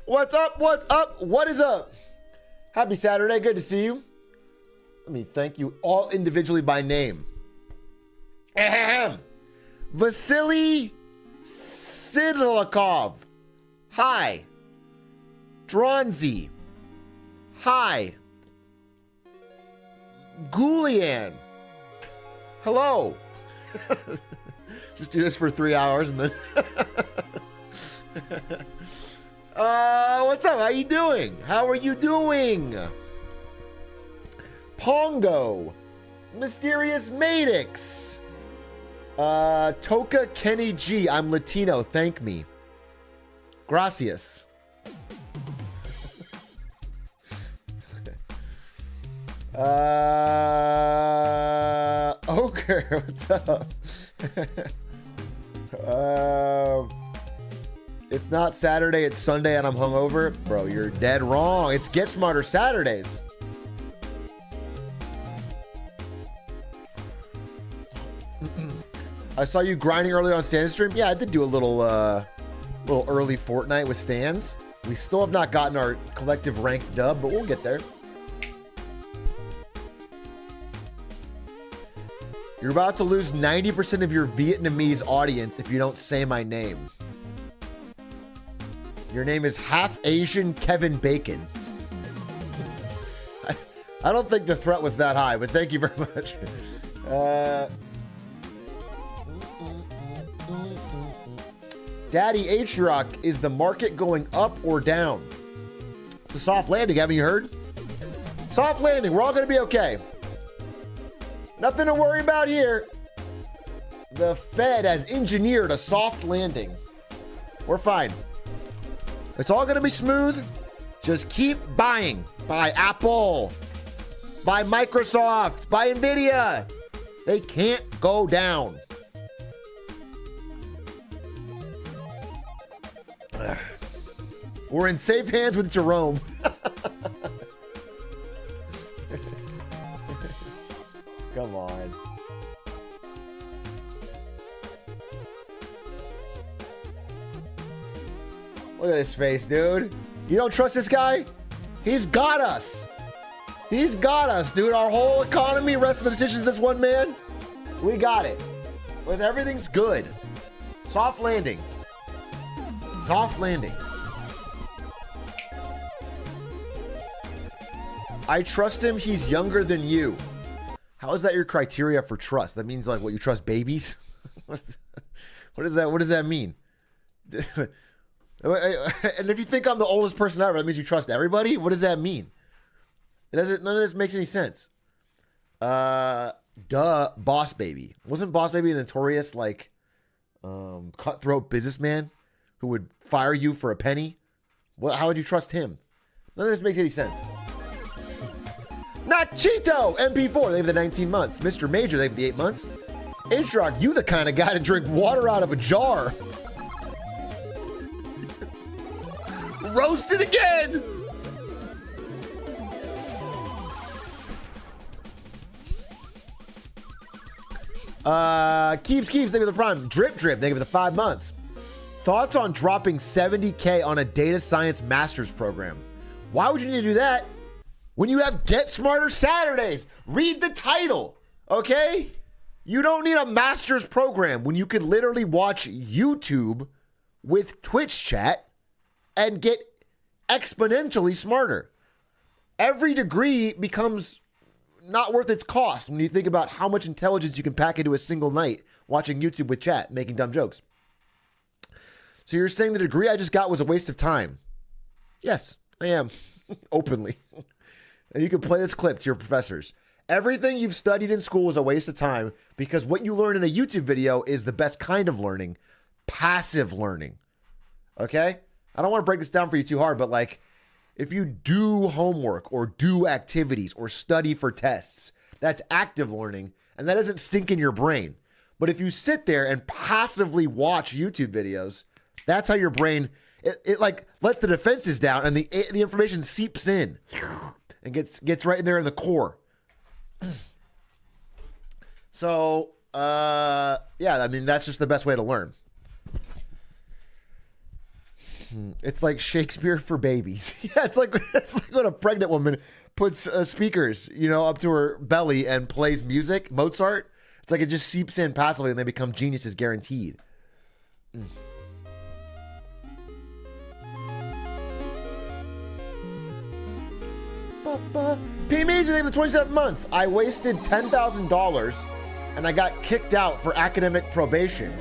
What's up? What's up? What is up? Happy Saturday. Good to see you. Let me thank you all individually by name. Ahem. Vasily Sidlikov. Hi. Dronzi. Hi. Gulian. Hello. Just do this for 3 hours and then... what's up? How you doing? How are you doing? Pongo. Mysterious Madix. Toka Kenny G. I'm Latino. Thank me. Gracias. Ochre. What's up? It's not Saturday, it's Sunday, and I'm hungover. Bro, you're dead wrong. It's Get Smarter Saturdays. I saw you grinding earlier on Stan's stream. Yeah, I did do a little early Fortnite with Stans. We still have not gotten our collective ranked dub, but we'll get there. You're about to lose 90% of your Vietnamese audience if you don't say my name. Your name is half Asian Kevin Bacon. I don't think the threat was that high, but thank you very much. Daddy Atrioc, is the market going up or down? It's a soft landing, haven't you heard? Soft landing, we're all going to be okay. Nothing to worry about here. The Fed has engineered a soft landing. We're fine. It's all going to be smooth. Just keep buying. Buy Apple. Buy Microsoft. Buy Nvidia. They can't go down. We're in safe hands with Jerome. Come on. Look at his face, dude. You don't trust this guy? He's got us. He's got us, dude. Our whole economy rests on the decisions of this one man. We got it. But everything's good. Soft landing. Soft landing. I trust him. He's younger than you. How is that your criteria for trust? That means like what, you trust babies? What is that? What does that mean? And if you think I'm the oldest person ever, that means you trust everybody? What does that mean? It doesn't. None of this makes any sense. Boss Baby. Wasn't Boss Baby a notorious like cutthroat businessman who would fire you for a penny? How would you trust him? None of this makes any sense. Nachito, MP4, they have the 19 months. Mr. Major, they have the 8 months. Atrioc, you the kind of guy to drink water out of a jar. Roasted again. Keeps, they give the prime. Drip, they give it the 5 months. Thoughts on dropping $70K on a data science master's program? Why would you need to do that when you have Get Smarter Saturdays? Read the title, okay? You don't need a master's program when you could literally watch YouTube with Twitch chat and get exponentially smarter. Every degree becomes not worth its cost when you think about how much intelligence you can pack into a single night watching YouTube with chat, making dumb jokes. So you're saying the degree I just got was a waste of time? Yes, I am. Openly. And you can play this clip to your professors. Everything you've studied in school was a waste of time because what you learn in a YouTube video is the best kind of learning. Passive learning. Okay? I don't want to break this down for you too hard, but like, if you do homework or do activities or study for tests, that's active learning, and that doesn't sink in your brain. But if you sit there and passively watch YouTube videos, that's how your brain, it like lets the defenses down and the information seeps in and gets right in there in the core. So, yeah, I mean, that's just the best way to learn. It's like Shakespeare for babies. Yeah, it's like when a pregnant woman puts speakers, up to her belly and plays music, Mozart. It's like it just seeps in passively and they become geniuses guaranteed. PME's in the 27 months. I wasted $10,000 and I got kicked out for academic probation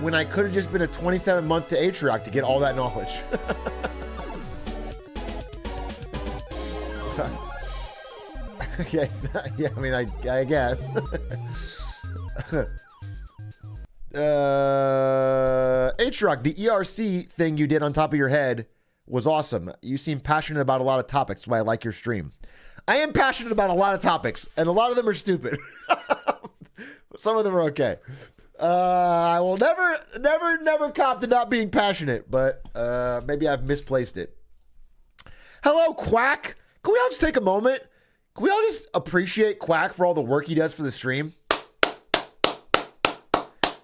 when I could have just been a 27-month to Atrioc to get all that knowledge. Yes, yeah, I mean, I guess. Atrioc, the ERC thing you did on top of your head was awesome. You seem passionate about a lot of topics. That's why I like your stream. I am passionate about a lot of topics, and a lot of them are stupid. Some of them are okay. I will never cop to not being passionate, but maybe I've misplaced it. Hello, Quack. Can we all just take a moment? Can we all just appreciate Quack for all the work he does for the stream?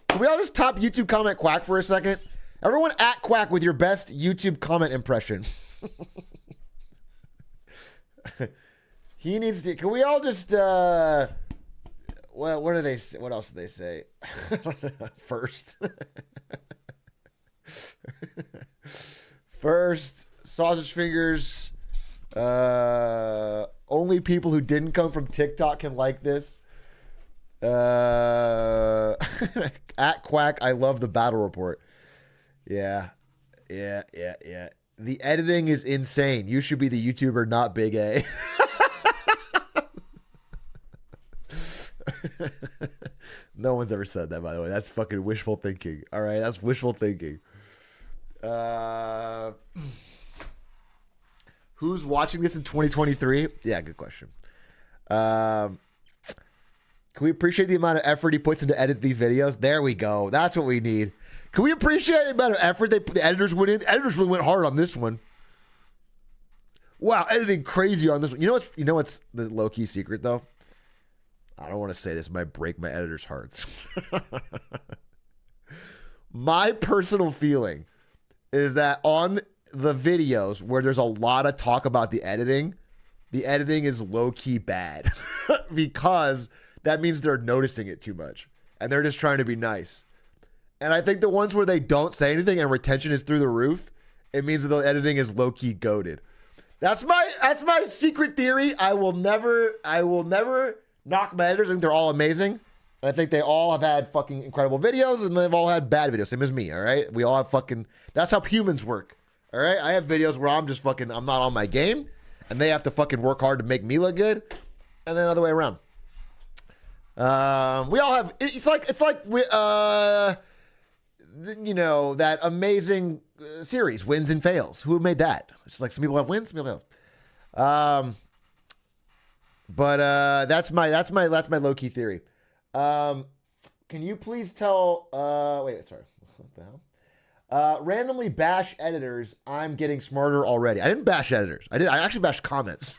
Can we all just top YouTube comment Quack for a second? Everyone at Quack with your best YouTube comment impression. He needs to. Can we all just? Well, what do they? What else do they say? First, sausage fingers. Only people who didn't come from TikTok can like this. At Quack, I love the battle report. Yeah. The editing is insane. You should be the YouTuber, not Big A. No one's ever said that, by the way. That's fucking wishful thinking. All right, that's wishful thinking. Who's watching this in 2023? Yeah, good question. Can we appreciate the amount of effort he puts into edit these videos? There we go. That's what we need. Can we appreciate the amount of effort the editors went in? Editors really went hard on this one. Wow, editing crazy on this one. You know what's the low-key secret, though? I don't want to say this. It might break my editors' hearts. My personal feeling is that on the videos where there's a lot of talk about the editing is low-key bad because that means they're noticing it too much and they're just trying to be nice. And I think the ones where they don't say anything and retention is through the roof, it means that the editing is low-key goated. That's my secret theory. I will never knock my editors. I think they're all amazing. I think they all have had fucking incredible videos and they've all had bad videos. Same as me, all right? We all have fucking... That's how humans work. All right, I have videos where I'm not on my game, and they have to fucking work hard to make me look good, and then the other way around. We all have. It's like that amazing series, Wins and Fails. Who made that? It's like some people have wins, some people have fails. But that's my low key theory. Can you please tell? Wait, sorry. What the hell? Randomly bash editors. I'm getting smarter already. I didn't bash editors. I actually bashed comments.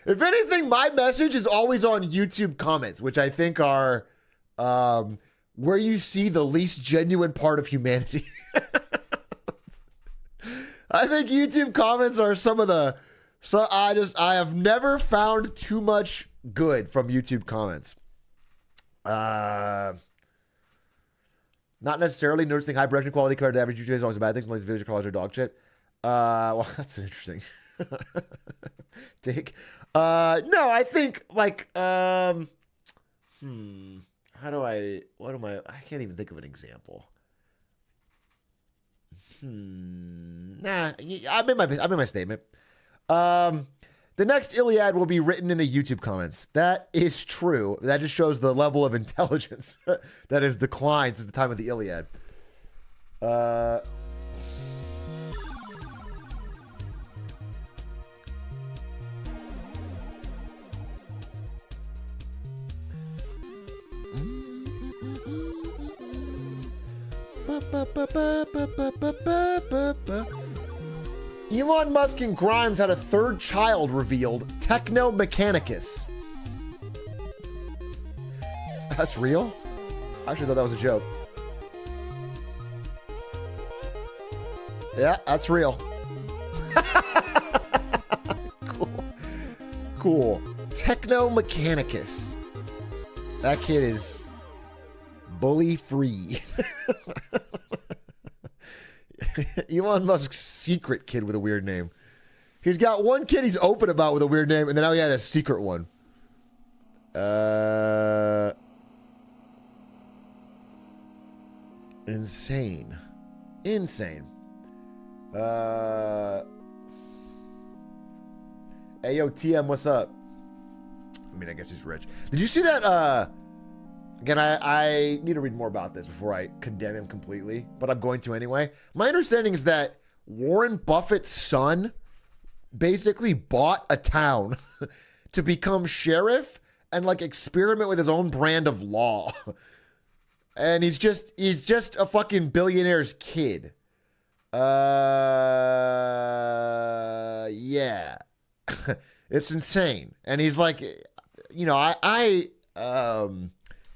If anything, my message is always on YouTube comments, which I think are where you see the least genuine part of humanity. I think YouTube comments are some of the... I have never found too much good from YouTube comments. Not necessarily noticing high production quality compared to average YouTube is always a bad thing. Some of these videos are quality dog shit. Well, that's interesting take. No, I think like I can't even think of an example. Nah, I made my statement. The next Iliad will be written in the YouTube comments. That is true. That just shows the level of intelligence that has declined since the time of the Iliad. Elon Musk and Grimes had a third child revealed, Techno Mechanicus. That's real? I actually thought that was a joke. Yeah, that's real. Cool. Techno Mechanicus. That kid is bully free. Elon Musk's secret kid with a weird name. He's got one kid he's open about with a weird name, and then now he had a secret one. Insane. Hey, yo, TM, what's up? I mean, I guess he's rich. Did you see that? Again, I need to read more about this before I condemn him completely, but I'm going to anyway. My understanding is that Warren Buffett's son basically bought a town to become sheriff and like experiment with his own brand of law. And he's just a fucking billionaire's kid. Yeah. It's insane. And he's like, you know, I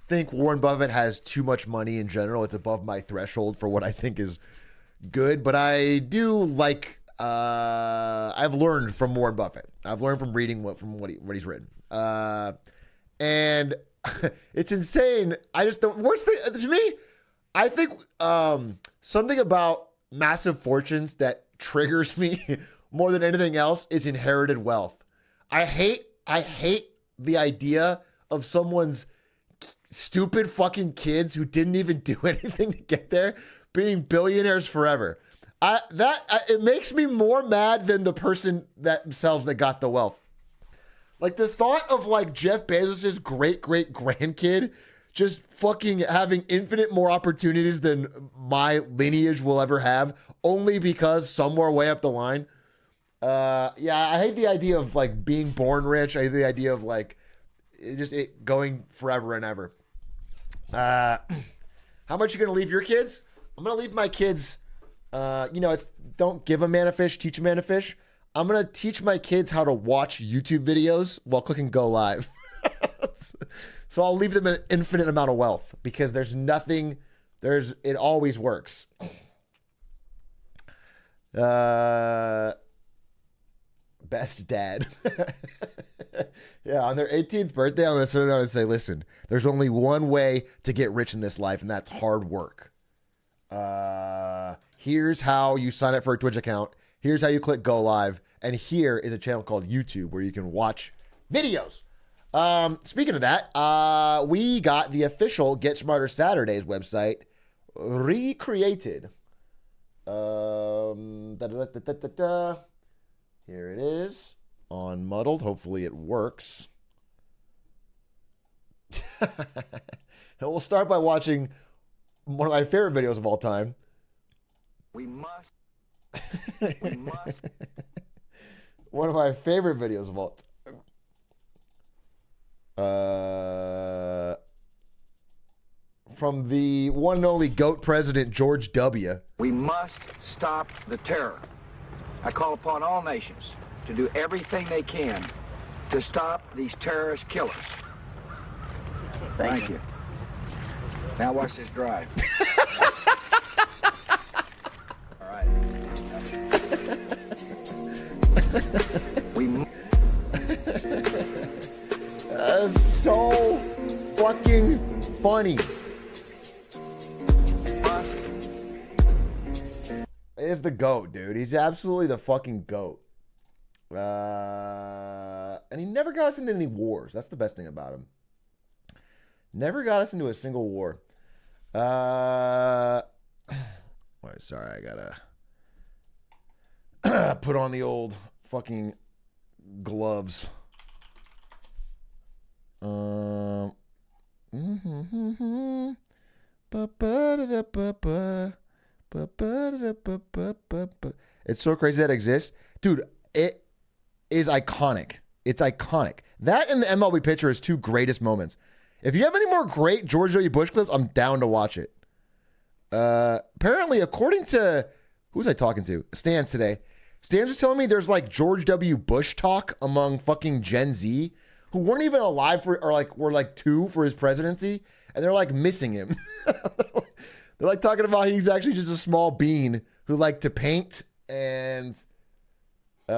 think Warren Buffett has too much money in general. It's above my threshold for what I think is good, but I do like I've learned from Warren Buffett. I've learned from reading what he's written. And it's insane. The worst thing to me, I think something about massive fortunes that triggers me more than anything else is inherited wealth. I hate the idea of someone's stupid fucking kids who didn't even do anything to get there being billionaires forever. It makes me more mad than the person themselves that got the wealth. Like the thought of like Jeff Bezos's great grandkid just fucking having infinite more opportunities than my lineage will ever have, only because somewhere way up the line. Yeah, I hate the idea of like being born rich. I hate the idea of like it going forever and ever. How much you gonna leave your kids? I'm gonna leave my kids. It's don't give a man a fish, teach a man a fish. I'm gonna teach my kids how to watch YouTube videos while clicking go live. So I'll leave them an infinite amount of wealth because it always works. Best dad. Yeah, on their 18th birthday, I'm gonna sit down and say, listen, there's only one way to get rich in this life, and that's hard work. Here's how you sign up for a Twitch account. Here's how you click go live. And here is a channel called YouTube where you can watch videos. Speaking of that, we got the official Get Smarter Saturdays website recreated. Here it is on Muddled. Hopefully it works. And we'll start by watching one of my favorite videos of all time. We must. One of my favorite videos of all time. From the one and only GOAT president, George W. We must stop the terror. I call upon all nations to do everything they can to stop these terrorist killers. Thank you. Now watch this drive. All right. That's so fucking funny. Is the GOAT, dude. He's absolutely the fucking GOAT. And he never got us into any wars. That's the best thing about him. Never got us into a single war. Wait, sorry, I gotta put on the old fucking gloves. It's so crazy that it exists. Dude, it is iconic. It's iconic. That and the MLB pitcher is two greatest moments. If you have any more great George W. Bush clips, I'm down to watch it. Apparently, according to... Who was I talking to? Stans today. Stans was telling me there's like George W. Bush talk among fucking Gen Z who weren't even alive for, or like were like 2 for his presidency, and they're like missing him. They're like talking about he's actually just a small bean who liked to paint and you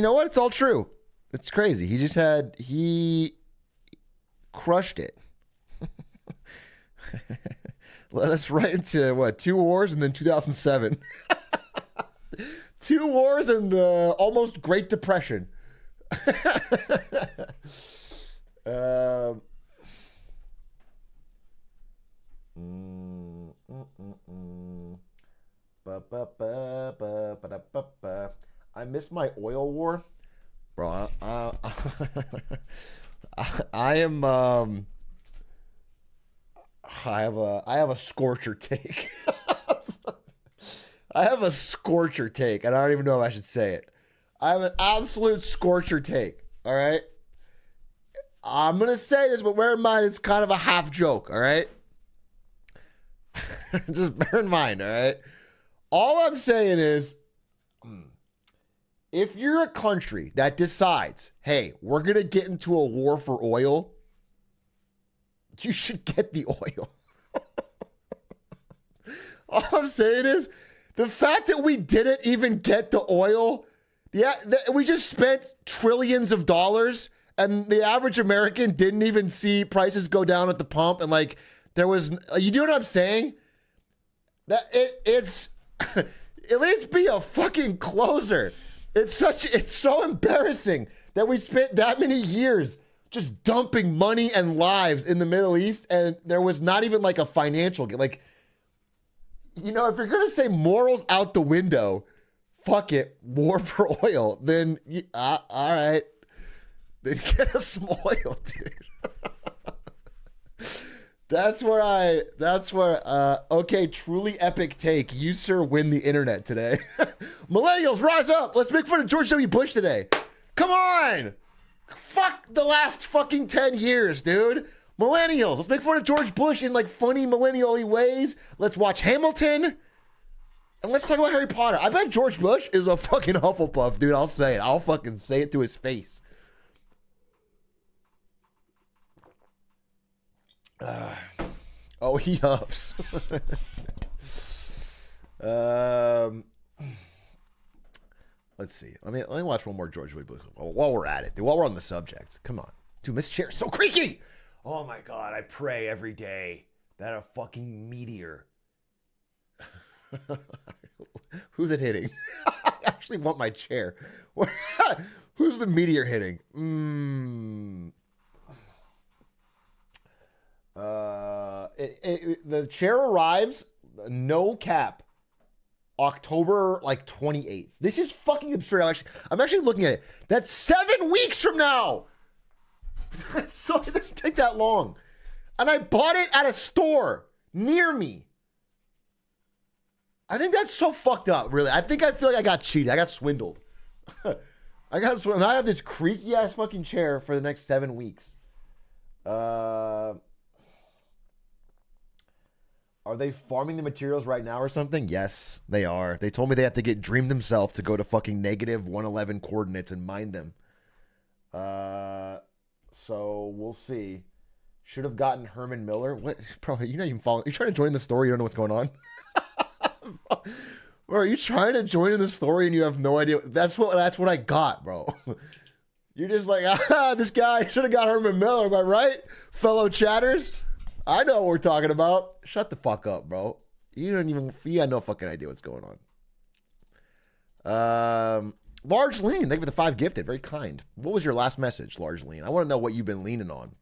know what? It's all true. It's crazy. He crushed it. Led us right into what? 2 wars and then 2007. 2 wars and the almost Great Depression. I miss my oil war, bro. I am. I have a scorcher take. I have a scorcher take, and I don't even know if I should say it. I have an absolute scorcher take. All right. I'm gonna say this, but bear in mind it's kind of a half joke. All right. Just bear in mind. All right. All I'm saying is, if you're a country that decides, hey, we're gonna get into a war for oil, you should get the oil. All I'm saying is, the fact that we didn't even get the oil, we just spent trillions of dollars, and the average American didn't even see prices go down at the pump, and like there was, you know what I'm saying? That it's at least be a fucking closer. It's so embarrassing that we spent that many years just dumping money and lives in the Middle East, and there was not even like a financial, like, you know, if you're going to say morals out the window, fuck it, war for oil, then, all right, then get us some oil, dude. Okay, truly epic take. You, sir, win the internet today. Millennials, rise up. Let's make fun of George W. Bush today. Come on. Fuck the last fucking 10 years, dude. Millennials, let's make fun of George Bush in like funny millennial-y ways. Let's watch Hamilton. And let's talk about Harry Potter. I bet George Bush is a fucking Hufflepuff, dude. I'll say it. I'll fucking say it to his face. He huffs. Let's see. Let me watch one more George W. Bush while we're at it, dude. While we're on the subject, come on, dude. This chair is so creaky. Oh my god! I pray every day that a fucking meteor. Who's it hitting? I actually want my chair. Who's the meteor hitting? The chair arrives, no cap, October like 28th. This is fucking absurd. I'm actually looking at it. That's 7 weeks from now. So it doesn't take that long. And I bought it at a store near me. I think that's so fucked up, really. I feel like I got cheated. I got swindled. I have this creaky ass fucking chair for the next 7 weeks. Are they farming the materials right now or something? Yes, they are. They told me they have to get Dream themselves to go to fucking negative 111 coordinates and mine them. So we'll see. Should have gotten Herman Miller. What? Bro, you're not even following. You're trying to join the story. You don't know what's going on. Bro, are you trying to join in the story and you have no idea? That's what I got, bro. You're just like, this guy should have got Herman Miller. Am I right, fellow chatters? I know what we're talking about. Shut the fuck up, bro. You got no fucking idea what's going on. Large Lean, thank you for the 5 gifted. Very kind. What was your last message, Large Lean? I want to know what you've been leaning on.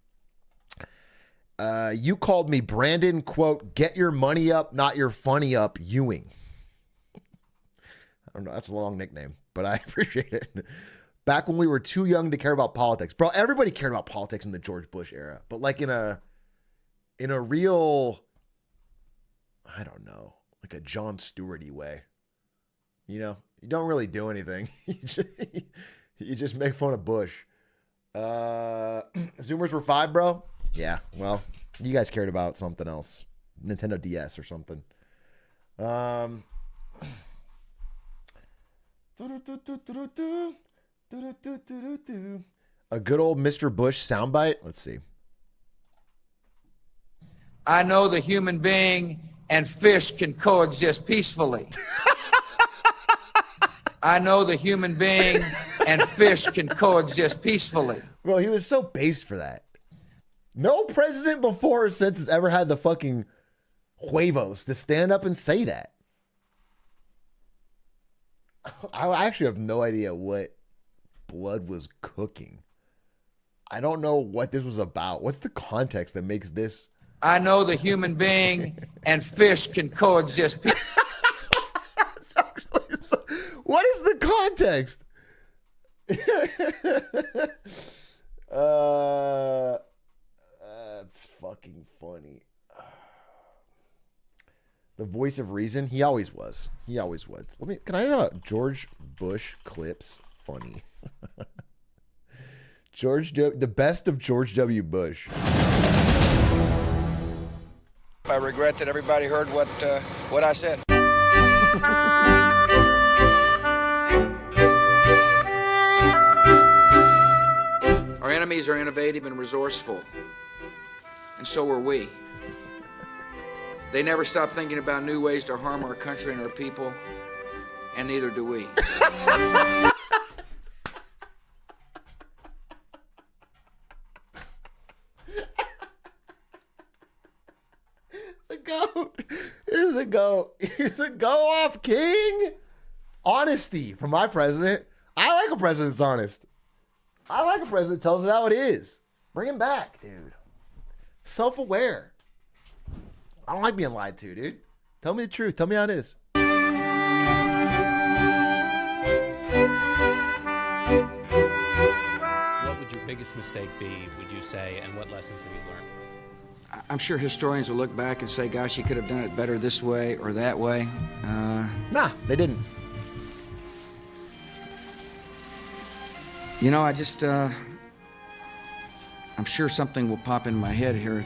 You called me Brandon, quote, get your money up, not your funny up, Ewing. I don't know. That's a long nickname, but I appreciate it. Back when we were too young to care about politics. Bro, everybody cared about politics in the George Bush era, but like in a real, I don't know, like a Jon Stewart-y way. You know, you don't really do anything. You just make fun of Bush. Zoomers were 5, bro? Yeah, well, you guys cared about something else. Nintendo DS or something. A good old Mr. Bush soundbite. Let's see. I know the human being and fish can coexist peacefully. I know the human being and fish can coexist peacefully. Bro, he was so based for that. No president before or since has ever had the fucking huevos to stand up and say that. I actually have no idea what blood was cooking. I don't know what this was about. What's the context that makes this? I know the human being and fish can coexist. What is the context? That's fucking funny. The voice of reason. He always was. He always was. Can I have George Bush clips funny? The best of George W. Bush. I regret that everybody heard what I said. Our enemies are innovative and resourceful, and so are we. They never stop thinking about new ways to harm our country and our people, and neither do we. The GOAT. He's the GOAT. He's the go-off king. Honesty from my president. I like a president that's honest. I like a president that tells it how it is. Bring him back, dude. Self-aware. I don't like being lied to, dude. Tell me the truth. Tell me how it is. What would your biggest mistake be, would you say, and what lessons have you learned? I'm sure historians will look back and say, gosh, you could have done it better this way or that way. Nah, they didn't. You know, I'm sure something will pop in my head here.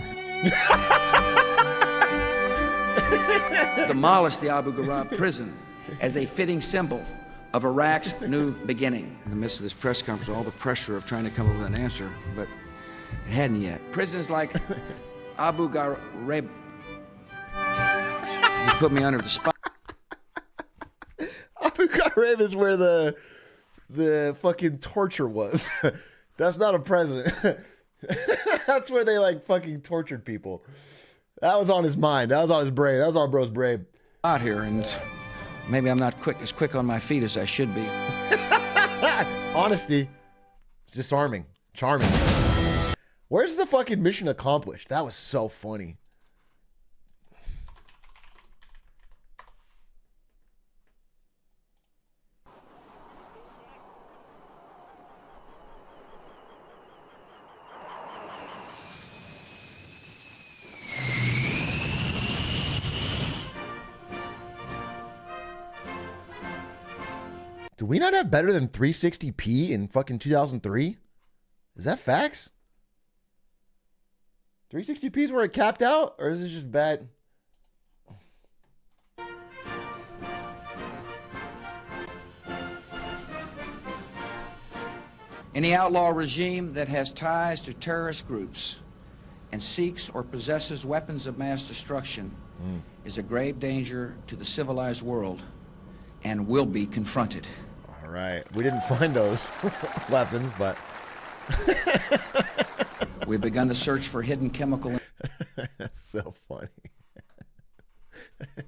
Demolish the Abu Ghraib prison as a fitting symbol of Iraq's new beginning. In the midst of this press conference, all the pressure of trying to come up with an answer, but it hadn't yet. Prisons like Abu Ghraib. You put me under the spot. Abu Ghraib is where the fucking torture was. That's not a president. That's where they like fucking tortured people. That was on his mind. That was on his brain. That was on bro's brain. Out here, and maybe I'm not as quick on my feet as I should be. Honesty. It's disarming. Charming. Where's the fucking mission accomplished? That was so funny. Do we not have better than 360p in fucking 2003? Is that facts? 360p is where it capped out? Or is it just bad? Any outlaw regime that has ties to terrorist groups and seeks or possesses weapons of mass destruction is a grave danger to the civilized world and will be confronted. All right. We didn't find those weapons, but... We've begun the search for hidden chemical... That's so funny.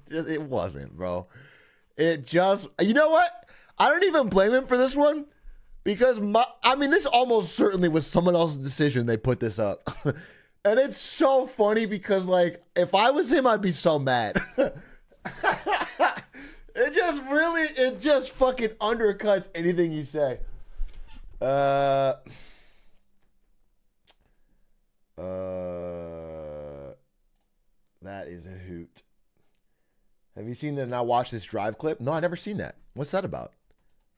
It wasn't, bro. It just... You know what? I don't even blame him for this one. Because, this almost certainly was someone else's decision they put this up. And it's so funny because, like, if I was him, I'd be so mad. It just fucking undercuts anything you say. That is a hoot. Have you seen the Now Watch This Drive clip? No, I never seen that. What's that about?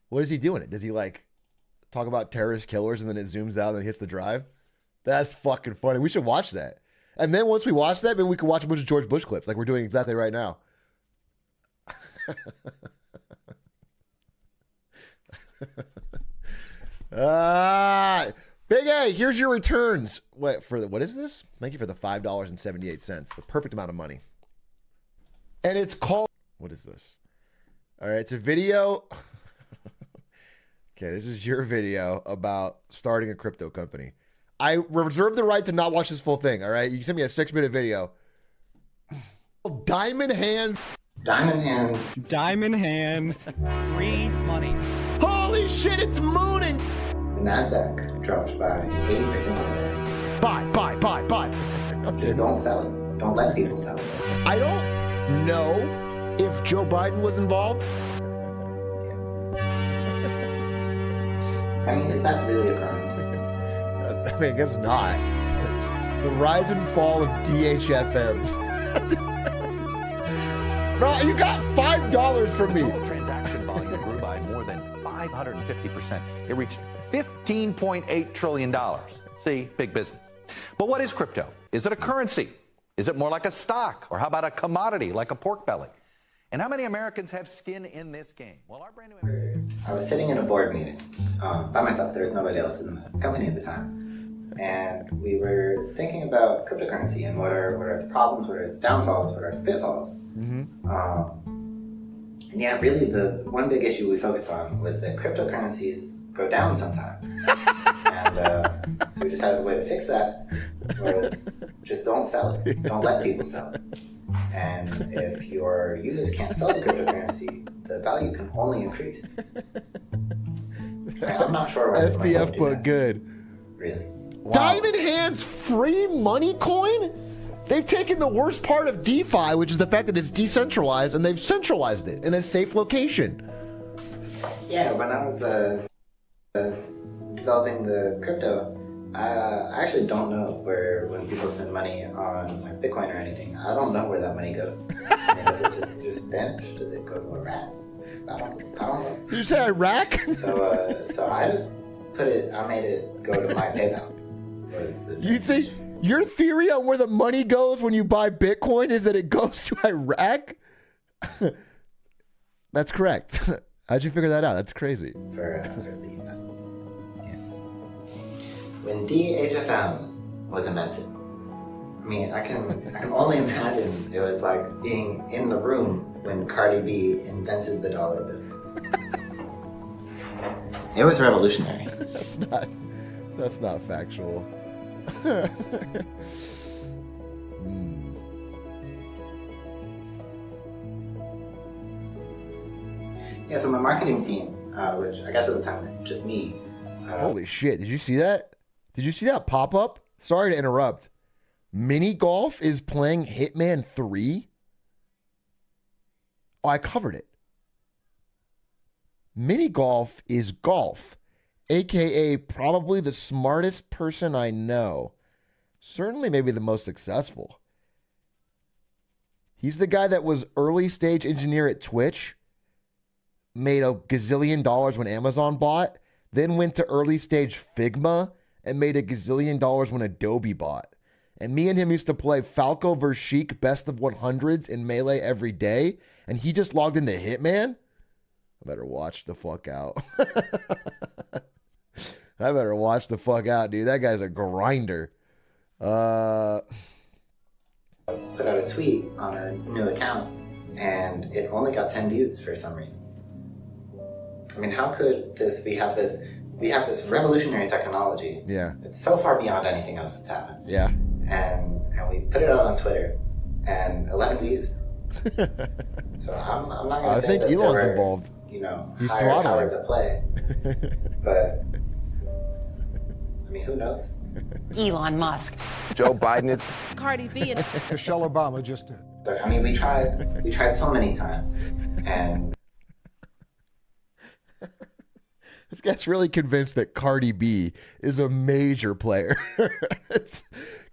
What is he doing it? Does he, like, talk about terrorist killers and then it zooms out and hits the drive? That's fucking funny. We should watch that. And then once we watch that, maybe we can watch a bunch of George Bush clips like we're doing exactly right now. Big A, here's your returns. What is this? Thank you for the $5.78. The perfect amount of money. And it's called, what is this? All right, it's a video. Okay, this is your video about starting a crypto company. I reserve the right to not watch this full thing, all right? You can send me a 6-minute video. Diamond hands. Diamond hands. Diamond hands. Free money. Holy shit, it's mooning. The NASDAQ dropped by 80% the other day. Buy. Just don't sell it. Don't let people sell it. I don't know if Joe Biden was involved. I mean, is that really a crime? I mean, I guess not. The rise and fall of DHFM. Bro, you got $5 from me. Total transaction volume grew by more than 550%. It reached $15.8 trillion. See, big business. But what is crypto? Is it a currency? Is it more like a stock? Or how about a commodity like a pork belly? And how many Americans have skin in this game? Well, our brand new... I was sitting in a board meeting by myself. There was nobody else in the company at the time. And we were thinking about cryptocurrency and what are its problems, what are its downfalls, what are its pitfalls. Mm-hmm. And yeah, really the one big issue we focused on was that cryptocurrencies go down sometimes. And so we decided the way to fix that was just don't sell it. Don't let people sell it. And if your users can't sell the cryptocurrency, the value can only increase. I'm not sure why SBF but good. Really. Wow. Diamond Hands free money coin? They've taken the worst part of DeFi, which is the fact that it's decentralized, and they've centralized it in a safe location. Yeah, when I was developing the crypto, I actually don't know where, when people spend money on like Bitcoin or anything, I don't know where that money goes. I mean, does it just vanish? Does it go to Iraq? I don't know. Did you say Iraq? So I just I made it go to my PayPal. You think your theory on where the money goes when you buy Bitcoin is that it goes to Iraq? That's correct. How'd you figure that out? That's crazy. For the investments. Yeah. When DHFM was invented, I mean, I can only imagine it was like being in the room when Cardi B invented the dollar bill. It was revolutionary. That's not factual. Yeah, so my marketing team, which I guess at the time was just me. Holy shit, did you see that? Did you see that pop up? Sorry to interrupt. Mini Golf is playing Hitman 3? Oh, I covered it. Mini Golf is golf, aka probably the smartest person I know. Certainly maybe the most successful. He's the guy that was early stage engineer at Twitch, made a gazillion dollars when Amazon bought, then went to early stage Figma and made a gazillion dollars when Adobe bought. And me and him used to play Falco vs. Sheik best of 100s in Melee every day, and he just logged into Hitman. I better watch the fuck out. I better watch the fuck out, dude. That guy's a grinder. Put out a tweet on a new account, and it only got 10 views for some reason. I mean, how could we have this revolutionary technology. Yeah. It's so far beyond anything else that's happened. Yeah. And we put it out on Twitter, and 11 views. So I'm not going to say I think that Elon's there were, involved. He's higher powers at play. But I mean, who knows? Elon Musk. Joe Biden is. Cardi B. Michelle Obama just did. So, I mean, we tried so many times, and this guy's really convinced that Cardi B is a major player.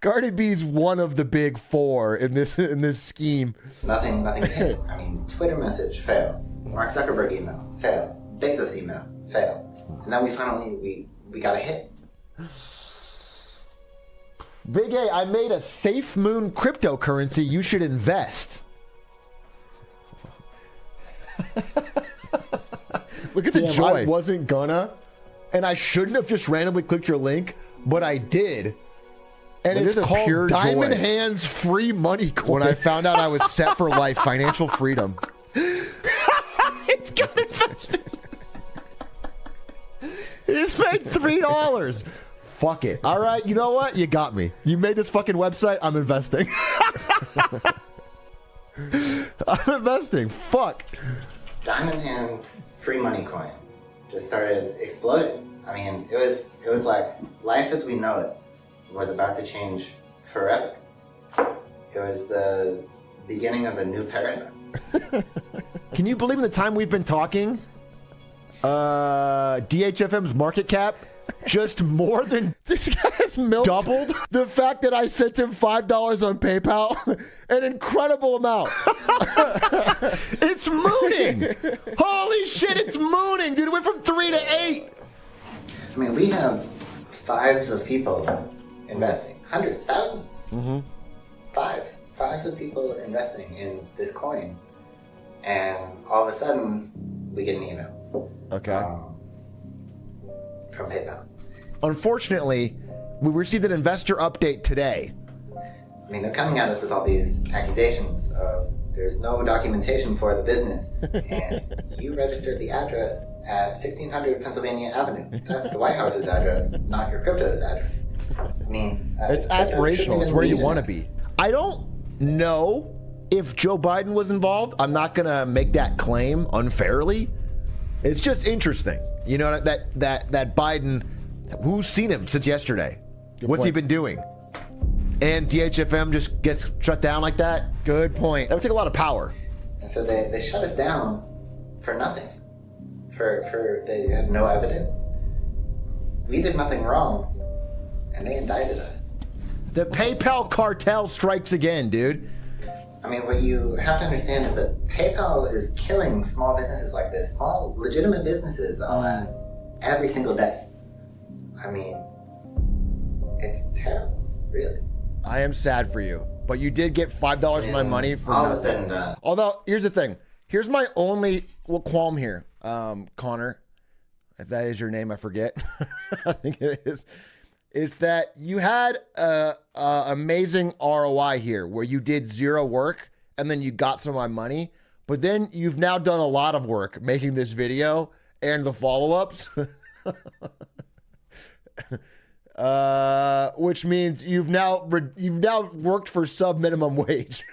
Cardi B's one of the big four in this scheme. Nothing hit. I mean, Twitter message, fail. Mark Zuckerberg email, fail. Bezos email, fail. And then we finally got a hit. Big A, I made a Safe Moon cryptocurrency. You should invest. Look at the joy. I wasn't gonna, and I shouldn't have just randomly clicked your link. but I did. And Look it's at the called pure Diamond joy. Hands Free Money Coin. When I found out I was set for life, financial freedom. It's got investors. He's made $3. Fuck it. All right, you know what? You got me. You made this fucking website. I'm investing. I'm investing. Fuck. Diamond Hands Free Money Coin just started exploding. I mean, it was like life as we know it was about to change forever. It was the beginning of a new paradigm. Can you believe in the time we've been talking? DHFM's market cap just more than This guy's milked. doubled. The fact that I sent him $5 on PayPal, an incredible amount. It's mooning. Holy shit, it's mooning, dude. It went from 3 to 8. I mean, we have fives of people investing, hundreds, thousands. Mm-hmm. Fives of people investing in this coin, and all of a sudden, we get an email. Okay. From PayPal. Unfortunately, we received an investor update today. I mean, they're coming at us with all these accusations of there's no documentation for the business, and you registered the address at 1600 Pennsylvania Avenue. That's the White House's address, not your crypto's address. I mean, It's aspirational. It's where you want to be. I don't know if Joe Biden was involved. I'm not going to make that claim unfairly. It's just interesting. You know, that Biden, who's seen him since yesterday? What's he been doing? And DHFM just gets shut down like that? Good point. That would take a lot of power. And so they shut us down for nothing. For they had no evidence. We did nothing wrong, and they indicted us. The PayPal cartel strikes again, dude. I mean, what you have to understand is that PayPal is killing small businesses like this, small legitimate businesses every single day. I mean, it's terrible, really. I am sad for you, but you did get $5 of my money for all nothing. of a sudden done. Although, here's the thing. Here's my only qualm here, Connor. If that is your name, I forget. I think it is. It's that you had a amazing ROI here where you did zero work and then you got some of my money. But then you've now done a lot of work making this video and the follow-ups. Which means you've now worked for sub-minimum wage.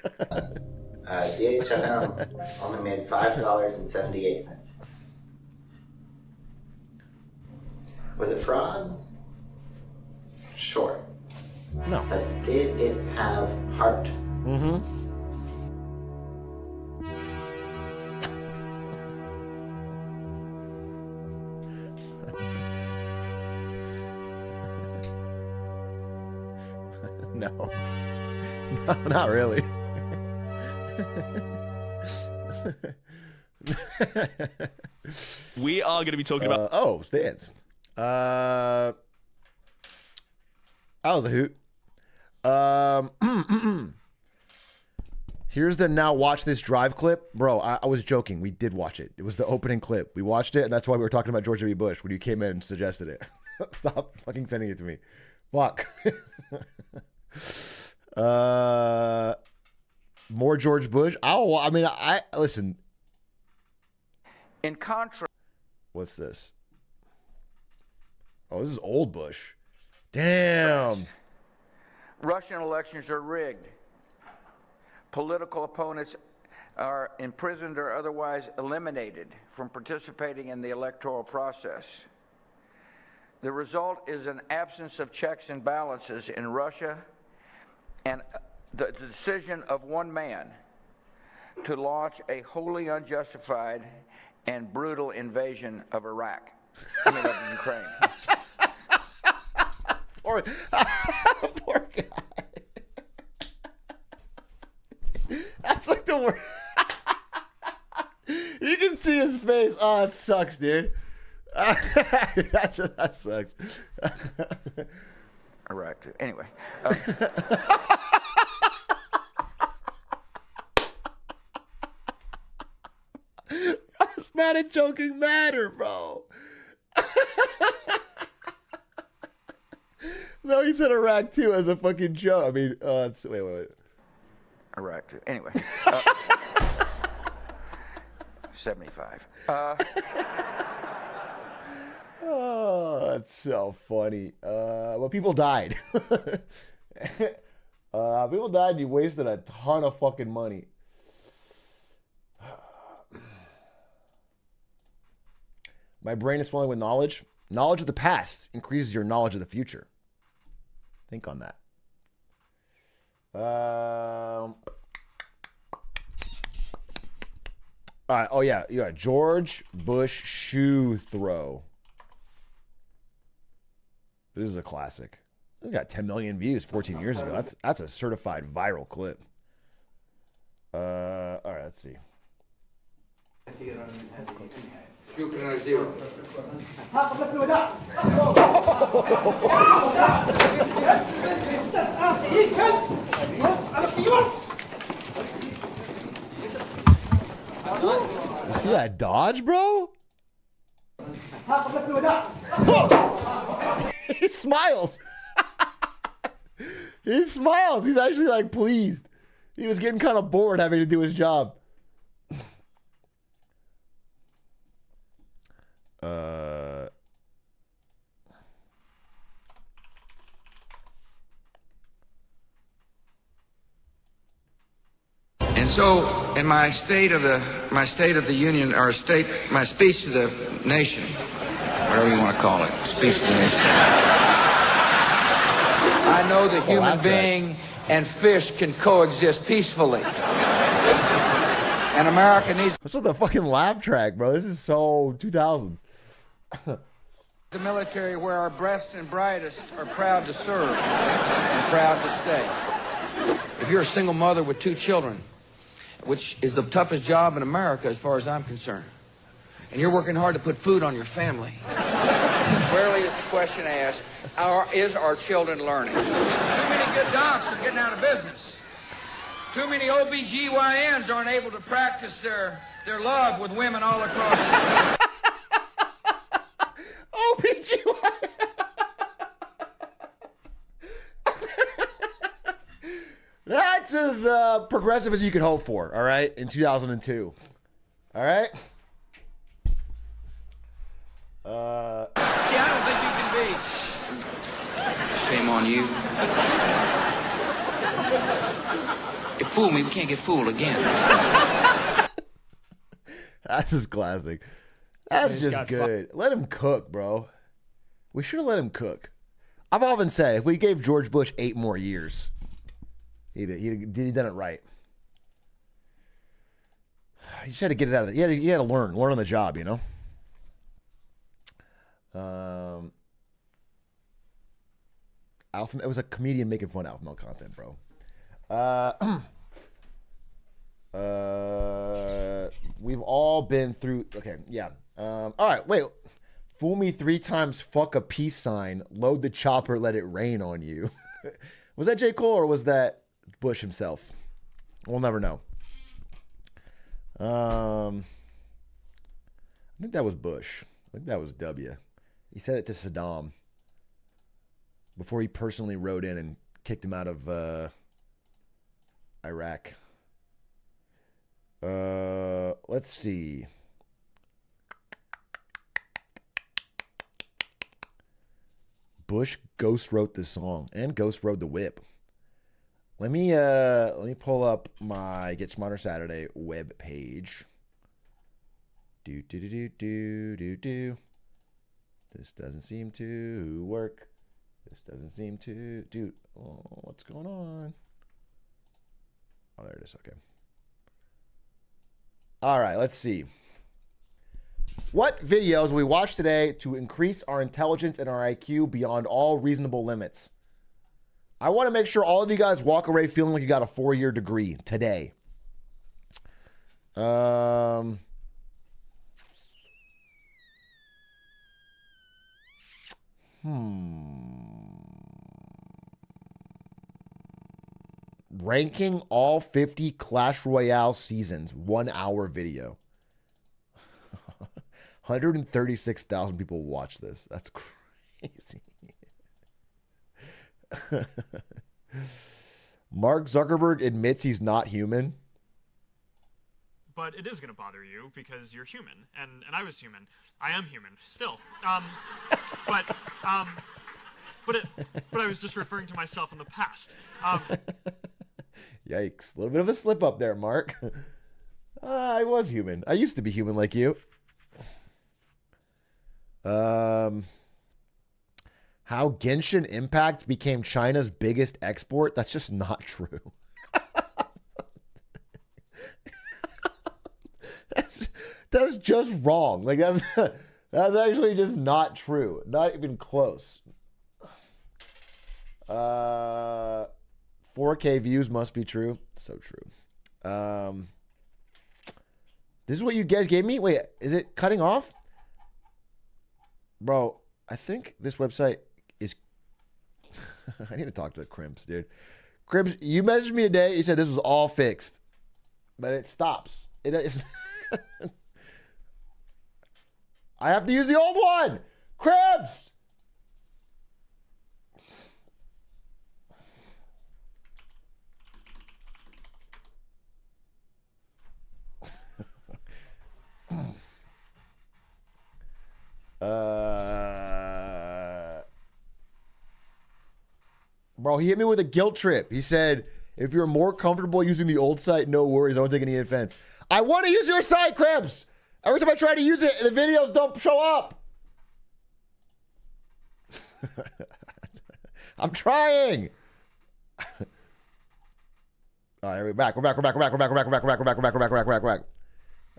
DHFM only made $5.78. Was it fraud? Sure. No. But did it have heart? Mm-hmm. No. No, not really. We are going to be talking about... stands. That was a hoot. Here's the now watch this drive clip. Bro, I was joking. We did watch it. It was the opening clip. We watched it, and that's why we were talking about George W. Bush when you came in and suggested it. Stop fucking sending it to me. Fuck. More George Bush? Listen. In contrast, What's this? Oh, this is old Bush. Damn. Russian elections are rigged. Political opponents are imprisoned or otherwise eliminated from participating in the electoral process. The result is an absence of checks and balances in Russia and the decision of one man to launch a wholly unjustified and brutal invasion of Iraq. I mean, of Ukraine. Poor guy. That's like the worst. You can see his face. Oh, it sucks, dude. That sucks. All right. Anyway. It's not a joking matter, bro. No, he said Iraq too as a fucking joke. I mean, wait. Iraq, too. Anyway. 75. Oh, that's so funny. Well, people died. People died and you wasted a ton of fucking money. My brain is swelling with knowledge. Knowledge of the past increases your knowledge of the future. Think on that. All right. Oh, yeah. George Bush shoe throw. This is a classic. We got 10 million views 14 years ago. That's a certified viral clip. All right, let's see. Zero. You see that dodge, bro? He smiles. He smiles. He's actually like pleased. He was getting kind of bored having to do his job. And so, in my State of the Union, or my speech to the nation, whatever you want to call it, speech to the nation, I know that human being and fish can coexist peacefully. And America needs... What's with the fucking laugh track, bro? This is so 2000s. The military where our best and brightest are proud to serve and proud to stay. If you're a single mother with 2 children, which is the toughest job in America as far as I'm concerned, and you're working hard to put food on your family, rarely is the question asked, is our children learning? Too many good docs are getting out of business. Too many OBGYNs aren't able to practice their love with women all across the country. OBGYN. That's as progressive as you could hope for, all right, in 2002. All right? See, I don't think you can be. Shame on you. You fooled me, we can't get fooled again. That's just classic. That's just good. Let him cook, bro. We should have let him cook. I've often said, if we gave George Bush 8 more years, he done it right. He just had to get it out of the... He had to learn on the job, you know? Alpha... It was a comedian making fun of alpha male content, bro. We've all been through... Okay, yeah. All right, wait. Fool me 3 times, fuck a peace sign, load the chopper, let it rain on you. Was that J. Cole or was that Bush himself? We'll never know. I think that was Bush. I think that was W. He said it to Saddam before he personally rode in and kicked him out of Iraq. Let's see. Bush ghost wrote this song and ghost rode the whip. Let me pull up my Get Smarter Saturday web page. Do. This doesn't seem to work. This doesn't seem to do. Oh, what's going on? Oh, there it is. Okay. All right, let's see. What videos will we watch today to increase our intelligence and our IQ beyond all reasonable limits? I want to make sure all of you guys walk away feeling like you got a 4-year degree today. Ranking all 50 Clash Royale seasons, 1-hour video. 136,000 people watch this. That's crazy. Mark Zuckerberg admits he's not human. But it is going to bother you because you're human, and I was human. I am human still. But I was just referring to myself in the past. Yikes! A little bit of a slip up there, Mark. I was human. I used to be human like you. How Genshin Impact became China's biggest export? That's just not true. That's just wrong. Like that's actually just not true. Not even close. 4K views must be true. So true. This is what you guys gave me? Wait, is it cutting off? Bro, I think this website is... I need to talk to the Crimps, dude. Crimps, you messaged me today. You said this was all fixed. But it stops. It is... I have to use the old one. Crimps! Bro, he hit me with a guilt trip. He said, if you're more comfortable using the old site, no worries. I won't take any offense. I want to use your site, Krebs. Every time I try to use it, the videos don't show up. I'm trying. All right, we're back. We're back.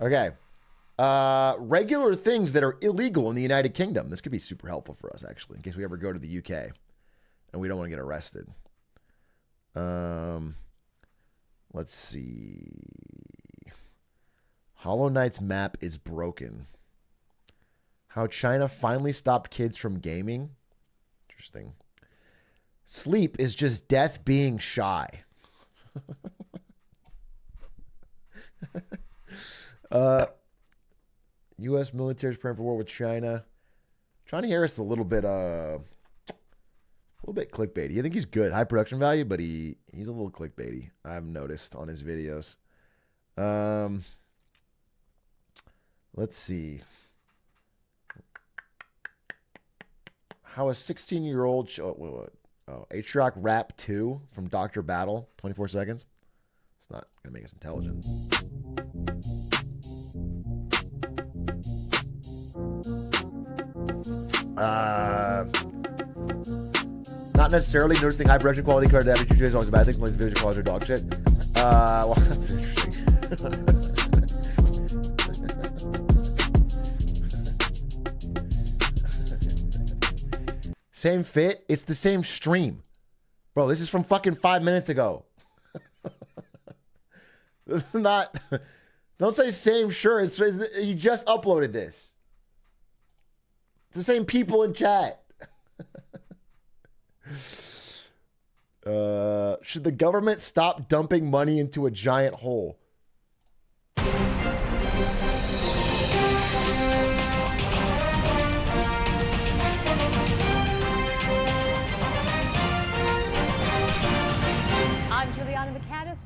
Okay. Regular things that are illegal in the United Kingdom. This could be super helpful for us, actually, in case we ever go to the UK and we don't want to get arrested. Let's see. Hollow Knight's map is broken. How China finally stopped kids from gaming. Interesting. Sleep is just death being shy. U.S. military is preparing for war with China. Johnny Harris is a little bit clickbaity. I think he's good, high production value, but he's a little clickbaity. I've noticed on his videos. Let's see. How a 16-year-old Atrioc Rap 2 from Dr. Battle, 24 seconds. It's not gonna make us intelligent. Not necessarily noticing high production quality card that average is always a bad thing. Like visual quality or dog shit. Well, that's interesting. Same fit. It's the same stream, bro. This is from fucking 5 minutes ago. This is not. Don't say same shirt. He just uploaded this. It's the same people in chat. Should the government stop dumping money into a giant hole?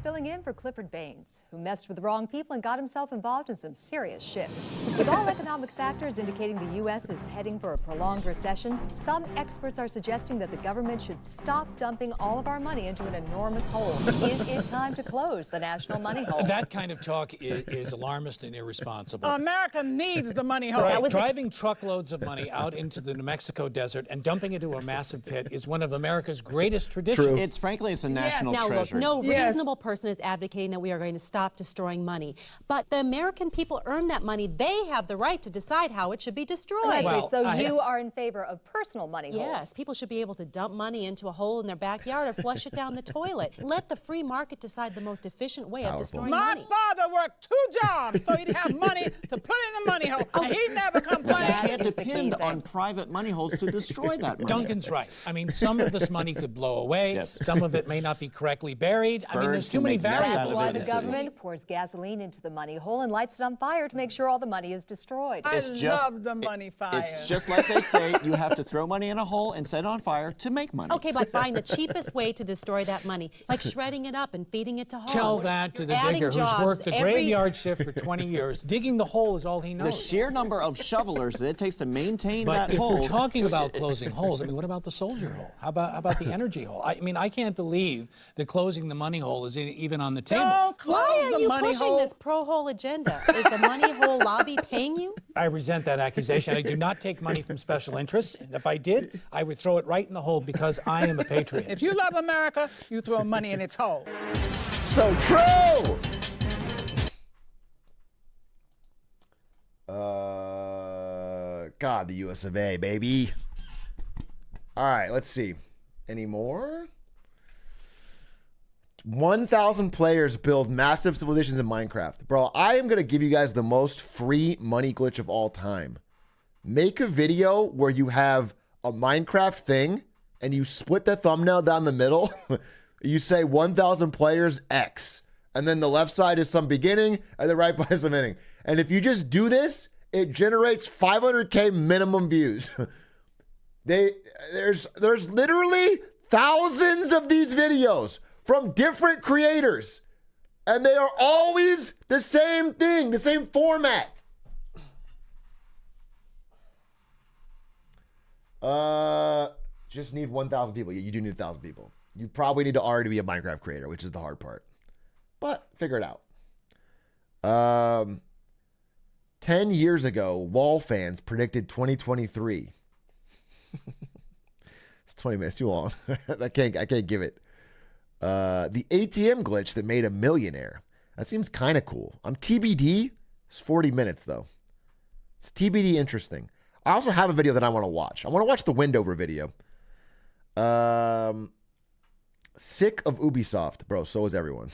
Filling in for Clifford Baines, who messed with the wrong people and got himself involved in some serious shit. With all economic factors indicating the U.S. is heading for a prolonged recession, some experts are suggesting that the government should stop dumping all of our money into an enormous hole. Is it time to close the national money hole? That kind of talk is alarmist and irresponsible. America needs the money hole. Right. Driving truckloads of money out into the New Mexico desert and dumping it into a massive pit is one of America's greatest traditions. True. It's a national now, treasure. Look, no reasonable person is advocating that we are going to stop destroying money. But the American people earn that money. They have the right to decide how it should be destroyed. Well, so you are in favor of personal money holes? Yes, people should be able to dump money into a hole in their backyard or flush it down the toilet. Let the free market decide the most efficient way of destroying money. My father worked 2 jobs so he'd have money to put in the money hole, and he never complained. depend on private money holes to destroy that money. Duncan's right. I mean, some of this money could blow away. Yes. Some of it may not be correctly buried. I mean, there's too many variables. That's why the government pours gasoline into the money hole and lights it on fire to make sure all the money is destroyed. I love the money fire. It's just like they say, you have to throw money in a hole and set it on fire to make money. Okay, but find the cheapest way to destroy that money, like shredding it up and feeding it to hogs. Tell that to the digger who's worked the graveyard shift for 20 years. Digging the hole is all he knows. The sheer number of shovelers that it takes to maintain that But if hole. we're talking about closing holes, I mean, what about the soldier hole? How about the energy hole? I mean, I can't believe that closing the money hole is even on the table. Don't close Why are the you money pushing hole. this pro-hole agenda? Is the money hole lobby paying you? I resent that accusation. I do not take money from special interests. And if I did, I would throw it right in the hole because I am a patriot. If you love America, you throw money in its hole. So true. God, the US of A, baby. All right, let's see. Any more? 1,000 players build massive civilizations in Minecraft. Bro, I am going to give you guys the most free money glitch of all time. Make a video where you have a Minecraft thing and you split the thumbnail down the middle. You say 1,000 players X. And then the left side is some beginning and the right side is some ending. And if you just do this, it generates 500K minimum views. There's literally thousands of these videos from different creators. And they are always the same thing, the same format. Just need 1,000 people. Yeah, you do need 1,000 people. You probably need to already be a Minecraft creator, which is the hard part. But figure it out. 10 years ago, LOL fans predicted 2023. It's 20 minutes too long. I can't give it. The ATM glitch that made a millionaire. That seems kind of cool. I'm TBD. It's 40 minutes though. It's TBD interesting. I also have a video that I want to watch. I want to watch the Windover video. Sick of Ubisoft, bro. So is everyone.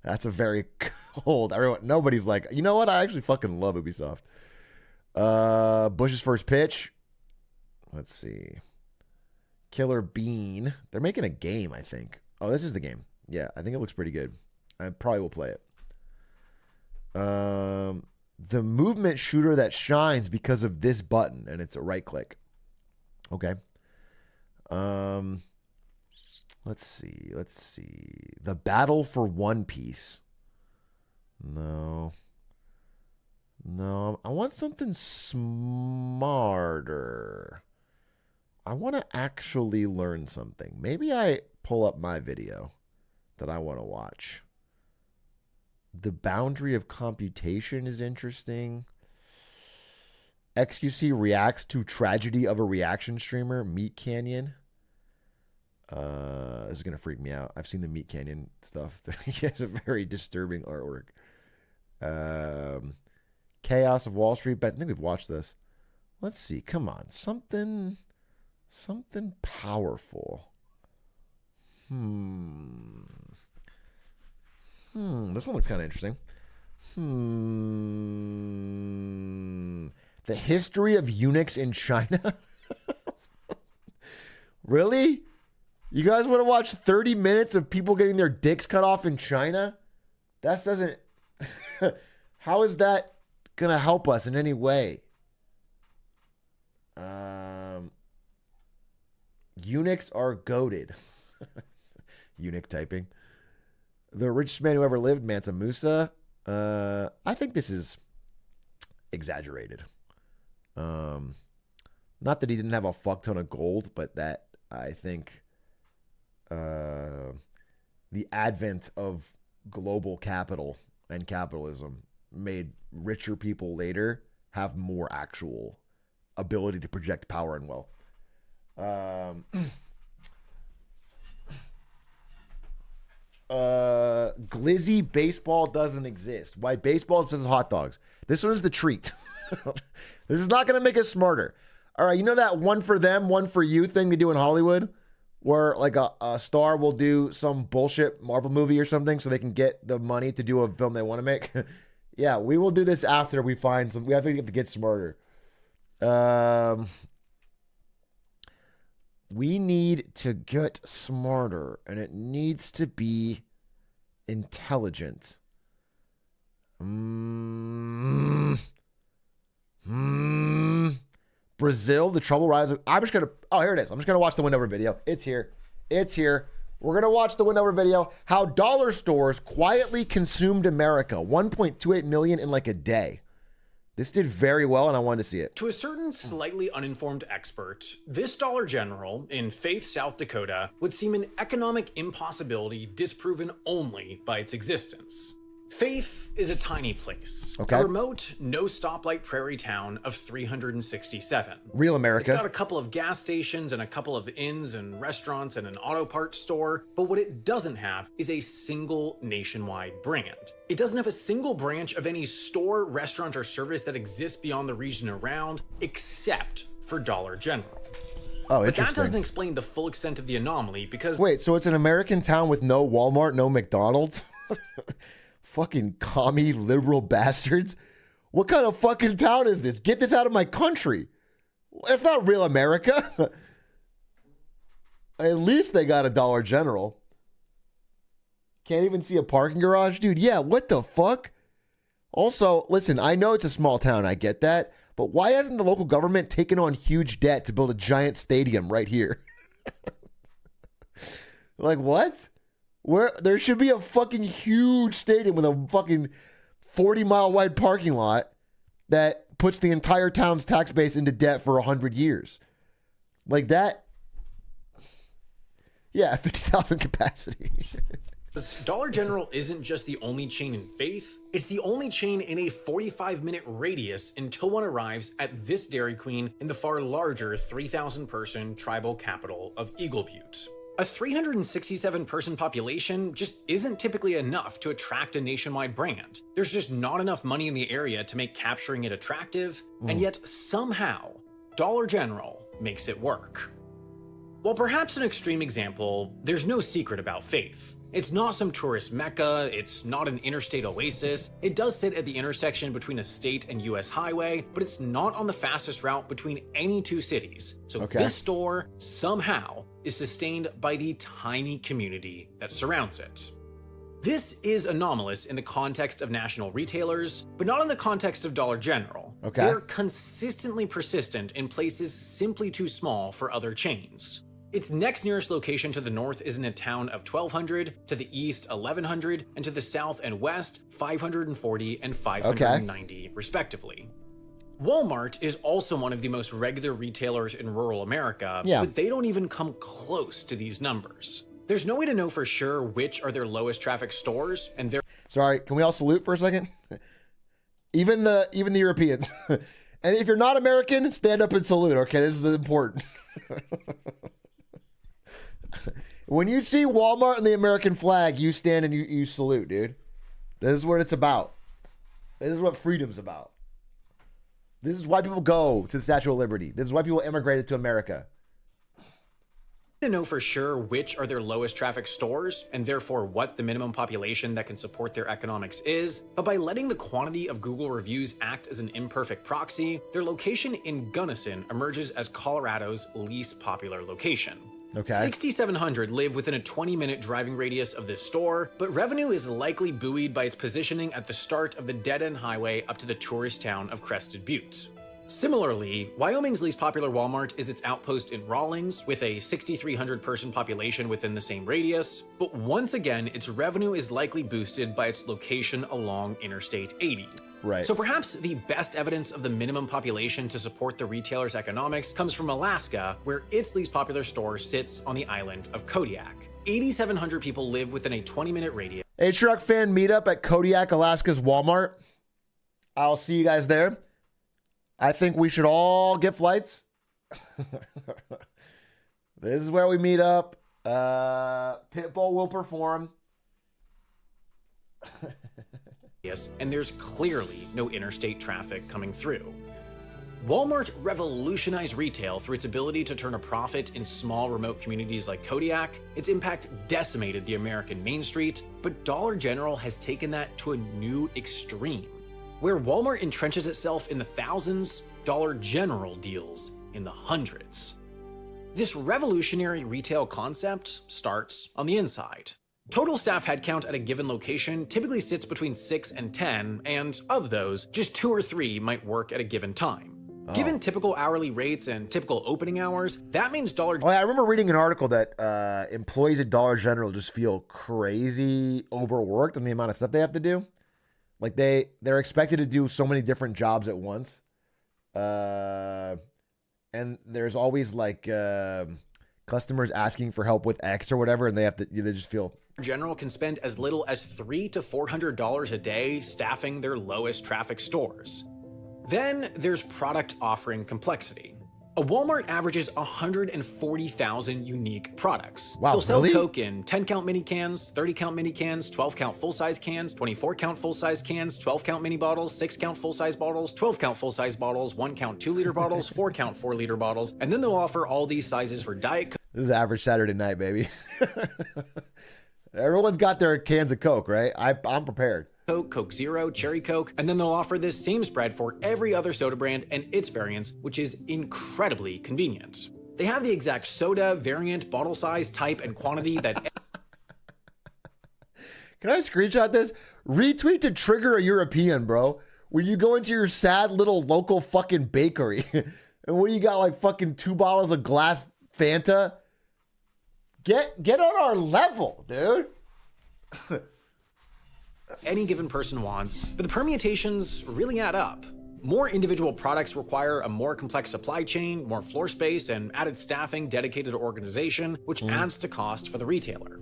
That's a very cold. Nobody's like, you know what? I actually fucking love Ubisoft. Bush's first pitch. Let's see. Killer Bean. They're making a game, I think. Oh, this is the game. Yeah, I think it looks pretty good. I probably will play it. The movement shooter that shines because of this button, and it's a right click. Okay. Let's see. The Battle for One Piece. No. I want something smarter. I want to actually learn something. Maybe I pull up my video that I want to watch. The Boundary of Computation is interesting. XQC reacts to Tragedy of a Reaction Streamer, Meat Canyon. This is going to freak me out. I've seen the Meat Canyon stuff. He has a very disturbing artwork. Chaos of Wall Street. But I think we've watched this. Let's see. Come on. Something powerful. This one looks kind of interesting. The history of eunuchs in China. Really? You guys want to watch 30 minutes of people getting their dicks cut off in China? That doesn't... How is that going to help us in any way? Eunuchs are goated. Eunuch typing. The richest man who ever lived, Mansa Musa. I think this is exaggerated. Not that he didn't have a fuck ton of gold, but that I think the advent of global capital and capitalism made richer people later have more actual ability to project power and wealth. Glizzy baseball doesn't exist. Why baseball is just hot dogs. This one is the treat. This is not going to make us smarter. All right, you know that one for them, one for you thing they do in Hollywood? Where like a star will do some bullshit Marvel movie or something so they can get the money to do a film they want to make? Yeah, we will do this after we find some. We have to get smarter. We need to get smarter, and it needs to be intelligent. Brazil, the trouble rise. I'm just gonna. Oh, here it is. I'm just gonna watch the Windover video. It's here. It's here. We're gonna watch the Windover video. How dollar stores quietly consumed America. 1.28 million in like a day. This did very well, and I wanted to see it. To a certain slightly uninformed expert, this Dollar General in Faith, South Dakota would seem an economic impossibility disproven only by its existence. Faith is a tiny place, a remote, no stoplight prairie town of 367. Real America. It's got a couple of gas stations and a couple of inns and restaurants and an auto parts store, but what it doesn't have is a single nationwide brand. It doesn't have a single branch of any store, restaurant, or service that exists beyond the region around, except for Dollar General. Oh, but interesting. that doesn't explain the full extent of the anomaly because... Wait, so it's an American town with no Walmart, no McDonald's? Fucking commie liberal bastards. What kind of fucking town is this? Get this out of my country. It's not real America. At least they got a Dollar General. Can't even see a parking garage? Dude, yeah, what the fuck? Also, listen, I know it's a small town. I get that. But why hasn't the local government taken on huge debt to build a giant stadium right here? Like, what? Where there should be a fucking huge stadium with a fucking 40-mile wide parking lot that puts the entire town's tax base into debt for 100 years. Like that. Yeah, 50,000 capacity. Dollar General isn't just the only chain in Faith, it's the only chain in a 45-minute radius until one arrives at this Dairy Queen in the far larger 3,000-person tribal capital of Eagle Butte. A 367-person population just isn't typically enough to attract a nationwide brand. There's just not enough money in the area to make capturing it attractive, and yet somehow, Dollar General makes it work. While perhaps an extreme example, there's no secret about Faith. It's not some tourist mecca, it's not an interstate oasis, it does sit at the intersection between a state and US highway, but it's not on the fastest route between any two cities. So this store, somehow, is sustained by the tiny community that surrounds it. This is anomalous in the context of national retailers, but not in the context of Dollar General. They're consistently persistent in places simply too small for other chains. Its next nearest location to the north is in a town of 1,200, to the east 1,100, and to the south and west 540 and 590 respectively. Walmart is also one of the most regular retailers in rural America, but they don't even come close to these numbers. There's no way to know for sure which are their lowest traffic stores, and they're... Sorry, can we all salute for a second? Even the Europeans. And if you're not American, stand up and salute, okay? This is important. When you see Walmart and the American flag, you stand and you salute, dude. This is what it's about. This is what freedom's about. This is why people go to the Statue of Liberty. This is why people immigrated to America. To know for sure which are their lowest traffic stores, and therefore what the minimum population that can support their economics is, but by letting the quantity of Google reviews act as an imperfect proxy, their location in Gunnison emerges as Colorado's least popular location. 6,700 live within a 20-minute driving radius of this store, but revenue is likely buoyed by its positioning at the start of the dead-end highway up to the tourist town of Crested Butte. Similarly, Wyoming's least popular Walmart is its outpost in Rawlins, with a 6,300-person population within the same radius, but once again, its revenue is likely boosted by its location along Interstate 80. So perhaps the best evidence of the minimum population to support the retailer's economics comes from Alaska, where its least popular store sits on the island of Kodiak. 8,700 people live within a 20-minute radius. Atrioc fan meetup at Kodiak, Alaska's Walmart. I'll see you guys there. I think we should all get flights. This is where we meet up. Pitbull will perform. Yes, and there's clearly no interstate traffic coming through. Walmart revolutionized retail through its ability to turn a profit in small, remote communities like Kodiak. Its impact decimated the American Main Street, but Dollar General has taken that to a new extreme. Where Walmart entrenches itself in the thousands, Dollar General deals in the hundreds. This revolutionary retail concept starts on the inside. Total staff headcount at a given location typically sits between 6 and 10, and of those, just 2 or 3 might work at a given time. Given typical hourly rates and typical opening hours, that means Dollar I remember reading an article that employees at Dollar General just feel crazy overworked on the amount of stuff they have to do. Like they're expected to do so many different jobs at once. And there's always like customers asking for help with X or whatever, and they just feel General can spend as little as $300 to $400 a day staffing their lowest traffic stores. Then there's product offering complexity. A Walmart averages 140,000 unique products. Wow, They'll sell really? Coke in 10-count mini cans, 30-count mini cans, 12-count full-size cans, 24-count full-size cans, 12-count mini bottles, 6-count full-size bottles, 12-count full-size bottles, 1-count 2-liter bottles, 4-count 4-liter bottles, and then they'll offer all these sizes for Diet Coke. this is average Saturday night, baby. Everyone's got their cans of Coke, right? I'm prepared. Coke, Coke Zero, Cherry Coke, and then they'll offer this same spread for every other soda brand and its variants, which is incredibly convenient. They have the exact soda, variant, bottle size, type, and quantity that... Can I screenshot this? Retweet to trigger a European, bro. When you go into your sad little local fucking bakery, and when you got like fucking 2 bottles of glass Fanta, get on our level, dude. any given person wants, but the permutations really add up. More individual products require a more complex supply chain, more floor space, and added staffing dedicated to organization, which adds to cost for the retailer.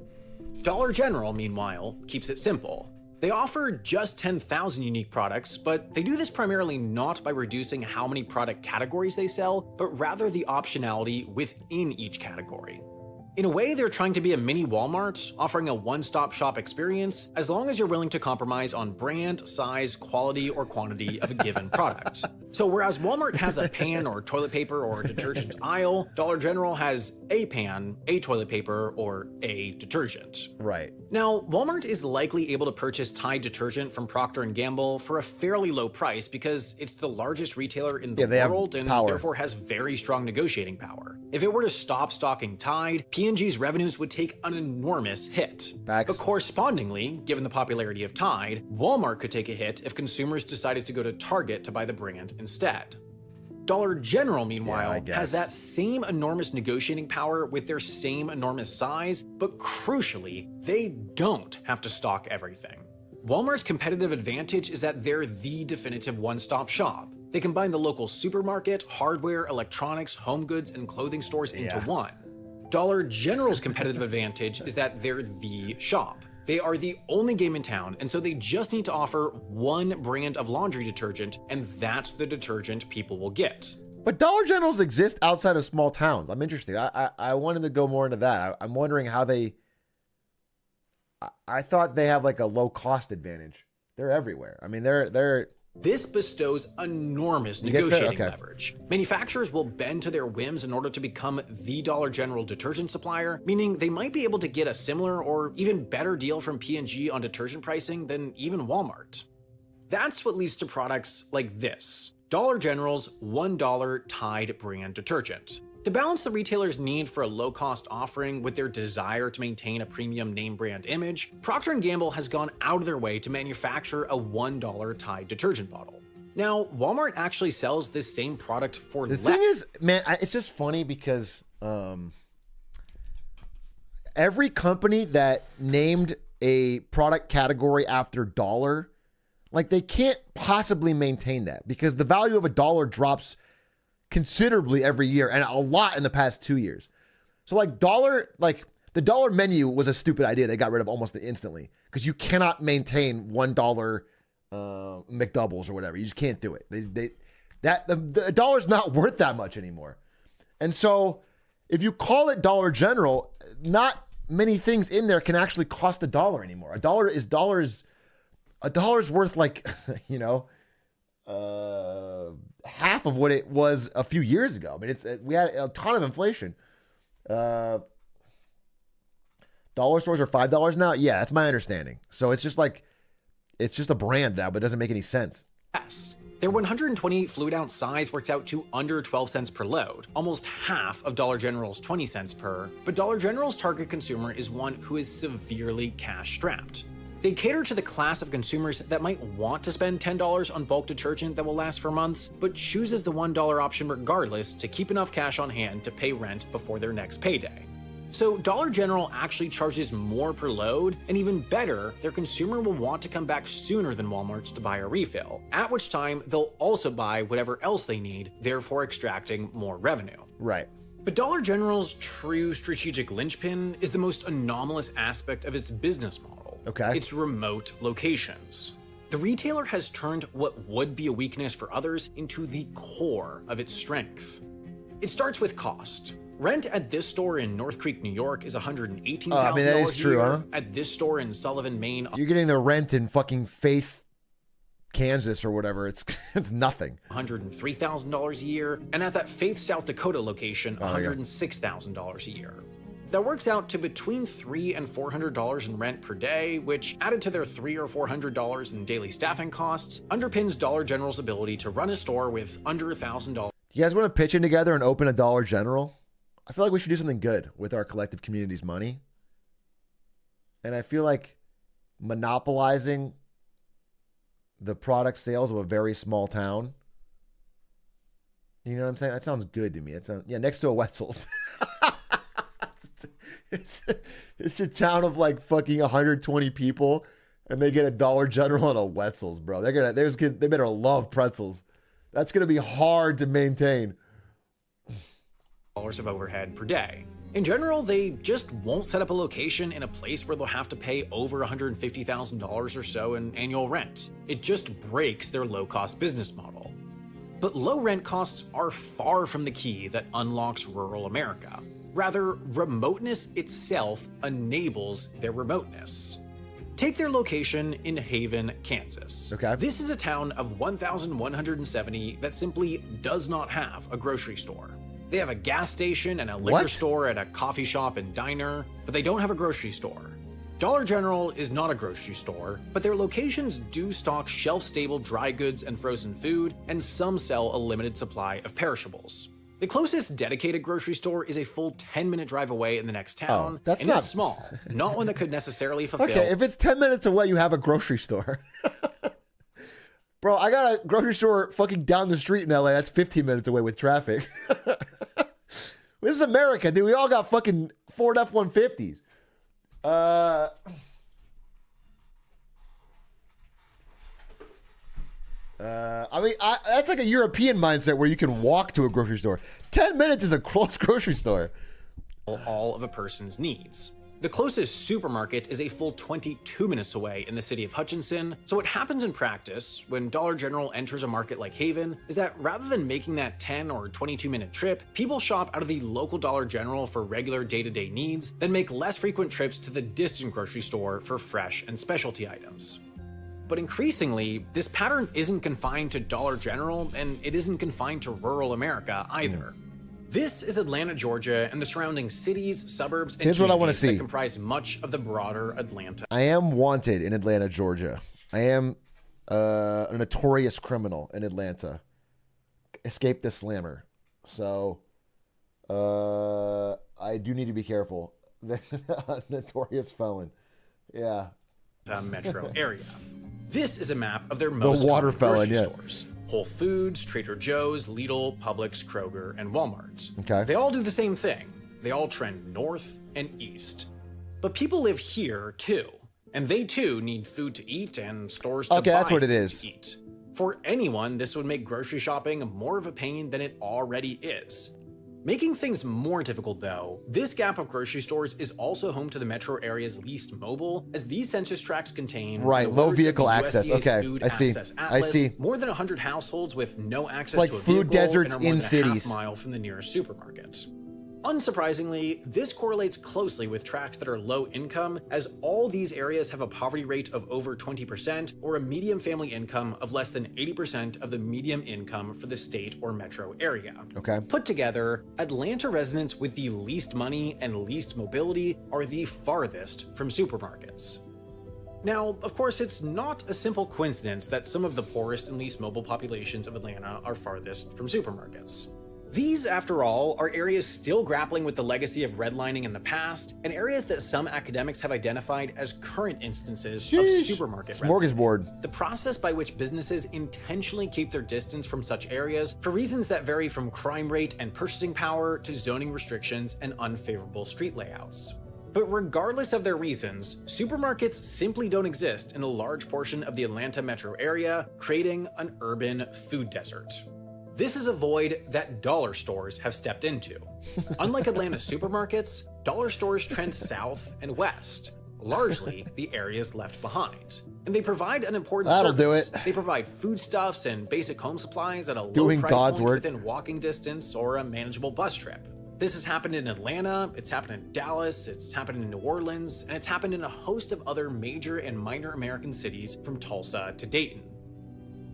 Dollar General, meanwhile, keeps it simple. They offer just 10,000 unique products, but they do this primarily not by reducing how many product categories they sell, but rather the optionality within each category. In a way, they're trying to be a mini Walmart, offering a one-stop shop experience as long as you're willing to compromise on brand, size, quality, or quantity of a given product. So whereas Walmart has a pan or toilet paper or detergent aisle, Dollar General has a pan, a toilet paper, or a detergent. Right. Now, Walmart is likely able to purchase Tide detergent from Procter & Gamble for a fairly low price because it's the largest retailer in the world and therefore has very strong negotiating power. If it were to stop stocking Tide, P&G's revenues would take an enormous hit. But correspondingly, given the popularity of Tide, Walmart could take a hit if consumers decided to go to Target to buy the brand instead. Dollar General, meanwhile, has that same enormous negotiating power with their same enormous size, but crucially, they don't have to stock everything. Walmart's competitive advantage is that they're the definitive one-stop shop. They combine the local supermarket, hardware, electronics, home goods, and clothing stores into one. Dollar General's competitive advantage is that they're the shop. They are the only game in town, and so they just need to offer one brand of laundry detergent, and that's the detergent people will get. But Dollar Generals exist outside of small towns. I'm interested. I wanted to go more into that. I'm wondering how they... I thought they have like a low cost advantage. They're everywhere. I mean, they're... This bestows enormous negotiating leverage. Manufacturers will bend to their whims in order to become the Dollar General detergent supplier, meaning they might be able to get a similar or even better deal from P&G on detergent pricing than even Walmart. That's what leads to products like this, Dollar General's $1 Tide brand detergent. To balance the retailer's need for a low-cost offering with their desire to maintain a premium name brand image, Procter & Gamble has gone out of their way to manufacture a $1 Tide detergent bottle. Now, Walmart actually sells this same product for less. The thing is, man, it's just funny because every company that named a product category after dollar, like they can't possibly maintain that because the value of a dollar drops considerably every year and a lot in the past 2 years. So like the dollar menu was a stupid idea. They got rid of almost instantly because you cannot maintain $1 McDoubles or whatever. You just can't do it. The dollar's not worth that much anymore. And so if you call it Dollar General, not many things in there can actually cost $1 anymore. A dollar is worth like, you know, half of what it was a few years ago. I mean, we had a ton of inflation. Dollar stores are $5 now. Yeah, that's my understanding. So it's just like, it's just a brand now, but it doesn't make any sense. Yes. Their 128 fluid ounce size works out to under 12 cents per load, almost half of Dollar General's 20 cents per, but Dollar General's target consumer is one who is severely cash strapped. They cater to the class of consumers that might want to spend $10 on bulk detergent that will last for months, but chooses the $1 option regardless to keep enough cash on hand to pay rent before their next payday. So Dollar General actually charges more per load, and even better, their consumer will want to come back sooner than Walmart's to buy a refill, at which time they'll also buy whatever else they need, therefore extracting more revenue. Right. But Dollar General's true strategic linchpin is the most anomalous aspect of its business model. Okay. Its remote locations. The retailer has turned what would be a weakness for others into the core of its strength. It starts with cost. Rent at this store in North Creek, New York is $118,000 that is true, a year. huh? At this store in Sullivan, Maine, You're getting the rent in fucking Faith, Kansas or whatever. It's nothing. $103,000 a year, and at that Faith, South Dakota location, $106,000 a year. That works out to between $300 and $400 in rent per day, which, added to their $300 or $400 in daily staffing costs, underpins Dollar General's ability to run a store with under $1,000. You guys want to pitch in together and open a Dollar General? I feel like we should do something good with our collective community's money. And I feel like monopolizing the product sales of a very small town. You know what I'm saying? That sounds good to me. It sounds, yeah, next to a Wetzel's. It's a town of like fucking 120 people, and they get a Dollar General and a Wetzel's, bro. There's kids, they better love pretzels. That's gonna be hard to maintain. Of overhead per day. In general, they just won't set up a location in a place where they'll have to pay over $150,000 or so in annual rent. It just breaks their low-cost business model. But low rent costs are far from the key that unlocks rural America. Rather, remoteness itself enables their remoteness. Take their location in Haven, Kansas. Okay. This is a town of 1,170 that simply does not have a grocery store. They have a gas station and a liquor store and a coffee shop and diner, but they don't have a grocery store. Dollar General is not a grocery store, but their locations do stock shelf-stable dry goods and frozen food, and some sell a limited supply of perishables. The closest dedicated grocery store is a full 10-minute drive away in the next town, that's and not... it's small, not one that could necessarily fulfill... Okay, if it's 10 minutes away, you have a grocery store. Bro, I got a grocery store fucking down the street in LA. That's 15 minutes away with traffic. This is America, dude. We all got fucking Ford F-150s. I mean, that's like a European mindset where you can walk to a grocery store. 10 minutes is a close grocery store. All of a person's needs. The closest supermarket is a full 22 minutes away in the city of Hutchinson, so what happens in practice when Dollar General enters a market like Haven is that rather than making that 10 or 22-minute trip, people shop out of the local Dollar General for regular day-to-day needs, then make less frequent trips to the distant grocery store for fresh and specialty items. But increasingly, this pattern isn't confined to Dollar General, and it isn't confined to rural America either. This is Atlanta, Georgia, and the surrounding cities, suburbs, and Here's what I wanna communities that see. comprise much of the broader Atlanta. I am wanted in Atlanta, Georgia. I am a notorious criminal in Atlanta. Escaped the slammer. So I do need to be careful. Notorious felon. Yeah. Metro area. This is a map of their most water common felon, grocery yeah. stores. Whole Foods, Trader Joe's, Lidl, Publix, Kroger, and Walmart. Okay. They all do the same thing. They all trend north and east. But people live here too, and they too need food to eat and stores to buy that's what it food is. to eat. For anyone, this would make grocery shopping more of a pain than it already is. Making things more difficult though, this gap of grocery stores is also home to the metro area's least mobile, as these census tracts contain Right, the low words of vehicle the access. USDA's Okay, Food I see. Access I Atlas, see. more than 100 households with no access like to a food vehicle deserts and are more in than a cities. half mile from the nearest supermarket. Unsurprisingly, this correlates closely with tracts that are low income, as all these areas have a poverty rate of over 20% or a median family income of less than 80% of the median income for the state or metro area. Okay. Put together, Atlanta residents with the least money and least mobility are the farthest from supermarkets. Now, of course, it's not a simple coincidence that some of the poorest and least mobile populations of Atlanta are farthest from supermarkets. These, after all, are areas still grappling with the legacy of redlining in the past, and areas that some academics have identified as current instances of supermarket smorgasbord. The process by which businesses intentionally keep their distance from such areas for reasons that vary from crime rate and purchasing power to zoning restrictions and unfavorable street layouts. But regardless of their reasons, supermarkets simply don't exist in a large portion of the Atlanta metro area, creating an urban food desert. This is a void that dollar stores have stepped into. Unlike Atlanta supermarkets, dollar stores trend south and west, largely the areas left behind. And they provide an important service. They provide foodstuffs and basic home supplies at a low price point within walking distance or a manageable bus trip. This has happened in Atlanta, it's happened in Dallas, it's happened in New Orleans, and it's happened in a host of other major and minor American cities from Tulsa to Dayton.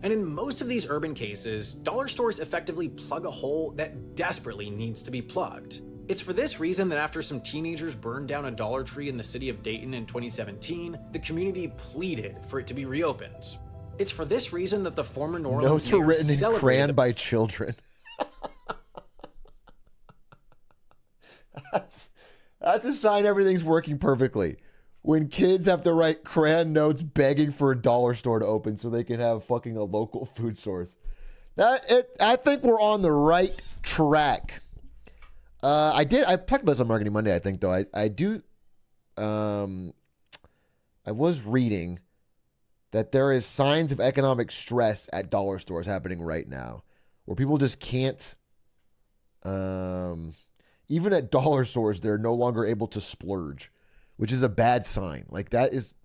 And in most of these urban cases, dollar stores effectively plug a hole that desperately needs to be plugged. It's for this reason that after some teenagers burned down a Dollar Tree in the city of Dayton in 2017, the community pleaded for it to be reopened. It's for this reason that the former New Orleans Notes were mayor written in celebrated crayon by children. That's a sign everything's working perfectly. When kids have to write crayon notes begging for a dollar store to open so they can have fucking a local food source. I think we're on the right track. I talked about this on Marketing Monday, I think, though. I was reading that there is signs of economic stress at dollar stores happening right now, where people just can't, even at dollar stores, they're no longer able to splurge, which is a bad sign. Like that is,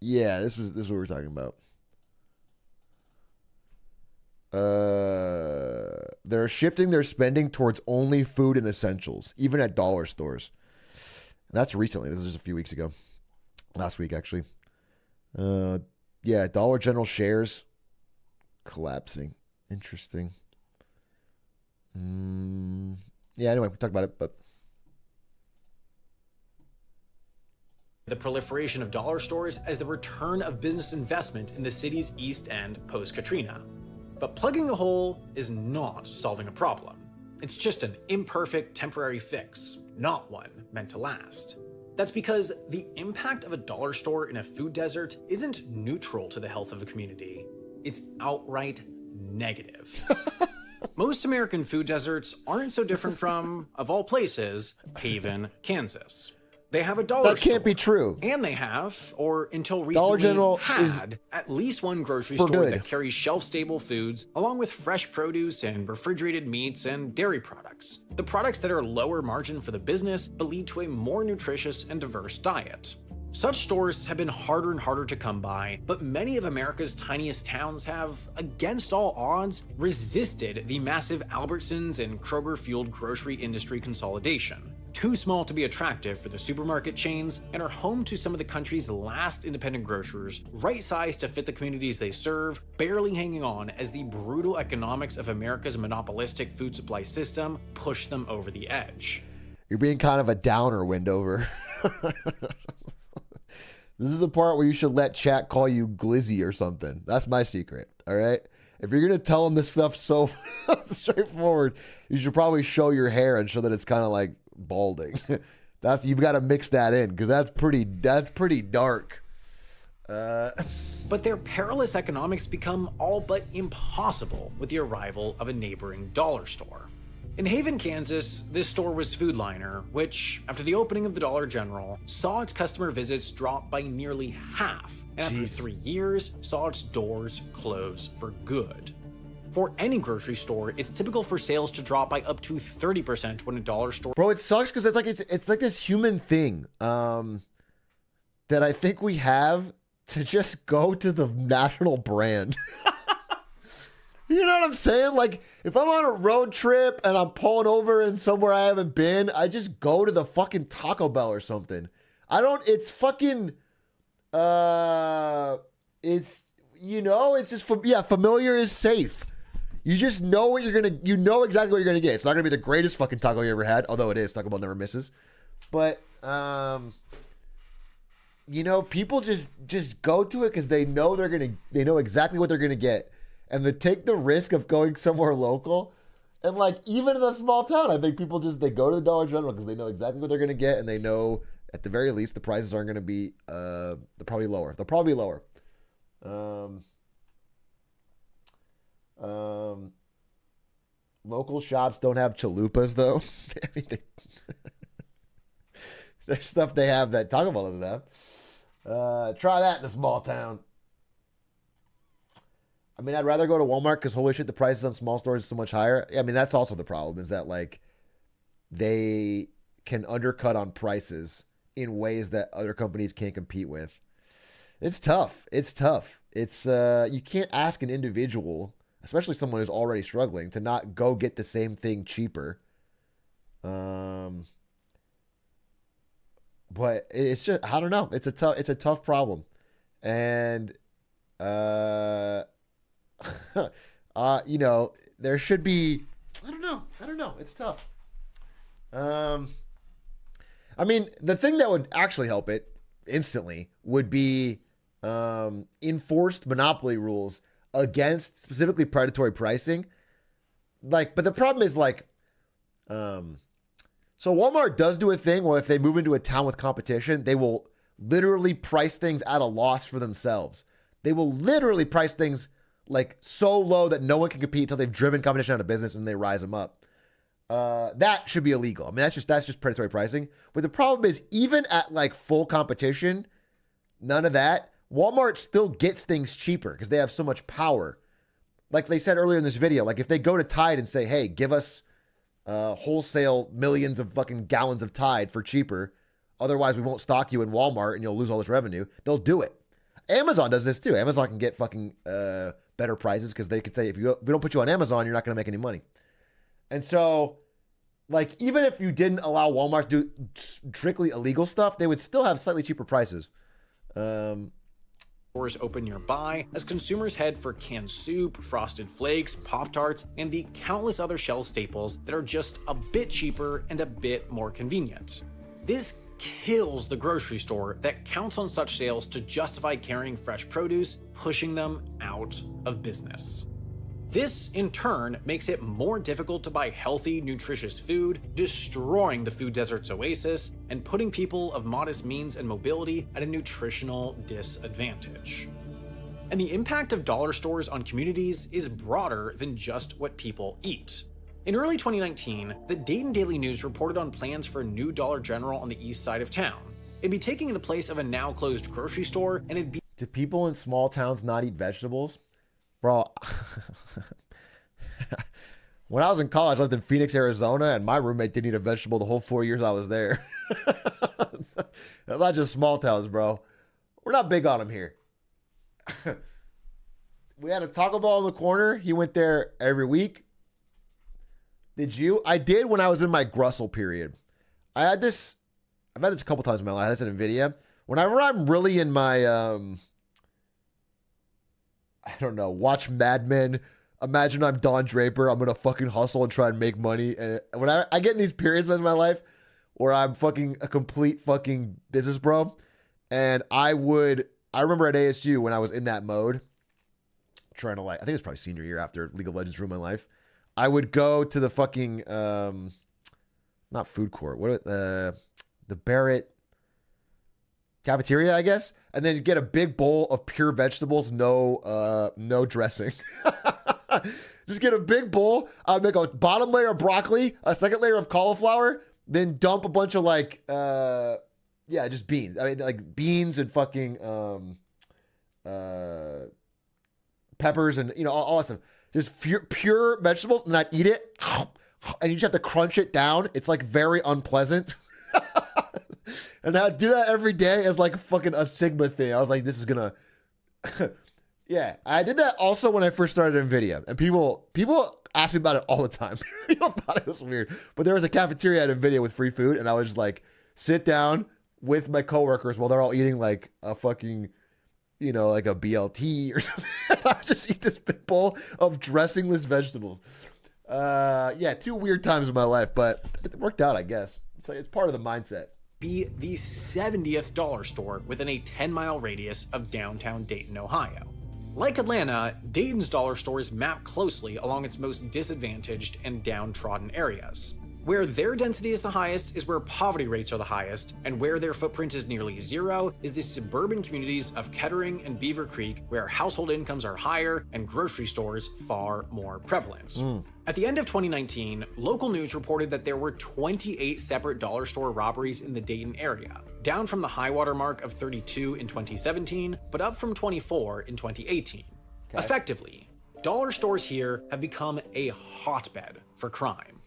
yeah, this is what we're talking about. They're shifting their spending towards only food and essentials, even at dollar stores. And that's recently. This is just a few weeks ago. Last week, actually. Yeah, Dollar General shares collapsing. Interesting. Yeah, anyway, we talked about it, but the proliferation of dollar stores as the return of business investment in the city's East End post-Katrina. But plugging a hole is not solving a problem. It's just an imperfect temporary fix, not one meant to last. That's because the impact of a dollar store in a food desert isn't neutral to the health of a community. It's outright negative. Most American food deserts aren't so different from, of all places, Haven, Kansas. They have a dollar store. That can't be true. And they have, or until Dollar General recently is had, at least one grocery for store good. that carries shelf-stable foods, along with fresh produce and refrigerated meats and dairy products. The products that are lower margin for the business, but lead to a more nutritious and diverse diet. Such stores have been harder and harder to come by, but many of America's tiniest towns have, against all odds, resisted the massive Albertsons and Kroger-fueled grocery industry consolidation. Too small to be attractive for the supermarket chains, and are home to some of the country's last independent grocers, right-sized to fit the communities they serve, barely hanging on as the brutal economics of America's monopolistic food supply system push them over the edge. You're being kind of a downer, Windover. This is the part where you should let chat call you Glizzy or something. That's my secret, all right? If you're going to tell them this stuff so straightforward, you should probably show your hair and show that it's kind of like balding. You've got to mix that in, because that's pretty dark. But their perilous economics become all but impossible with the arrival of a neighboring dollar store. In Haven, Kansas, this store was Food Liner, which, after the opening of the Dollar General, saw its customer visits drop by nearly half, and after 3 years, saw its doors close for good. For any grocery store, it's typical for sales to drop by up to 30% when a dollar store. Bro, it sucks because it's like this human thing that I think we have to just go to the national brand. You know what I'm saying? Like, if I'm on a road trip and I'm pulling over in somewhere I haven't been, I just go to the fucking Taco Bell or something. It's fucking, it's, it's just familiar is safe. You just know what you know exactly what you're gonna get. It's not gonna be the greatest fucking taco you ever had, although it is. Taco Bell never misses. But people just go to it because they know they know exactly what they're gonna get, and they take the risk of going somewhere local. And like even in a small town, I think people they go to the Dollar General because they know exactly what they're gonna get, and they know at the very least the prices aren't gonna be they're probably lower. They'll probably be lower. Local shops don't have chalupas though. I mean, there's stuff they have that Taco Bell doesn't have. Try that in a small town. I mean, I'd rather go to Walmart because holy shit, the prices on small stores is so much higher. I mean, that's also the problem is that like they can undercut on prices in ways that other companies can't compete with. It's tough. It's you can't ask an individual, especially someone who's already struggling, to not go get the same thing cheaper. But it's just, I don't know. It's a tough problem. And, there should be, I don't know. It's tough. I mean, the thing that would actually help it instantly would be, enforced monopoly rules against specifically predatory pricing. But the problem is so Walmart does do a thing where if they move into a town with competition, they will literally price things at a loss for themselves. They will literally price things like so low that no one can compete until they've driven competition out of business and they rise them up. That should be illegal. I mean, that's just predatory pricing. But the problem is even at like full competition, none of that. Walmart still gets things cheaper because they have so much power. Like they said earlier in this video, like if they go to Tide and say, hey, give us wholesale millions of fucking gallons of Tide for cheaper, otherwise we won't stock you in Walmart and you'll lose all this revenue, they'll do it. Amazon does this too. Amazon can get fucking better prices because they could say, if we don't put you on Amazon, you're not going to make any money. And so, like, even if you didn't allow Walmart to do strictly illegal stuff, they would still have slightly cheaper prices. Stores open nearby as consumers head for canned soup, Frosted Flakes, Pop-Tarts, and the countless other shelf staples that are just a bit cheaper and a bit more convenient. This kills the grocery store that counts on such sales to justify carrying fresh produce, pushing them out of business. This, in turn, makes it more difficult to buy healthy, nutritious food, destroying the food desert's oasis, and putting people of modest means and mobility at a nutritional disadvantage. And the impact of dollar stores on communities is broader than just what people eat. In early 2019, the Dayton Daily News reported on plans for a new Dollar General on the east side of town. It'd be taking the place of a now closed grocery store, and it'd be— Do people in small towns not eat vegetables? Bro, when I was in college, I lived in Phoenix, Arizona, and my roommate didn't eat a vegetable the whole 4 years I was there. That's not just small towns, bro. We're not big on them here. We had a Taco Bell in the corner. He went there every week. Did you? I did when I was in my Grussel period. I've had this a couple times in my life. I had this in NVIDIA. Whenever I'm really in my, I don't know, watch Mad Men. Imagine I'm Don Draper. I'm going to fucking hustle and try and make money. And when I get in these periods of my life where I'm fucking a complete fucking business bro. And I remember at ASU when I was in that mode, trying to I think it was probably senior year after League of Legends ruined my life. I would go to the fucking, not food court. The Barrett cafeteria, I guess, and then get a big bowl of pure vegetables, no dressing. Just get a big bowl. I'll make a bottom layer of broccoli, a second layer of cauliflower, then dump a bunch of just beans. I mean, like beans and fucking peppers and all that stuff. Just pure vegetables, and I'd eat it, and you just have to crunch it down. It's like very unpleasant. And I'd do that every day as like fucking a Sigma thing. I was like, this is gonna yeah. I did that also when I first started NVIDIA. And people ask me about it all the time. People thought it was weird. But there was a cafeteria at NVIDIA with free food, and I would just like sit down with my coworkers while they're all eating like a fucking you know, like a BLT or something. I would just eat this big bowl of dressingless vegetables. Yeah, 2 weird times in my life, but it worked out, I guess. It's part of the mindset. Be the 70th dollar store within a 10-mile radius of downtown Dayton, Ohio. Like Atlanta, Dayton's dollar stores map closely along its most disadvantaged and downtrodden areas. Where their density is the highest is where poverty rates are the highest, and where their footprint is nearly zero is the suburban communities of Kettering and Beaver Creek, where household incomes are higher and grocery stores far more prevalent. At the end of 2019, local news reported that there were 28 separate dollar store robberies in the Dayton area, down from the high water mark of 32 in 2017, but up from 24 in 2018. Effectively, dollar stores here have become a hotbed for crime.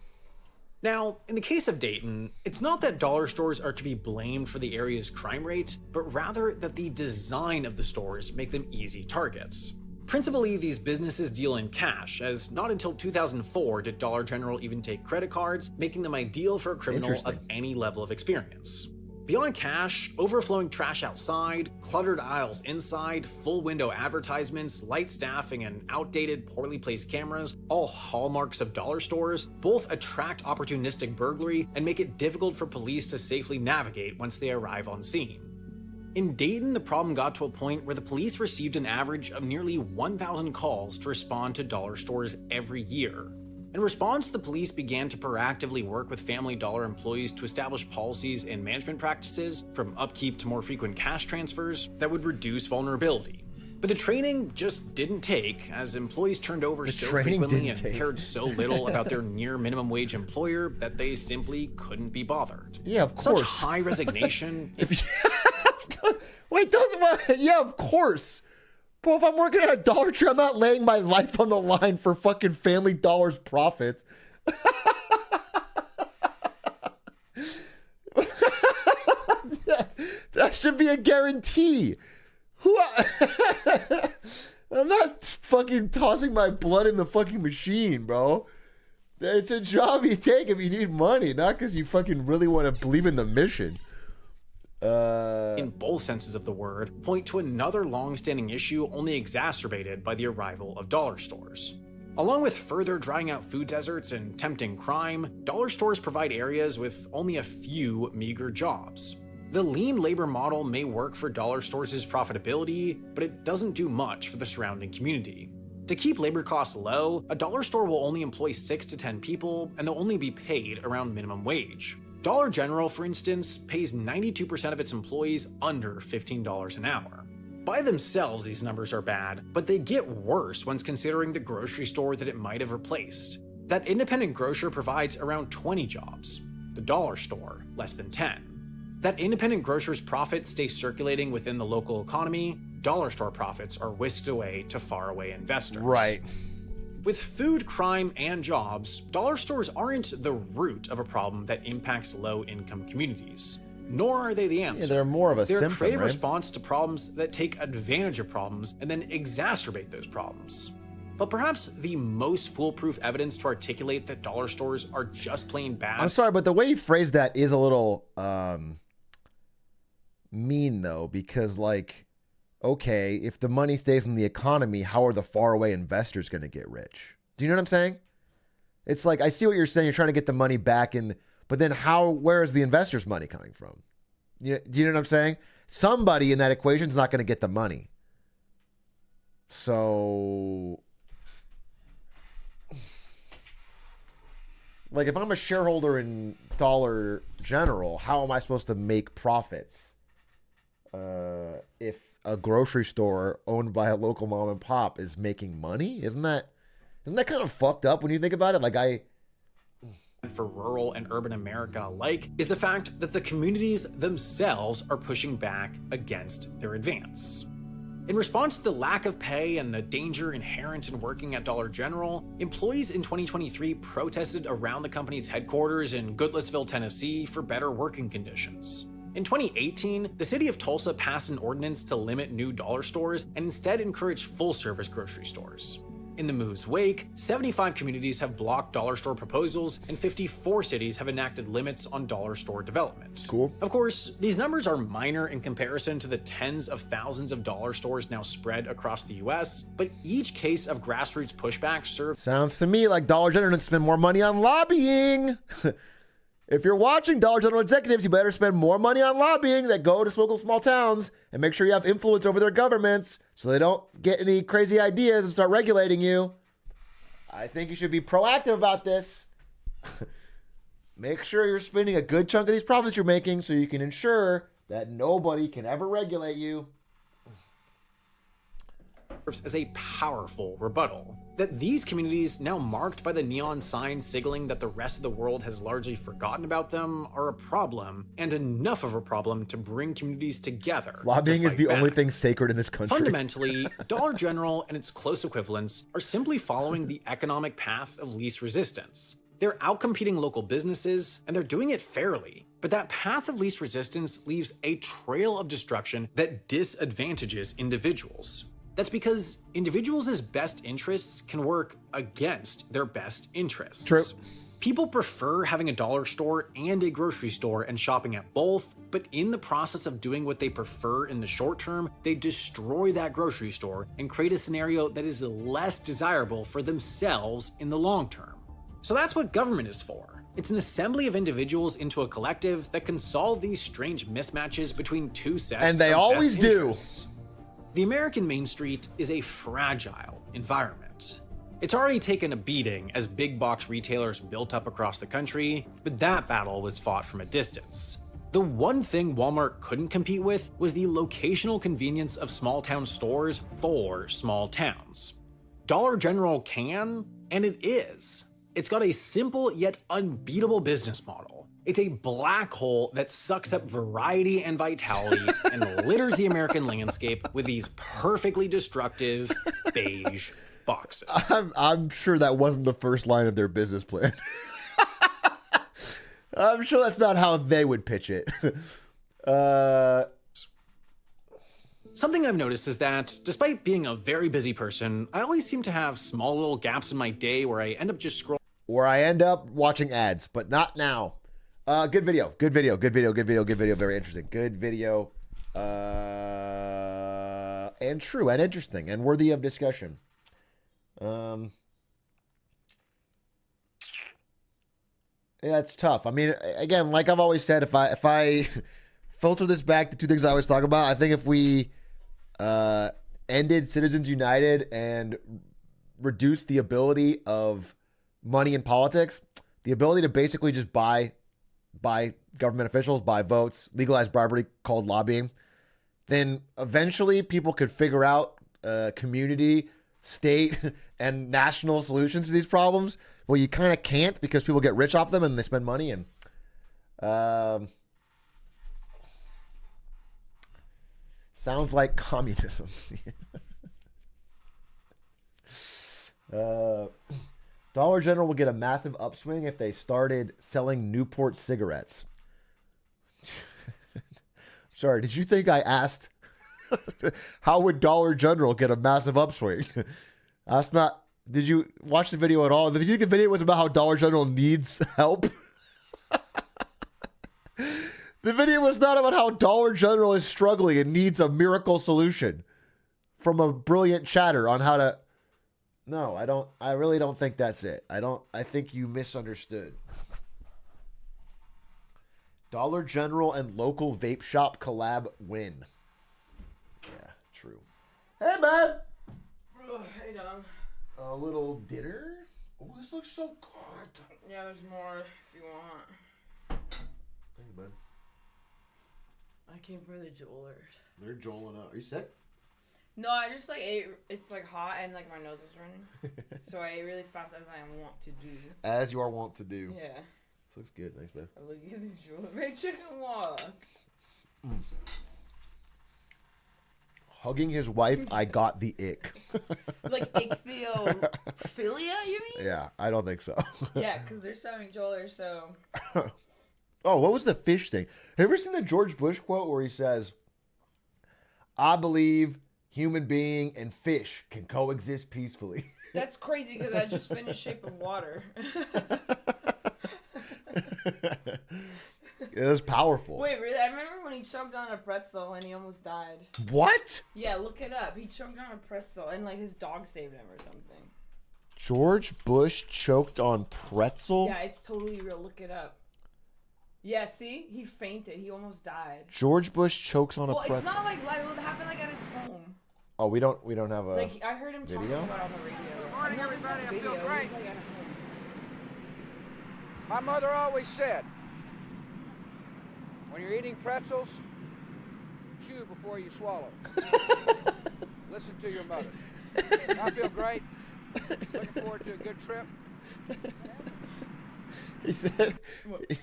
Now, in the case of Dayton, it's not that dollar stores are to be blamed for the area's crime rate, but rather that the design of the stores make them easy targets. Principally, these businesses deal in cash, as not until 2004 did Dollar General even take credit cards, making them ideal for a criminal of any level of experience. Beyond cash, overflowing trash outside, cluttered aisles inside, full window advertisements, light staffing, and outdated, poorly placed cameras, all hallmarks of dollar stores, both attract opportunistic burglary and make it difficult for police to safely navigate once they arrive on scene. In Dayton, the problem got to a point where the police received an average of nearly 1,000 calls to respond to dollar stores every year. In response, the police began to proactively work with Family Dollar employees to establish policies and management practices, from upkeep to more frequent cash transfers, that would reduce vulnerability. But the training just didn't take, as employees turned over so frequently and cared so little about their near minimum wage employer that they simply couldn't be bothered. Yeah, of course. Such high resignation. Wait, yeah, of course. Bro, if I'm working at a Dollar Tree, I'm not laying my life on the line for fucking Family Dollar's profits. That should be a guarantee. I'm not fucking tossing my blood in the fucking machine, bro. It's a job you take if you need money, not because you fucking really want to believe in the mission. In both senses of the word, point to another long-standing issue only exacerbated by the arrival of dollar stores. Along with further drying out food deserts and tempting crime, dollar stores provide areas with only a few meager jobs. The lean labor model may work for dollar stores' profitability, but it doesn't do much for the surrounding community. To keep labor costs low, a dollar store will only employ 6 to 10 people, and they'll only be paid around minimum wage. Dollar General, for instance, pays 92% of its employees under $15 an hour. By themselves, these numbers are bad, but they get worse once considering the grocery store that it might have replaced. That independent grocer provides around 20 jobs. The dollar store, less than 10. That independent grocer's profits stay circulating within the local economy. Dollar store profits are whisked away to faraway investors. Right. With food, crime, and jobs, dollar stores aren't the root of a problem that impacts low-income communities. Nor are they the answer. Yeah, they're more of a symptom. They're a creative right? response to problems that take advantage of problems and then exacerbate those problems. But perhaps the most foolproof evidence to articulate that dollar stores are just plain bad. I'm sorry, but the way you phrased that is a little mean, though, because, like, okay, if the money stays in the economy, how are the faraway investors going to get rich? Do you know what I'm saying? It's like, I see what you're saying. You're trying to get the money back in, but then where is the investors' money coming from? Do you know what I'm saying? Somebody in that equation is not going to get the money. So, like, if I'm a shareholder in Dollar General, how am I supposed to make profits? If a grocery store owned by a local mom and pop is making money, isn't that kind of fucked up when you think about it? Like, for rural and urban America alike is the fact that the communities themselves are pushing back against their advance. In response to the lack of pay and the danger inherent in working at Dollar General, employees in 2023 protested around the company's headquarters in Goodlettsville, Tennessee for better working conditions. In 2018, the city of Tulsa passed an ordinance to limit new dollar stores and instead encourage full-service grocery stores. In the move's wake, 75 communities have blocked dollar store proposals, and 54 cities have enacted limits on dollar store development. Cool. Of course, these numbers are minor in comparison to the tens of thousands of dollar stores now spread across the US, but each case of grassroots pushback serves. Sounds to me like Dollar General needs to spend more money on lobbying. If you're watching Dollar General executives, you better spend more money on lobbying that go to local small towns and make sure you have influence over their governments so they don't get any crazy ideas and start regulating you. I think you should be proactive about this. Make sure you're spending a good chunk of these profits you're making so you can ensure that nobody can ever regulate you. As a powerful rebuttal. That these communities, now marked by the neon signs signaling that the rest of the world has largely forgotten about them, are a problem, and enough of a problem to bring communities together. Lobbying is the back. only thing sacred in this country. Fundamentally, Dollar General and its close equivalents are simply following the economic path of least resistance. They're outcompeting local businesses, and they're doing it fairly. But that path of least resistance leaves a trail of destruction that disadvantages individuals. That's because individuals' best interests can work against their best interests. True. People prefer having a dollar store and a grocery store and shopping at both, but in the process of doing what they prefer in the short term, they destroy that grocery store and create a scenario that is less desirable for themselves in the long term. So that's what government is for. It's an assembly of individuals into a collective that can solve these strange mismatches between two sets And they of always best do. interests. The American Main Street is a fragile environment. It's already taken a beating as big box retailers built up across the country, but that battle was fought from a distance. The one thing Walmart couldn't compete with was the locational convenience of small town stores for small towns. Dollar General can, and it is. It's got a simple yet unbeatable business model. It's a black hole that sucks up variety and vitality and litters the American landscape with these perfectly destructive beige boxes. I'm sure that wasn't the first line of their business plan. I'm sure that's not how they would pitch it. Something I've noticed is that, despite being a very busy person, I always seem to have small little gaps in my day where I end up just scrolling. Or I end up watching ads, but not now. Good video. Very interesting. Good video. And true and interesting and worthy of discussion. Yeah, it's tough. I mean, again, like I've always said, if I filter this back to two things I always talk about, I think if we ended Citizens United and reduced the ability of money in politics, the ability to basically just buy government officials, buy votes, legalize bribery called lobbying, then eventually people could figure out community, state, and national solutions to these problems. Well, you kind of can't because people get rich off them and they spend money. And sounds like communism. Dollar General will get a massive upswing if they started selling Newport cigarettes. Sorry, did you think I asked how would Dollar General get a massive upswing? That's not. Did you watch the video at all? Did you think the video was about how Dollar General needs help? The video was not about how Dollar General is struggling and needs a miracle solution from a brilliant chatter on how to. No, I don't. I really don't think that's it. I think you misunderstood. Dollar General and local vape shop collab win. Yeah, true. Hey, man. Hey, Dom. A little dinner? Oh, this looks so good. Yeah, there's more if you want. Hey, bud. I came for the jewelers. They're joling up. Are you sick? No, I just like ate. It's like hot and like my nose is running, so I ate really fast as I am wont to do. As you are wont to do. Yeah. This looks good. Thanks, man. Look at these jewelers. Make chicken walk. Hugging his wife, I got the ick. Like ichthyophilia, you mean? Yeah, I don't think so. Yeah, because they're selling jewelers, so. Oh, what was the fish thing? Have you ever seen the George Bush quote where he says, "I believe human being and fish can coexist peacefully"? That's crazy because I just finished Shape of Water. It was powerful. Wait, really? I remember when he choked on a pretzel and he almost died. What? Yeah, look it up. He choked on a pretzel and like his dog saved him or something. George Bush choked on pretzel? Yeah, it's totally real. Look it up. Yeah, see? He fainted. He almost died. George Bush chokes on a pretzel. It's not like it happened like at his home. Oh, we don't have a Like I heard him talking video? about it on the radio. Good morning, everybody. I feel Video. great. It was, like, at home. My mother always said, when you're eating pretzels, chew before you swallow. Listen to your mother. I feel great. Looking forward to a good trip.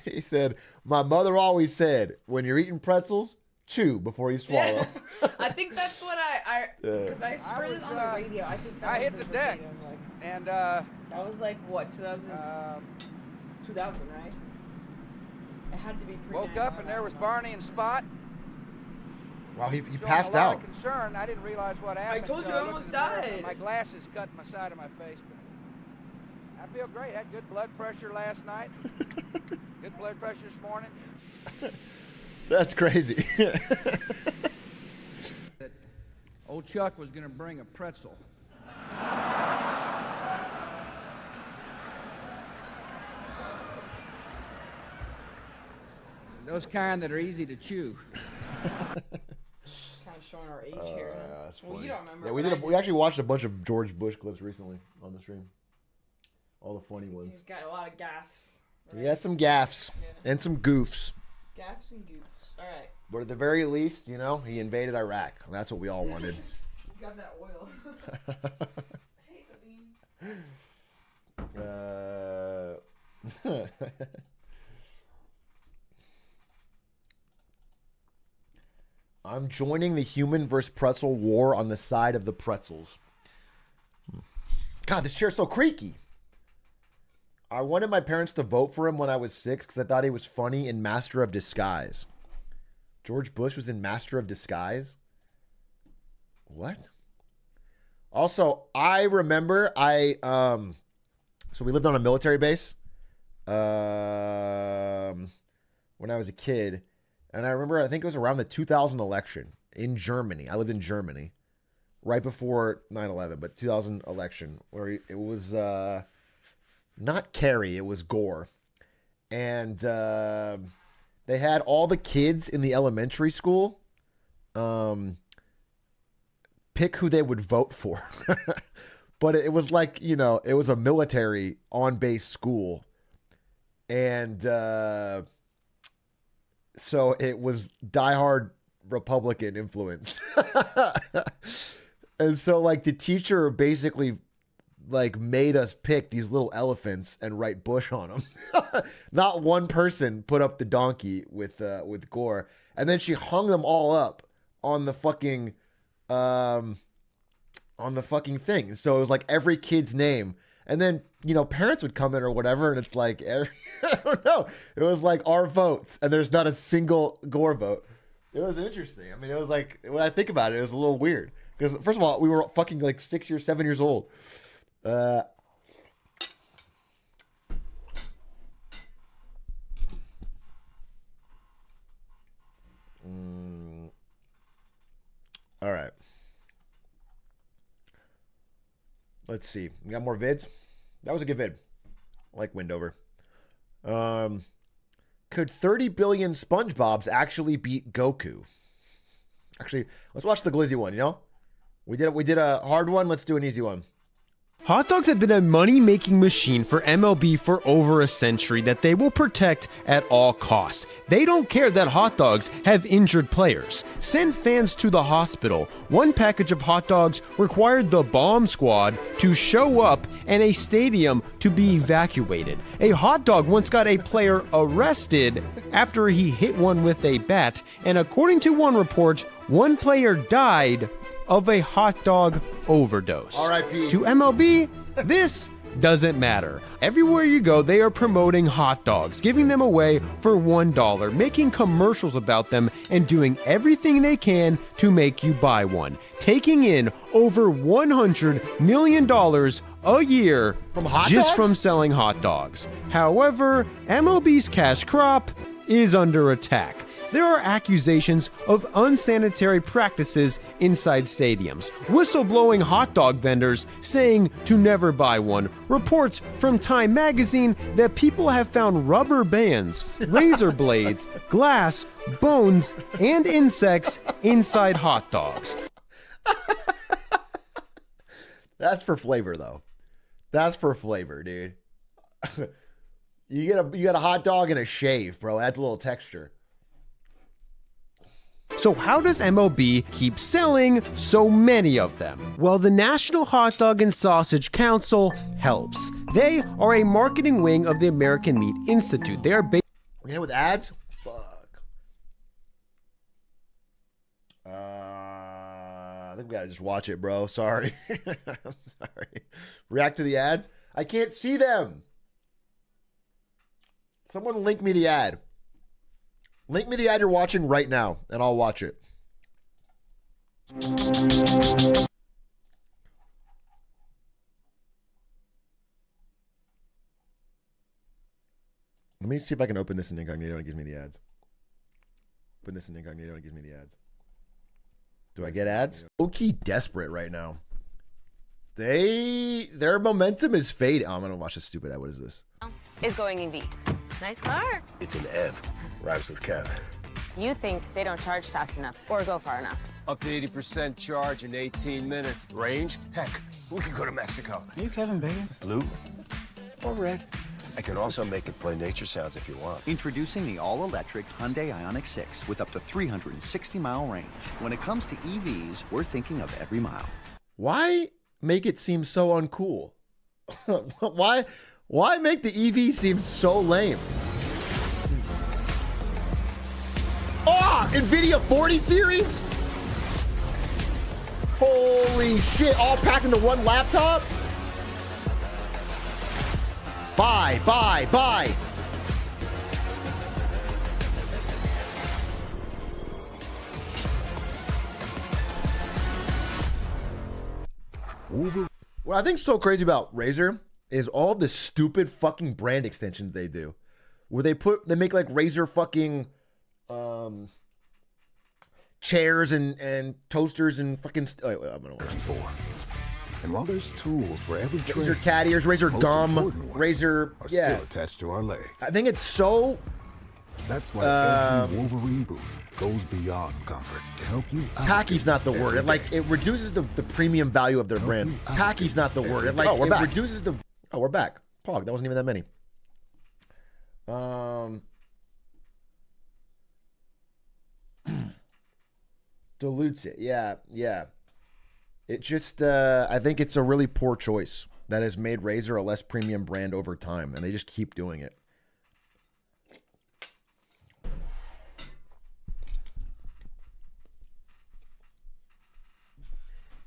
He said, my mother always said, when you're eating pretzels, chew before you swallow. I think that's what because I heard it on the radio. I think that I was hit the deck, and that was like what 2000, right? It had to be. Woke up and there was Barney and Spot. Wow, he Showing passed a lot out. of concern. I didn't realize what happened. I told you until I looked almost in the mirror. died. My glasses cut my side of my face. But I feel great. Had good blood pressure last night. Good blood pressure this morning. That's crazy. Old Chuck was going to bring a pretzel. Those kind that are easy to chew. Kind of showing our age here. That's Well, funny. you don't remember. Yeah, but I we actually watched a bunch of George Bush clips recently on the stream. All the funny ones. He's got a lot of gaffes. He has some gaffes and some goofs. Gaffes and goofs. All right. But at the very least, he invaded Iraq. That's what we all wanted. You got that oil. I'm joining the human versus pretzel war on the side of the pretzels. God, this chair's so creaky. I wanted my parents to vote for him when I was 6 because I thought he was funny in Master of Disguise. George Bush was in Master of Disguise? What? Also, I remember so we lived on a military base when I was a kid. And I remember, I think it was around the 2000 election in Germany. I lived in Germany right before 9/11, but 2000 election where it was not Kerry, it was Gore. And they had all the kids in the elementary school pick who they would vote for. But it was like, it was a military on-base school. And so it was diehard Republican influence. And so like the teacher basically like made us pick these little elephants and write Bush on them. Not one person put up the donkey with Gore. And then she hung them all up on the fucking thing. So it was like every kid's name. And then, parents would come in or whatever, and it's like, I don't know. It was like our votes, and there's not a single Gore vote. It was interesting. I mean, it was like, when I think about it, it was a little weird. Because, first of all, we were fucking like 7 years old. All right. Let's see. We got more vids? That was a good vid. I like Windover. Could 30 billion SpongeBobs actually beat Goku? Actually, let's watch the glizzy one, We did a hard one. Let's do an easy one. Hot dogs have been a money-making machine for MLB for over a century that they will protect at all costs. They don't care that hot dogs have injured players. Send fans to the hospital. One package of hot dogs required the bomb squad to show up and a stadium to be evacuated. A hot dog once got a player arrested after he hit one with a bat, and according to one report, one player died of a hot dog overdose. R.I.P. To MLB, this doesn't matter. Everywhere you go, they are promoting hot dogs, giving them away for $1, making commercials about them, and doing everything they can to make you buy one, taking in over $100 million a year from hot just dogs? from selling hot dogs. However, MLB's cash crop is under attack. There are accusations of unsanitary practices inside stadiums, whistleblowing hot dog vendors saying to never buy one, reports from Time magazine that people have found rubber bands, razor blades, glass, bones, and insects inside hot dogs. That's for flavor, though. That's for flavor, dude. You get a hot dog and a shave, bro. Adds a little texture. So how does MLB keep selling so many of them? Well, the National Hot Dog and Sausage Council helps. They are a marketing wing of the American Meat Institute. They are based... Okay, with ads? Fuck. I think we gotta just watch it, bro. Sorry. I'm sorry. React to the ads? I can't see them. Someone link me the ad. Link me the ad you're watching right now, and I'll watch it. Let me see if I can open this in incognito and it gives me the ads. Open this in incognito and it gives me the ads. Do I get ads? Low-key desperate right now. Their momentum is fading. Oh, I'm gonna watch this stupid ad. What is this? Is going in V. Nice car. It's an Ev. Rhymes with Kev. You think they don't charge fast enough or go far enough. Up to 80% charge in 18 minutes. Range? Heck, we could go to Mexico. Are you Kevin Bacon? Blue or red? I can also make it play nature sounds if you want. Introducing the all-electric Hyundai Ioniq 6 with up to 360-mile range. When it comes to EVs, we're thinking of every mile. Why make it seem so uncool? Why make the EV seem so lame? Oh, NVIDIA 40 series? Holy shit, all packed into one laptop? Buy. What I think is so crazy about Razer is all the stupid fucking brand extensions they do. Where they make like Razer fucking chairs and toasters and fucking I'm gonna watch. And while there's tools for every trade, Razer cat ears, Razer gum, Razer are still attached to our legs. I think it's so. That's why every Wolverine boot goes beyond comfort to help you. Tacky's not the word. It reduces the premium value of their brand. Tacky's not the word. We're back. Reduces the. Oh, we're back. Pog. That wasn't even that many. Dilutes it. Yeah. It just, I think it's a really poor choice that has made Razer a less premium brand over time, and they just keep doing it.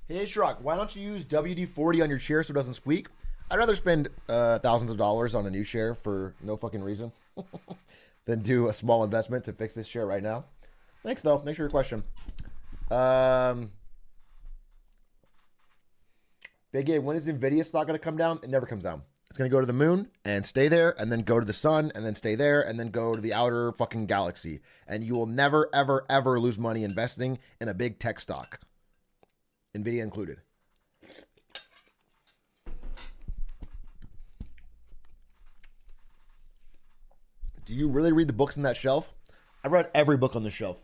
Hey, Shrock, why don't you use WD-40 on your chair so it doesn't squeak? I'd rather spend thousands of dollars on a new chair for no fucking reason than do a small investment to fix this chair right now. Thanks, though. Thanks for your question. Big A, when is NVIDIA stock going to come down? It never comes down. It's going to go to the moon and stay there, and then go to the sun, and then stay there, and then go to the outer fucking galaxy. And you will never, ever, ever lose money investing in a big tech stock. NVIDIA included. Do you really read the books on that shelf? I read every book on the shelf.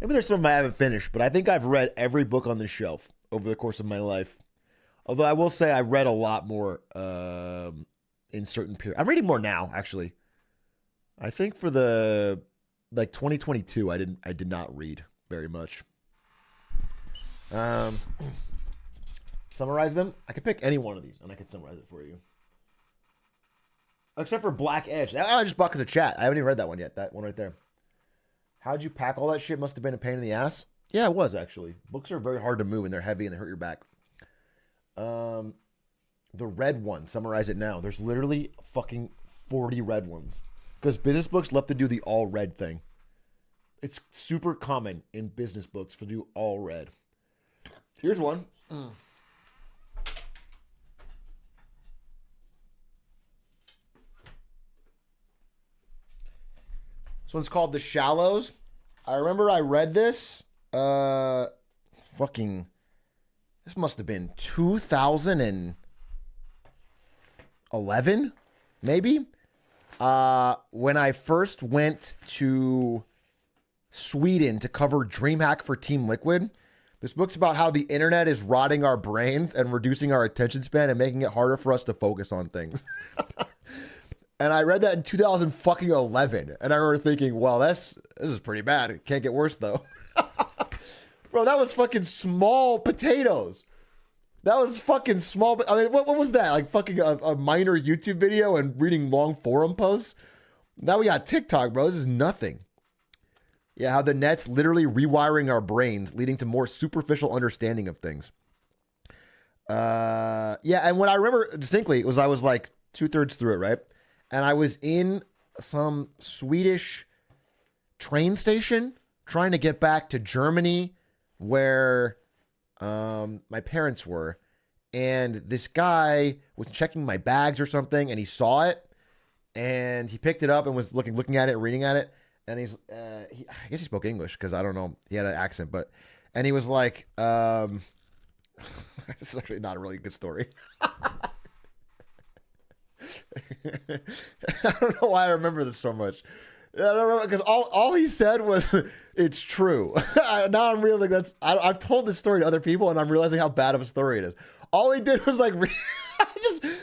Maybe there's some of them I haven't finished, but I think I've read every book on the shelf over the course of my life. Although I will say I read a lot more in certain periods. I'm reading more now, actually. I think for the 2022, I did not read very much. Summarize them. I could pick any one of these, and I could summarize it for you. Except for Black Edge. That I just bought because of chat. I haven't even read that one yet. That one right there. How'd you pack all that shit? Must have been a pain in the ass. Yeah, it was actually. Books are very hard to move and they're heavy and they hurt your back. The red one. Summarize it now. There's literally fucking 40 red ones. Because business books love to do the all red thing. It's super common in business books to do all red. Here's one. This one's called The Shallows. I remember I read this. This must have been 2011, maybe. When I first went to Sweden to cover DreamHack for Team Liquid. This book's about how the internet is rotting our brains and reducing our attention span and making it harder for us to focus on things. And I read that in 2011, and I remember thinking, well, this is pretty bad. It can't get worse, though. Bro, that was fucking small potatoes. That was fucking small. I mean, what was that? Like fucking a minor YouTube video and reading long forum posts? Now we got TikTok, bro. This is nothing. Yeah, how the net's literally rewiring our brains, leading to more superficial understanding of things. Yeah, and what I remember distinctly was I was like 2/3 through it, right? And I was in some Swedish train station trying to get back to Germany where my parents were. And this guy was checking my bags or something, and he saw it. And he picked it up and was looking at it, reading at it. And I guess he spoke English because I don't know. He had an accent, and he was like, this is actually not a really good story. I don't know why I remember this so much. I don't remember because all he said was, "It's true." Now I'm realizing I've told this story to other people, and I'm realizing how bad of a story it is. All he did was like,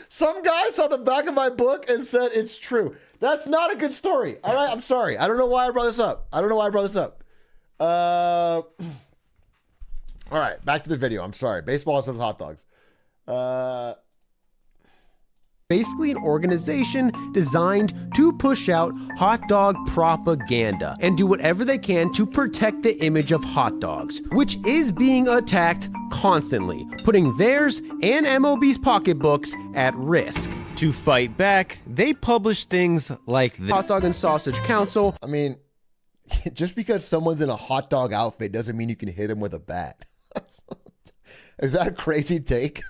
some guy saw the back of my book and said, "It's true." That's not a good story. All right, I'm sorry. I don't know why I brought this up. All right, back to the video. I'm sorry. Baseball says hot dogs. Basically an organization designed to push out hot dog propaganda and do whatever they can to protect the image of hot dogs, which is being attacked constantly, putting theirs and MLB's pocketbooks at risk. To fight back, they publish things like the Hot Dog and Sausage Council. I mean, just because someone's in a hot dog outfit doesn't mean you can hit him with a bat. Is that a crazy take?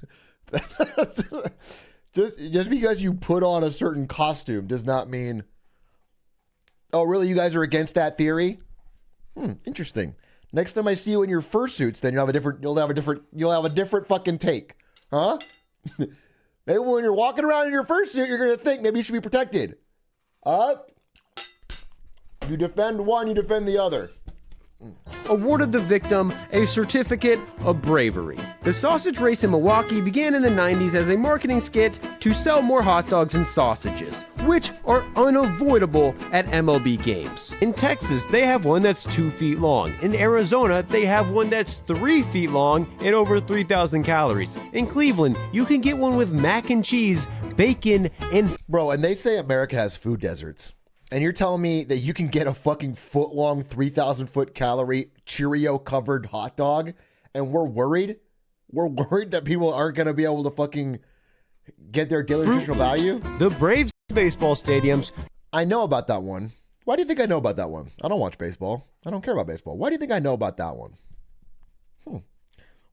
Just because you put on a certain costume does not mean, oh, really? You guys are against that theory? Interesting. Next time I see you in your fursuits, then you'll have a different fucking take, huh? Maybe when you're walking around in your fursuit, you're gonna think maybe you should be protected. You defend one, you defend the other. Awarded the victim a certificate of bravery. The sausage race in Milwaukee began in the 90s as a marketing skit to sell more hot dogs and sausages, which are unavoidable at MLB games. In Texas, they have one that's 2 feet long. In Arizona, they have one that's 3 feet long and over 3,000 calories. In Cleveland, you can get one with mac and cheese, bacon, and... Bro, and they say America has food deserts. And you're telling me that you can get a fucking foot-long, 3,000-foot calorie, Cheerio-covered hot dog, and we're worried? We're worried that people aren't going to be able to fucking get their daily nutritional value? The Braves baseball stadiums. I know about that one. Why do you think I know about that one? I don't watch baseball. I don't care about baseball. Why do you think I know about that one? What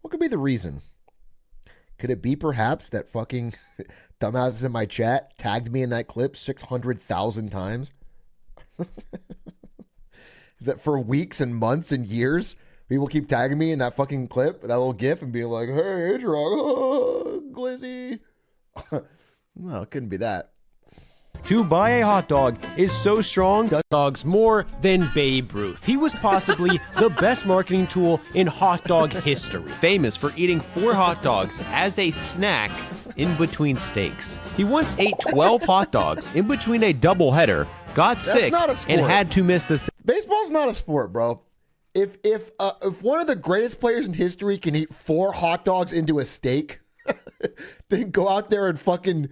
could be the reason? Could it be perhaps that fucking dumbasses in my chat tagged me in that clip 600,000 times? That for weeks and months and years, people keep tagging me in that fucking clip, that little gif, and being like, "Hey, Atrioc, Glizzy." Well, it couldn't be that. To buy a hot dog is so strong, dogs more than Babe Ruth. He was possibly the best marketing tool in hot dog history, famous for eating 4 hot dogs as a snack in between steaks. He once ate 12 hot dogs in between a doubleheader, got sick, and had to miss the... Baseball's not a sport, bro. If one of the greatest players in history can eat 4 hot dogs into a steak, then go out there and fucking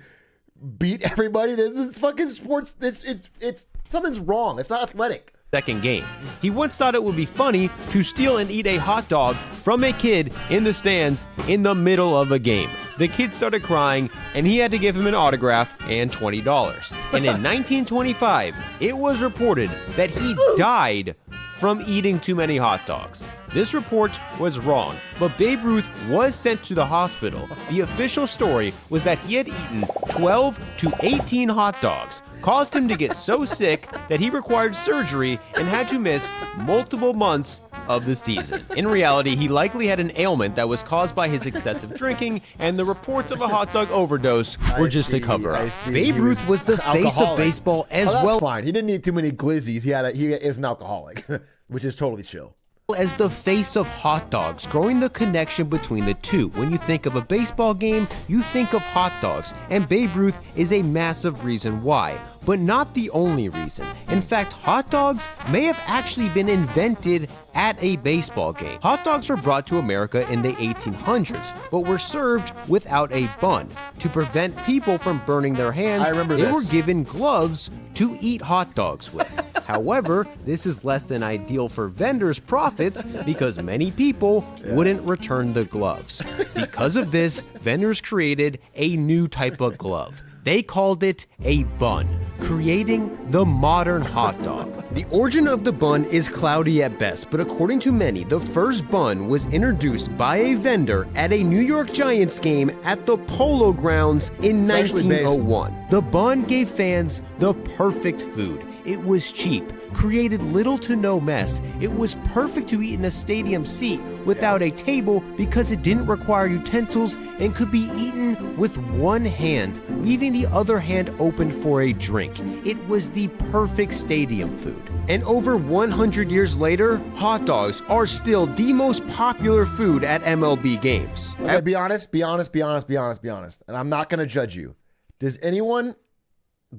beat everybody, it's fucking sports. It's something's wrong. It's not athletic. Second game. He once thought it would be funny to steal and eat a hot dog from a kid in the stands in the middle of a game. the kid started crying, and he had to give him an autograph and $20. And in 1925, it was reported that he died from eating too many hot dogs. This report was wrong, but Babe Ruth was sent to the hospital. The official story was that he had eaten 12 to 18 hot dogs, caused him to get so sick that he required surgery and had to miss multiple months of the season. In reality, he likely had an ailment that was caused by his excessive drinking, and the reports of a hot dog overdose were just a cover-up. Babe Ruth was the face of baseball as that's well. Fine. He didn't eat too many glizzies. He is an alcoholic, which is totally chill. As the face of hot dogs, growing the connection between the two. When you think of a baseball game, you think of hot dogs, and Babe Ruth is a massive reason why, but not the only reason. In fact, hot dogs may have actually been invented at a baseball game. Hot dogs were brought to America in the 1800s, but were served without a bun. To prevent people from burning their hands, they were given gloves to eat hot dogs with. However, this is less than ideal for vendors' profits because many people wouldn't return the gloves. Because of this, vendors created a new type of glove. They called it a bun, creating the modern hot dog. The origin of the bun is cloudy at best, but according to many, the first bun was introduced by a vendor at a New York Giants game at the Polo Grounds in 1901. The bun gave fans the perfect food. It was cheap, created little to no mess. It was perfect to eat in a stadium seat without a table because it didn't require utensils and could be eaten with one hand, leaving the other hand open for a drink. It was the perfect stadium food. And over 100 years later, hot dogs are still the most popular food at MLB games. Okay, be honest. And I'm not going to judge you. Does anyone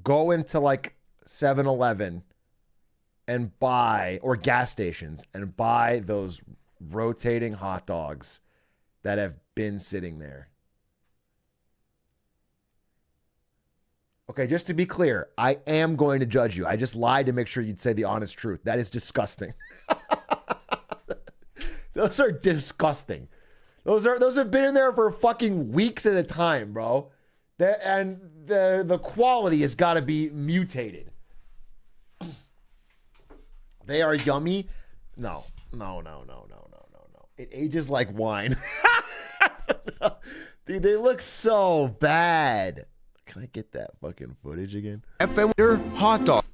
go into like 7-Eleven and buy, or gas stations, and buy those rotating hot dogs that have been sitting there? Okay, just to be clear, I am going to judge you. I just lied to make sure you'd say the honest truth. That is disgusting. Those are disgusting. Those have been in there for fucking weeks at a time, bro. And the quality has got to be mutated. They are yummy. No. It ages like wine. Dude, they look so bad. Can I get that fucking footage again? FM hot dog.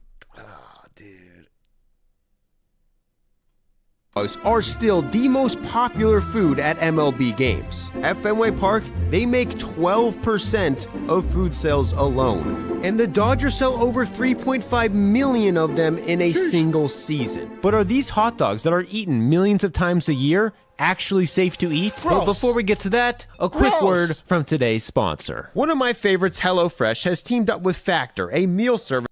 Are still the most popular food at MLB games. At Fenway Park, they make 12% of food sales alone. And the Dodgers sell over 3.5 million of them in a single season. But are these hot dogs that are eaten millions of times a year actually safe to eat? Gross. But before we get to that, a quick word from today's sponsor. One of my favorites, HelloFresh, has teamed up with Factor, a meal service.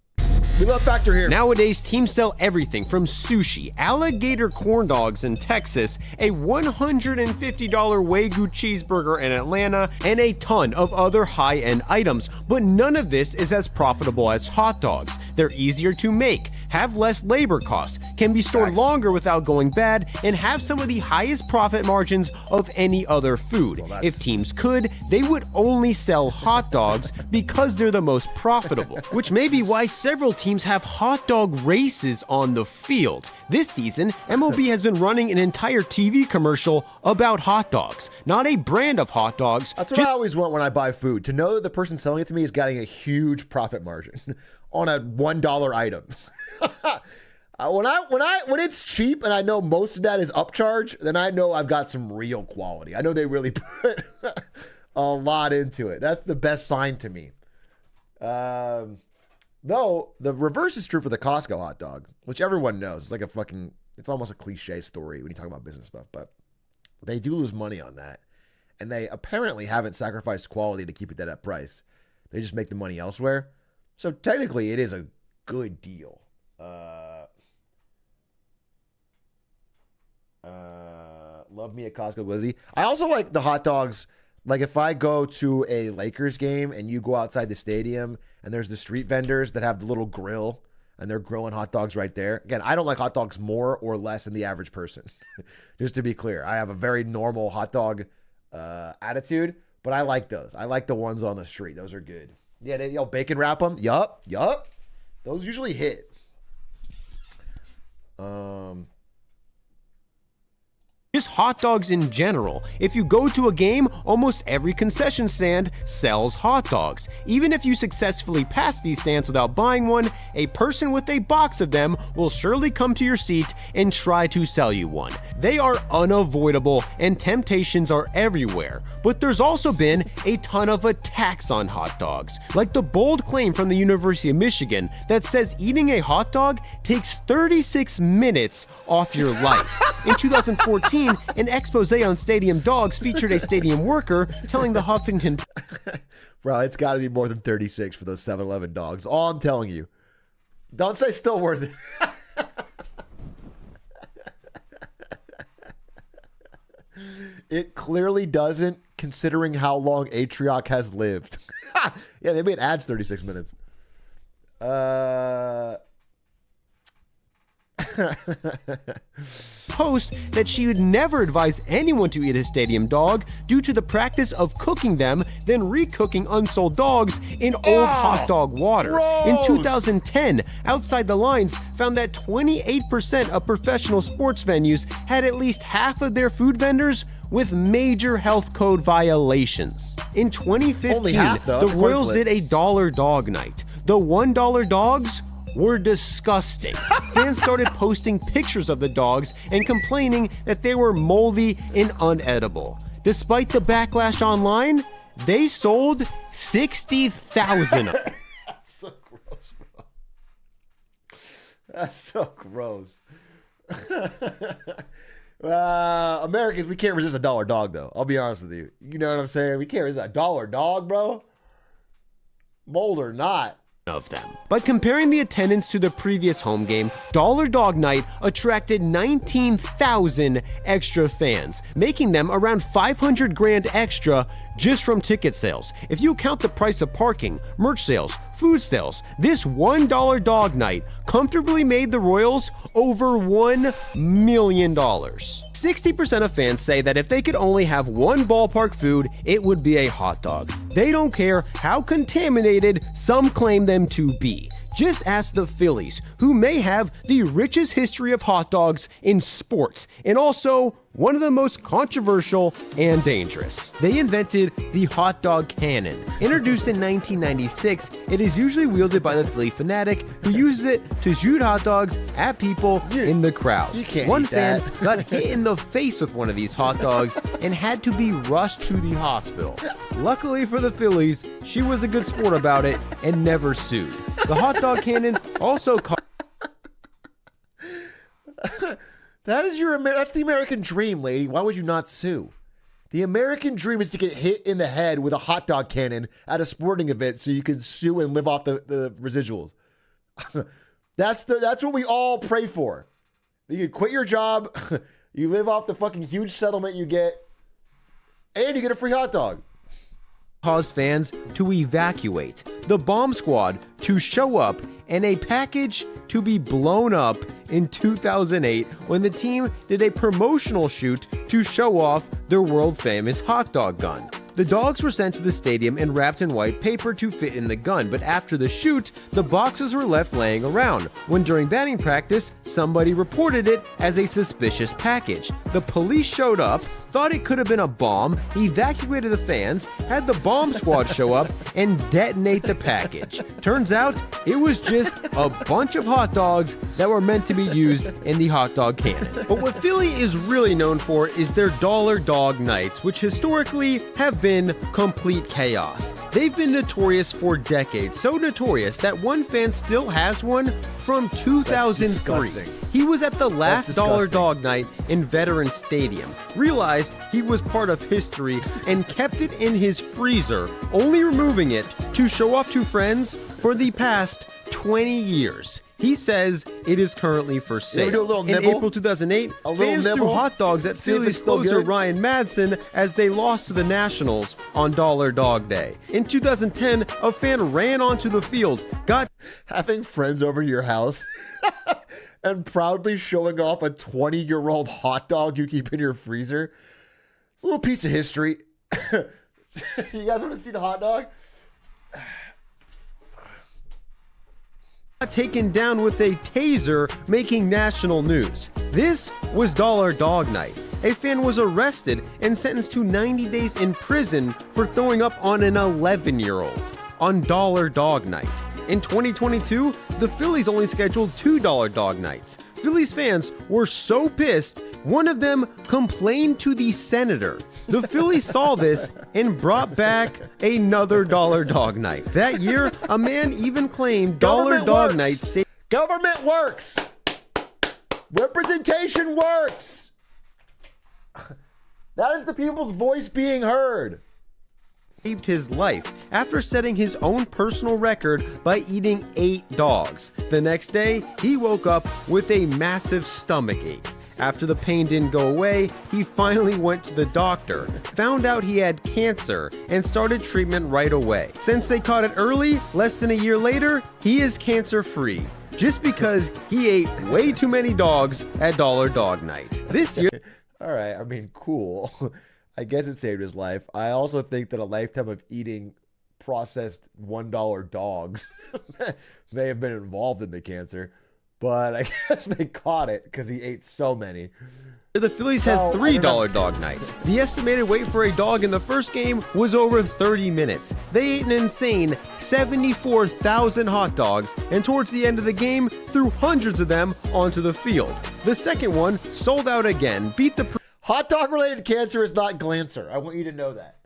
We love Factor here. Nowadays, teams sell everything from sushi, alligator corn dogs in Texas, a $150 Wagyu cheeseburger in Atlanta, and a ton of other high-end items. But none of this is as profitable as hot dogs. They're easier to make, have less labor costs, can be stored longer without going bad, and have some of the highest profit margins of any other food. If teams could, they would only sell hot dogs because they're the most profitable, which may be why several teams have hot dog races on the field. This season, MLB has been running an entire TV commercial about hot dogs, not a brand of hot dogs. That's what I always want when I buy food, to know that the person selling it to me is getting a huge profit margin on a $1 item. When it's cheap and I know most of that is upcharge, then I know I've got some real quality. I know they really put a lot into it. That's the best sign to me. Though the reverse is true for the Costco hot dog, which everyone knows. It's like it's almost a cliche story when you talk about business stuff, but they do lose money on that. And they apparently haven't sacrificed quality to keep it at that price. They just make the money elsewhere. So technically it is a good deal. Love me a Costco glizzy. I also like the hot dogs. Like if I go to a Lakers game and you go outside the stadium and there's the street vendors that have the little grill and they're grilling hot dogs right there. Again, I don't like hot dogs more or less than the average person. Just to be clear, I have a very normal hot dog attitude. But I like those. I like the ones on the street. Those are good. Yeah, they bacon wrap them. Yup. Those usually hit. Just hot dogs in general. If you go to a game, almost every concession stand sells hot dogs. Even if you successfully pass these stands without buying one, a person with a box of them will surely come to your seat and try to sell you one. They are unavoidable and temptations are everywhere. But there's also been a ton of attacks on hot dogs, like the bold claim from the University of Michigan that says eating a hot dog takes 36 minutes off your life. In 2014, an expose on stadium dogs featured a stadium worker telling the Huffington... Bro, it's got to be more than 36 for those 7-Eleven dogs. All I'm telling you. Don't say still worth it. It clearly doesn't, considering how long Atrioc has lived. Yeah, maybe it adds 36 minutes. Post that she would never advise anyone to eat a stadium dog due to the practice of cooking them, then recooking unsold dogs in old hot dog water. Gross. In 2010, Outside the Lines found that 28% of professional sports venues had at least half of their food vendors with major health code violations. In 2015, half, though. the Royals did a $1 dog night. The $1 dogs were disgusting. Fans started posting pictures of the dogs and complaining that they were moldy and unedible. Despite the backlash online, they sold 60,000. That's so gross, bro. That's so gross. Americans, we can't resist a $1 dog, though. I'll be honest with you. You know what I'm saying? We can't resist a $1 dog, bro. Mold or not. Of them. By comparing the attendance to the previous home game, Dollar Dog Night attracted 19,000 extra fans, making them around 500 grand extra just from ticket sales. If you count the price of parking, merch sales, food sales, this $1 dog night comfortably made the Royals over $1 million. 60% of fans say that if they could only have one ballpark food, it would be a hot dog. They don't care how contaminated some claim them to be. Just ask the Phillies, who may have the richest history of hot dogs in sports, and also one of the most controversial and dangerous. They invented the hot dog cannon. Introduced in 1996, it is usually wielded by the Philly fanatic who uses it to shoot hot dogs at people in the crowd. You can't One eat fan that. got hit in the face with one of these hot dogs and had to be rushed to the hospital. Luckily for the Phillies, she was a good sport about it and never sued. The hot dog cannon also That's the American dream, lady. Why would you not sue? The American dream is to get hit in the head with a hot dog cannon at a sporting event so you can sue and live off the residuals. That's what we all pray for. You quit your job, you live off the fucking huge settlement you get, and you get a free hot dog. caused fans to evacuate, the bomb squad to show up, and a package to be blown up in 2008 when the team did a promotional shoot to show off their world-famous hot dog gun. The dogs were sent to the stadium and wrapped in white paper to fit in the gun, but after the shoot, the boxes were left laying around. When during batting practice, somebody reported it as a suspicious package. The police showed up, thought it could have been a bomb, evacuated the fans, had the bomb squad show up, and detonate the package. Turns out, it was just a bunch of hot dogs that were meant to be used in the hot dog cannon. But what Philly is really known for is their Dollar Dog Nights, which historically have been complete chaos. They've been notorious for decades, so notorious that one fan still has one from 2003. He was at the last Dollar Dog Night in Veterans Stadium, realized he was part of history, and kept it in his freezer, only removing it to show off to friends for the past 20 years. He says it is currently for sale. Do a little in nibble? April 2008, A little fans threw nibble? hot dogs at See if Phillies it's still closer good? Ryan Madsen as they lost to the Nationals on Dollar Dog Day. In 2010, a fan ran onto the field, got having friends over to your house and proudly showing off a 20-year-old hot dog you keep in your freezer. It's a little piece of history. You guys want to see the hot dog? Taken down with a taser, making national news. This was Dollar Dog Night. A fan was arrested and sentenced to 90 days in prison for throwing up on an 11-year-old on Dollar Dog Night. In 2022, the Phillies only scheduled $2 Dog Nights. Phillies fans were so pissed, one of them complained to the senator. The Phillies saw this and brought back another Dollar Dog Night. That year, a man even claimed Dollar Dog Night saved. Government works. Representation works. That is the people's voice being heard. Saved his life after setting his own personal record by eating 8 dogs. The next day, he woke up with a massive stomach ache. After the pain didn't go away, he finally went to the doctor, found out he had cancer, and started treatment right away. Since they caught it early, less than a year later, he is cancer-free, just because he ate way too many dogs at Dollar Dog Night. This year... All right, I mean, cool. I guess it saved his life. I also think that a lifetime of eating processed $1 dogs may have been involved in the cancer, but I guess they caught it because he ate so many. The Phillies had $3 Dog Nights. The estimated wait for a dog in the first game was over 30 minutes. They ate an insane 74,000 hot dogs, and towards the end of the game, threw hundreds of them onto the field. The second one sold out again, beat the... Hot dog-related cancer is not Glancer. I want you to know that.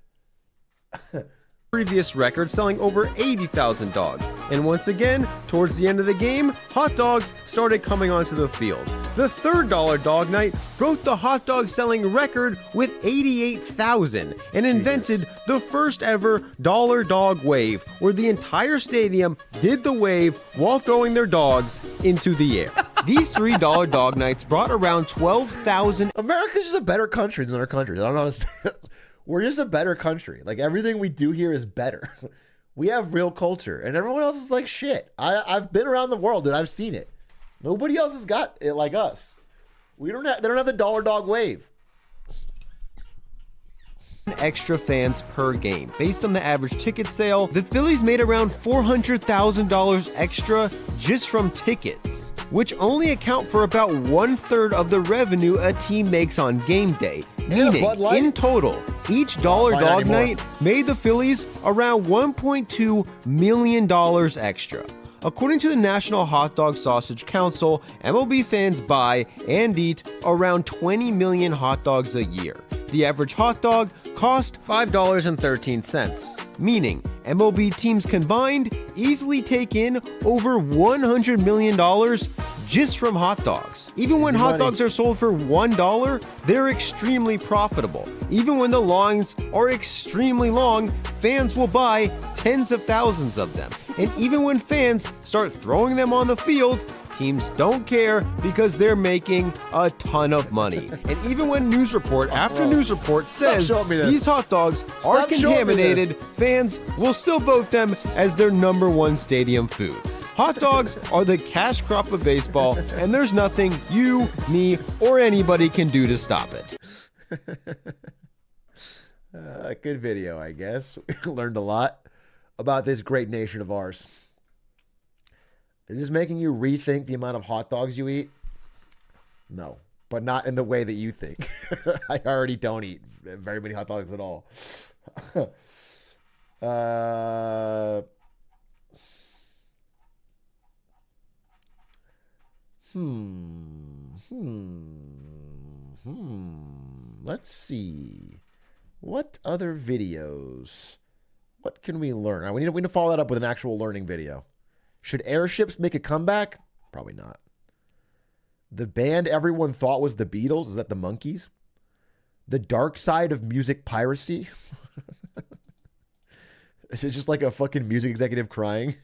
previous record, selling over 80,000 dogs. And once again, towards the end of the game, hot dogs started coming onto the field. The third Dog Night broke the hot dog selling record with 88,000 and invented the first ever Dollar Dog Wave, where the entire stadium did the wave while throwing their dogs into the air. These $3 Dog Nights brought around 12,000. America's just a better country than other countries. I don't know how to say that. We're just a better country. Like, everything we do here is better. We have real culture, and everyone else is like shit. I've been around the world and I've seen it. Nobody else has got it like us. They don't have the Dollar Dog Wave. Extra fans per game. Based on the average ticket sale, the Phillies made around $400,000 extra just from tickets, which only account for about 1/3 of the revenue a team makes on game day. Meaning, in total, each Dollar Dog Night made the Phillies around $1.2 million extra. According to the National Hot Dog Sausage Council, MLB fans buy and eat around 20 million hot dogs a year. The average hot dog cost $5.13, meaning MLB teams combined easily take in over $100 million just from hot dogs. Even when hot dogs are sold for $1, they're extremely profitable. Even when the lines are extremely long, fans will buy tens of thousands of them. And even when fans start throwing them on the field, teams don't care because they're making a ton of money. And even when news report after news report says these hot dogs are contaminated, fans will still vote them as their #1 stadium food. Hot dogs are the cash crop of baseball, and there's nothing you, me, or anybody can do to stop it. Good video, I guess. We learned a lot about this great nation of ours. Is this making you rethink the amount of hot dogs you eat? No, but not in the way that you think. I already don't eat very many hot dogs at all. Let's see. What other videos? What can we learn? All right, we need to follow that up with an actual learning video. Should airships make a comeback? Probably not. The band everyone thought was the Beatles, is that the Monkees? The dark side of music piracy? Is it just like a fucking music executive crying?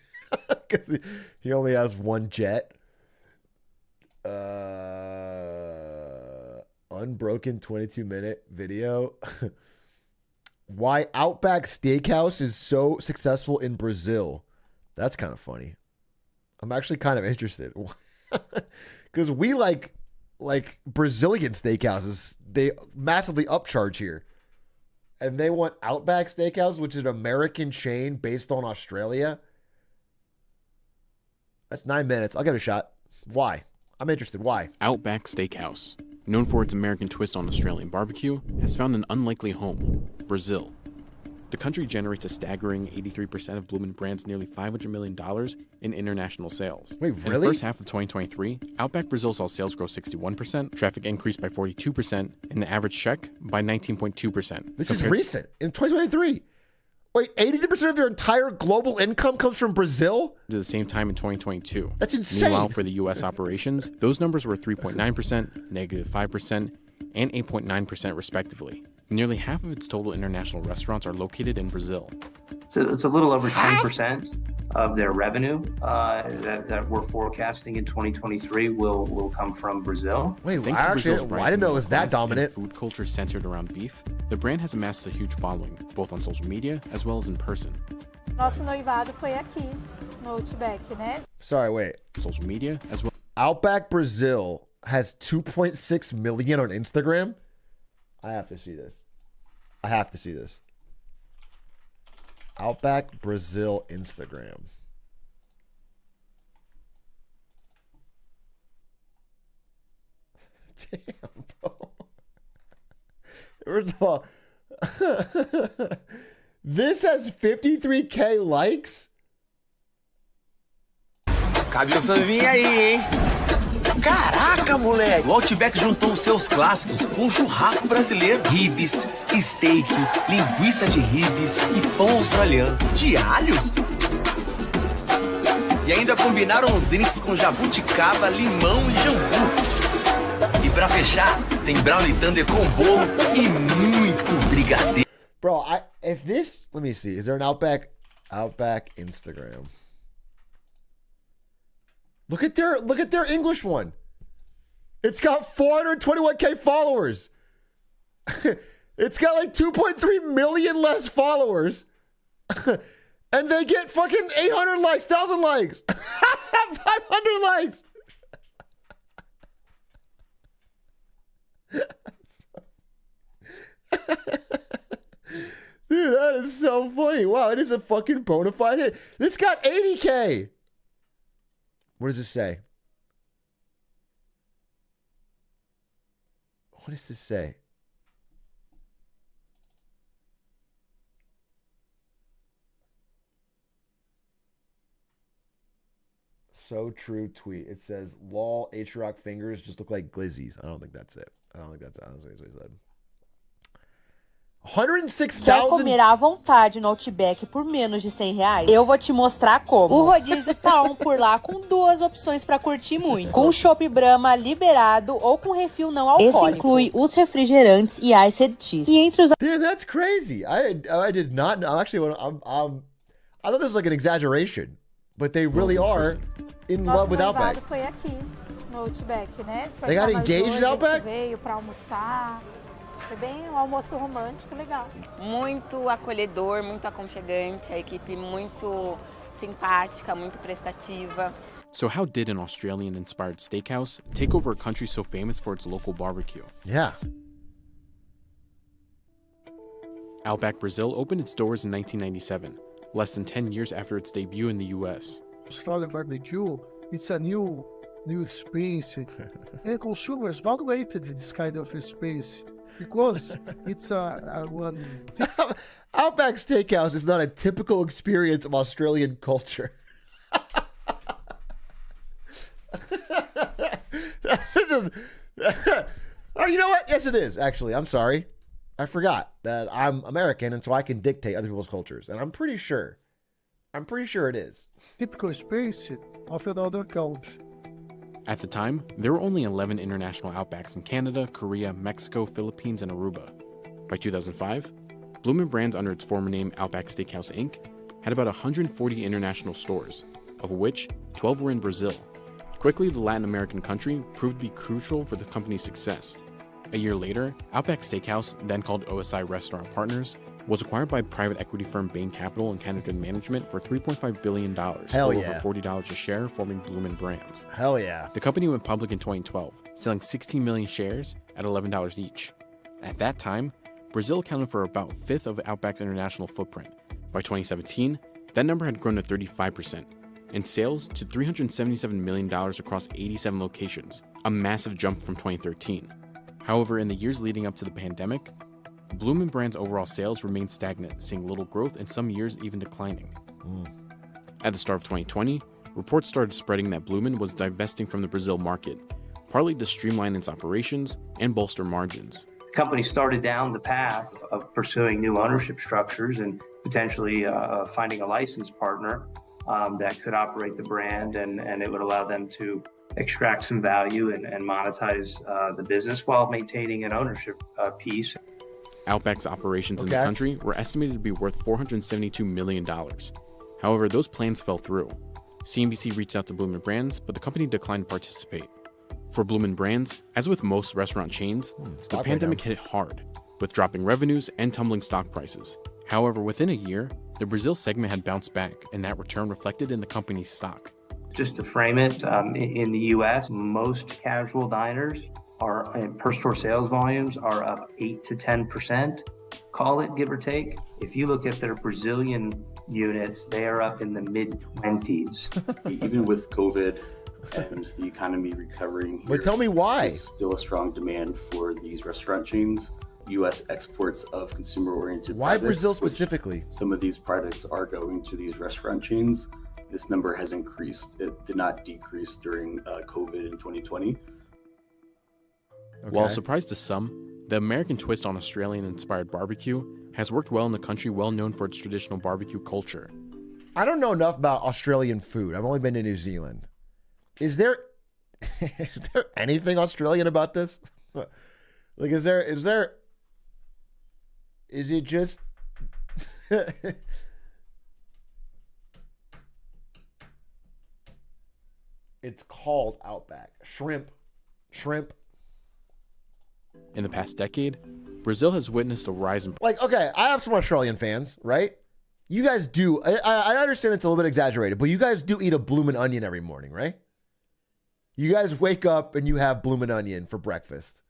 Because he only has one jet. Unbroken 22-minute video. Why Outback Steakhouse is so successful in Brazil. That's kind of funny. I'm actually kind of interested. Because we like Brazilian steakhouses. They massively upcharge here. and they want Outback Steakhouse, which is an American chain based on Australia. That's 9 minutes. I'll give it a shot. Why? I'm interested. Why? Outback Steakhouse, known for its American twist on Australian barbecue, has found an unlikely home, Brazil. The country generates a staggering 83% of Bloomin' Brands' nearly $500 million in international sales. Wait, In the really? first half of 2023, Outback Brazil saw sales grow 61%, traffic increased by 42%, and the average check by 19.2%. This is recent. In 2023. Wait, 83% of their entire global income comes from Brazil? To the same time in 2022. That's insane. Meanwhile, for the U.S. operations, those numbers were 3.9%, negative 5%, and 8.9% respectively. Nearly half of its total international restaurants are located in Brazil. So it's a little over 10% of their revenue that we're forecasting in 2023 will come from Brazil. Wait, Thanks to Brazil's I rising didn't know it middle was that class and dominant. food culture centered around beef, the brand has amassed a huge following, both on social media as well as in person. Nosso noivado foi aqui, no Outback, né? Sorry, wait. Social media as well. Outback Brazil has 2.6 million on Instagram. I have to see this. I have to see this. Outback Brazil Instagram. Damn, bro. First of all, this has 53K likes. Cabe o sambinha aí, hein? Caraca, moleque! O Outback juntou os seus clássicos com um churrasco brasileiro. Ribs, steak, linguiça de ribs e pão australiano. De alho? E ainda combinaram os drinks com jabuticaba, limão e jambu. E pra fechar, tem brownie thunder com bolo e muito brigadeiro. Bro, if this, let me see. Is there an Outback Instagram? Look at their English one. It's got 421K followers. It's got like 2.3 million less followers. And they get fucking 800 likes, 1,000 likes. 500 likes. Dude, that is so funny. Wow, it is a fucking bona fide hit. This got 80K. What does it say? What does this say? So true tweet. It says, lol, Atrioc fingers just look like glizzies. I don't think that's it. I don't think that's what he said. Quer 106,000. comer à vontade no Outback por menos de R$100? Eu vou te mostrar como. O rodízio tá por lá com 2 opções para curtir muito. Com chopp Brahma liberado ou com refil não alcoólico. Esse inclui os refrigerantes e iced teas. E entre os... Dude, that's crazy. I did not know. Actually, I thought this was like an exaggeration, but they really are in love with Outback. Nosso noivado foi aqui, no Outback, né? Foi They got só nós engaged dois, in Outback? A gente veio pra almoçar. Foi bem um almoço romântico, legal. Muito acolhedor, muito aconchegante, a equipe muito simpática, muito prestativa. So how did an Australian-inspired steakhouse take over a country so famous for its local barbecue? Yeah. Outback Brazil opened its doors in 1997, less than 10 years after its debut in the U.S. Australian barbecue, it's a new experience. And consumers valuated this kind of experience because it's a one. Outback Steakhouse is not a typical experience of Australian culture. Oh, you know what? Yes, it is, actually. I'm sorry. I forgot that I'm American, and so I can dictate other people's cultures. And I'm pretty sure it is. Typical experience of another country. At the time, there were only 11 international Outbacks in Canada, Korea, Mexico, Philippines, and Aruba. By 2005, Bloomin' Brands, under its former name Outback Steakhouse Inc., had about 140 international stores, of which 12 were in Brazil. Quickly, the Latin American country proved to be crucial for the company's success. A year later, Outback Steakhouse, then called OSI Restaurant Partners, was acquired by private equity firm Bain Capital and Canada Management for $3.5 billion, Hell or yeah. over $40 a share, forming Bloomin' Brands. Hell yeah. The company went public in 2012, selling 16 million shares at $11 each. At that time, Brazil accounted for about a fifth of Outback's international footprint. By 2017, that number had grown to 35%, and sales to $377 million across 87 locations, a massive jump from 2013. However, in the years leading up to the pandemic, Bloomin' Brands' overall sales remained stagnant, seeing little growth and some years even declining. At the start of 2020, reports started spreading that Bloomin' was divesting from the Brazil market, partly to streamline its operations and bolster margins. The company started down the path of pursuing new ownership structures and potentially finding a license partner that could operate the brand, and it would allow them to extract some value and monetize the business while maintaining an ownership piece. Outback's operations in the country were estimated to be worth $472 million. However, those plans fell through. CNBC reached out to Bloomin' Brands, but the company declined to participate. For Bloomin' Brands, as with most restaurant chains, the pandemic hit hard, with dropping revenues and tumbling stock prices. However, within a year, the Brazil segment had bounced back, and that return reflected in the company's stock. Just to frame it, in the US, most casual diners per store sales volumes are up 8 to 10%, call it, give or take. If you look at their Brazilian units, they are up in the mid-20s. Even with COVID and the economy recovering here, but tell me why. There's still a strong demand for these restaurant chains. U.S. exports of consumer-oriented Why products, Brazil specifically? Some of these products are going to these restaurant chains. This number has increased. It did not decrease during COVID in 2020. While a surprise to some, the American twist on Australian-inspired barbecue has worked well in a country well known for its traditional barbecue culture. I don't know enough about Australian food. I've only been to New Zealand. Is there anything Australian about this? Like, is it just it's called Outback. Shrimp. In the past decade, Brazil has witnessed a rise in... Like, okay, I have some Australian fans, right? You guys do. I understand it's a little bit exaggerated, but you guys do eat a bloomin' onion every morning, right? You guys wake up and you have bloomin' onion for breakfast.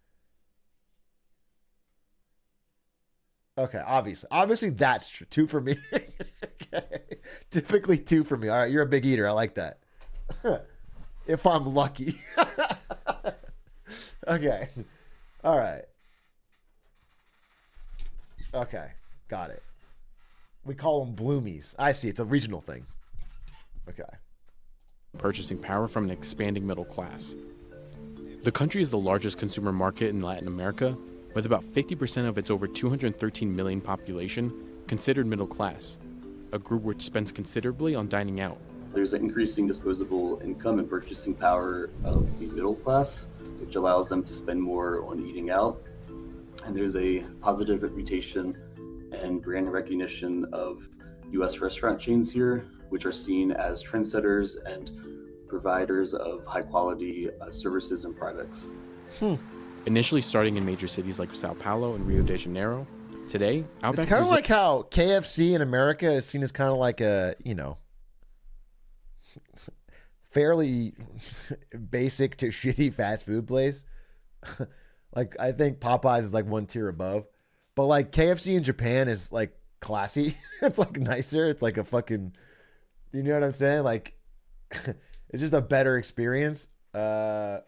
Okay, obviously that's true. 2 for me. Okay. Typically 2 for me. All right, you're a big eater. I like that. If I'm lucky. Okay. All right. Okay, got it. We call them bloomies. I see. It's a regional thing. Okay. Purchasing power from an expanding middle class. The country is the largest consumer market in Latin America, with about 50% of its over 213 million population considered middle class, a group which spends considerably on dining out. There's an increasing disposable income and purchasing power of the middle class, which allows them to spend more on eating out. And there's a positive reputation and brand recognition of U.S. restaurant chains here, which are seen as trendsetters and providers of high-quality services and products. Initially starting in major cities like Sao Paulo and Rio de Janeiro, today, Outback... It's kind of like how KFC in America is seen as kind of like a, fairly basic to shitty fast food place. Like, I think Popeyes is like 1 tier above. But like KFC in Japan is like classy. It's like nicer. It's like a fucking, you know what I'm saying? Like, it's just a better experience. Brazil's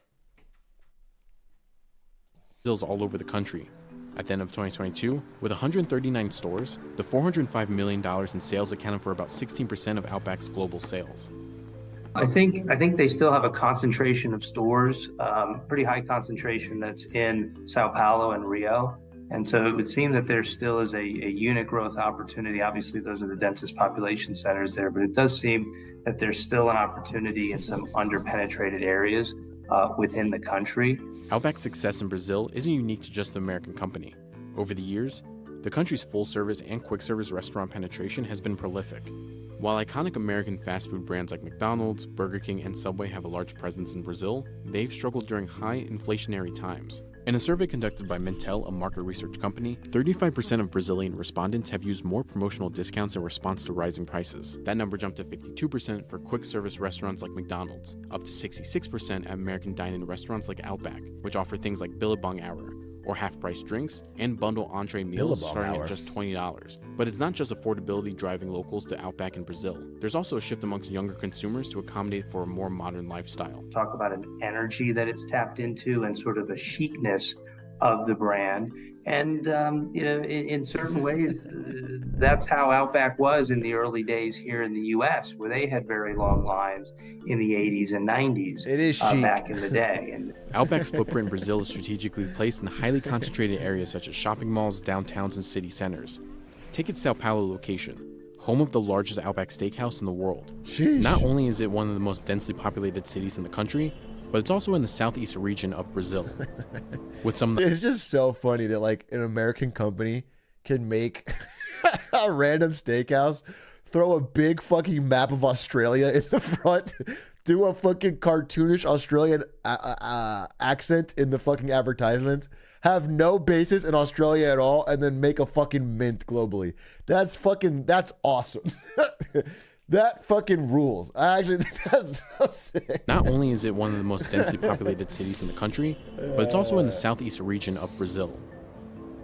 all over the country. At the end of 2022, with 139 stores, the $405 million in sales accounted for about 16% of Outback's global sales. I think they still have a concentration of stores, pretty high concentration that's in Sao Paulo and Rio. And so it would seem that there still is a unit growth opportunity. Obviously, those are the densest population centers there, but it does seem that there's still an opportunity in some underpenetrated areas within the country. Outback's success in Brazil isn't unique to just the American company. Over the years, the country's full-service and quick-service restaurant penetration has been prolific. While iconic American fast food brands like McDonald's, Burger King, and Subway have a large presence in Brazil, they've struggled during high inflationary times. In a survey conducted by Mintel, a market research company, 35% of Brazilian respondents have used more promotional discounts in response to rising prices. That number jumped to 52% for quick-service restaurants like McDonald's, up to 66% at American dine-in restaurants like Outback, which offer things like Billabong Hour, or half-price drinks, and bundle entree meals Billabong starting hour. at just $20. But it's not just affordability driving locals to Outback in Brazil. There's also a shift amongst younger consumers to accommodate for a more modern lifestyle. Talk about an energy that it's tapped into and sort of a chicness of the brand. And, in certain ways, that's how Outback was in the early days here in the U.S., where they had very long lines in the 80s and 90s. It is chic. Back in the day. And Outback's footprint in Brazil is strategically placed in highly concentrated areas such as shopping malls, downtowns, and city centers. Take its Sao Paulo location, home of the largest Outback Steakhouse in the world. Sheesh. Not only is it one of the most densely populated cities in the country, but it's also in the southeast region of Brazil. With some of the It's just so funny that like an American company can make a random steakhouse, throw a big fucking map of Australia in the front, do a fucking cartoonish Australian accent in the fucking advertisements, have no basis in Australia at all, and then make a fucking mint globally. That's awesome. That fucking rules. I actually think that's so sick. Not only is it one of the most densely populated cities in the country, but it's also in the southeast region of Brazil,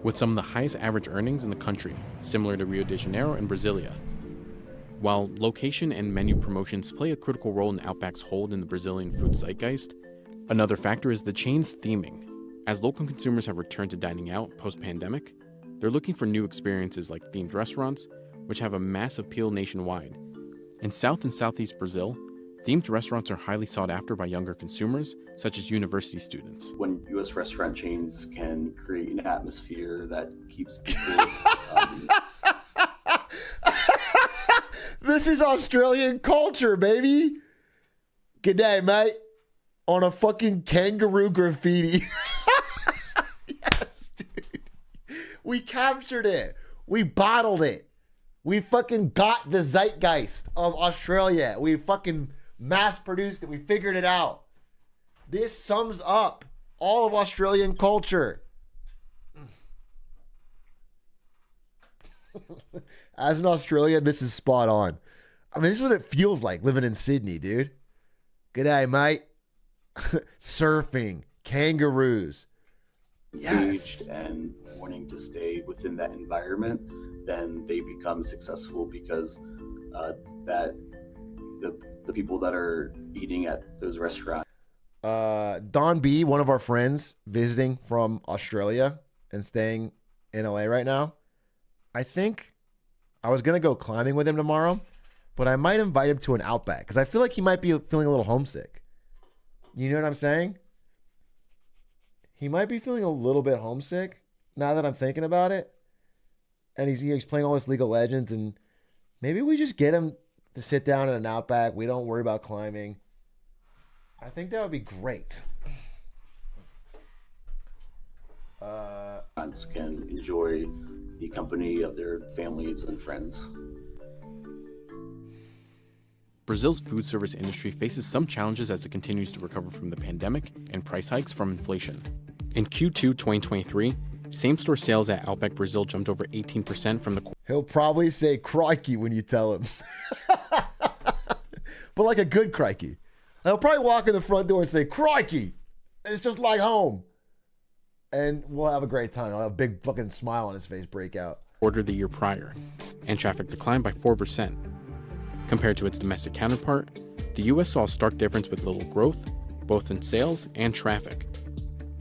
with some of the highest average earnings in the country, similar to Rio de Janeiro and Brasilia. While location and menu promotions play a critical role in Outback's hold in the Brazilian food zeitgeist, another factor is the chain's theming. As local consumers have returned to dining out post-pandemic, they're looking for new experiences like themed restaurants, which have a massive appeal nationwide. In South and Southeast Brazil, themed restaurants are highly sought after by younger consumers, such as university students. When U.S. restaurant chains can create an atmosphere that keeps people... This is Australian culture, baby. G'day, mate. On a fucking kangaroo graffiti. Yes, dude. We captured it. We bottled it. We fucking got the zeitgeist of Australia. We fucking mass produced it. We figured it out. This sums up all of Australian culture. As an Australian, this is spot on. I mean, this is what it feels like living in Sydney, dude. G'day, mate. Surfing, kangaroos. Yes. And wanting to stay within that environment, then they become successful because that the people that are eating at those restaurants. Don B, one of our friends visiting from Australia and staying in LA right now. I think I was going to go climbing with him tomorrow, but I might invite him to an Outback because I feel like he might be feeling a little homesick. You know what I'm saying? He might be feeling a little bit homesick now that I'm thinking about it. And he's playing all this League of Legends, and maybe we just get him to sit down in an Outback. We don't worry about climbing. I think that would be great. Can enjoy the company of their families and friends. Brazil's food service industry faces some challenges as it continues to recover from the pandemic and price hikes from inflation. In Q2 2023, same-store sales at Outback Brazil jumped over 18% from the... He'll probably say crikey when you tell him. But like a good crikey. He'll probably walk in the front door and say, crikey, it's just like home. And we'll have a great time. I'll have a big fucking smile on his face break out. ...quarter the year prior, and traffic declined by 4%. Compared to its domestic counterpart, the U.S. saw a stark difference with little growth, both in sales and traffic.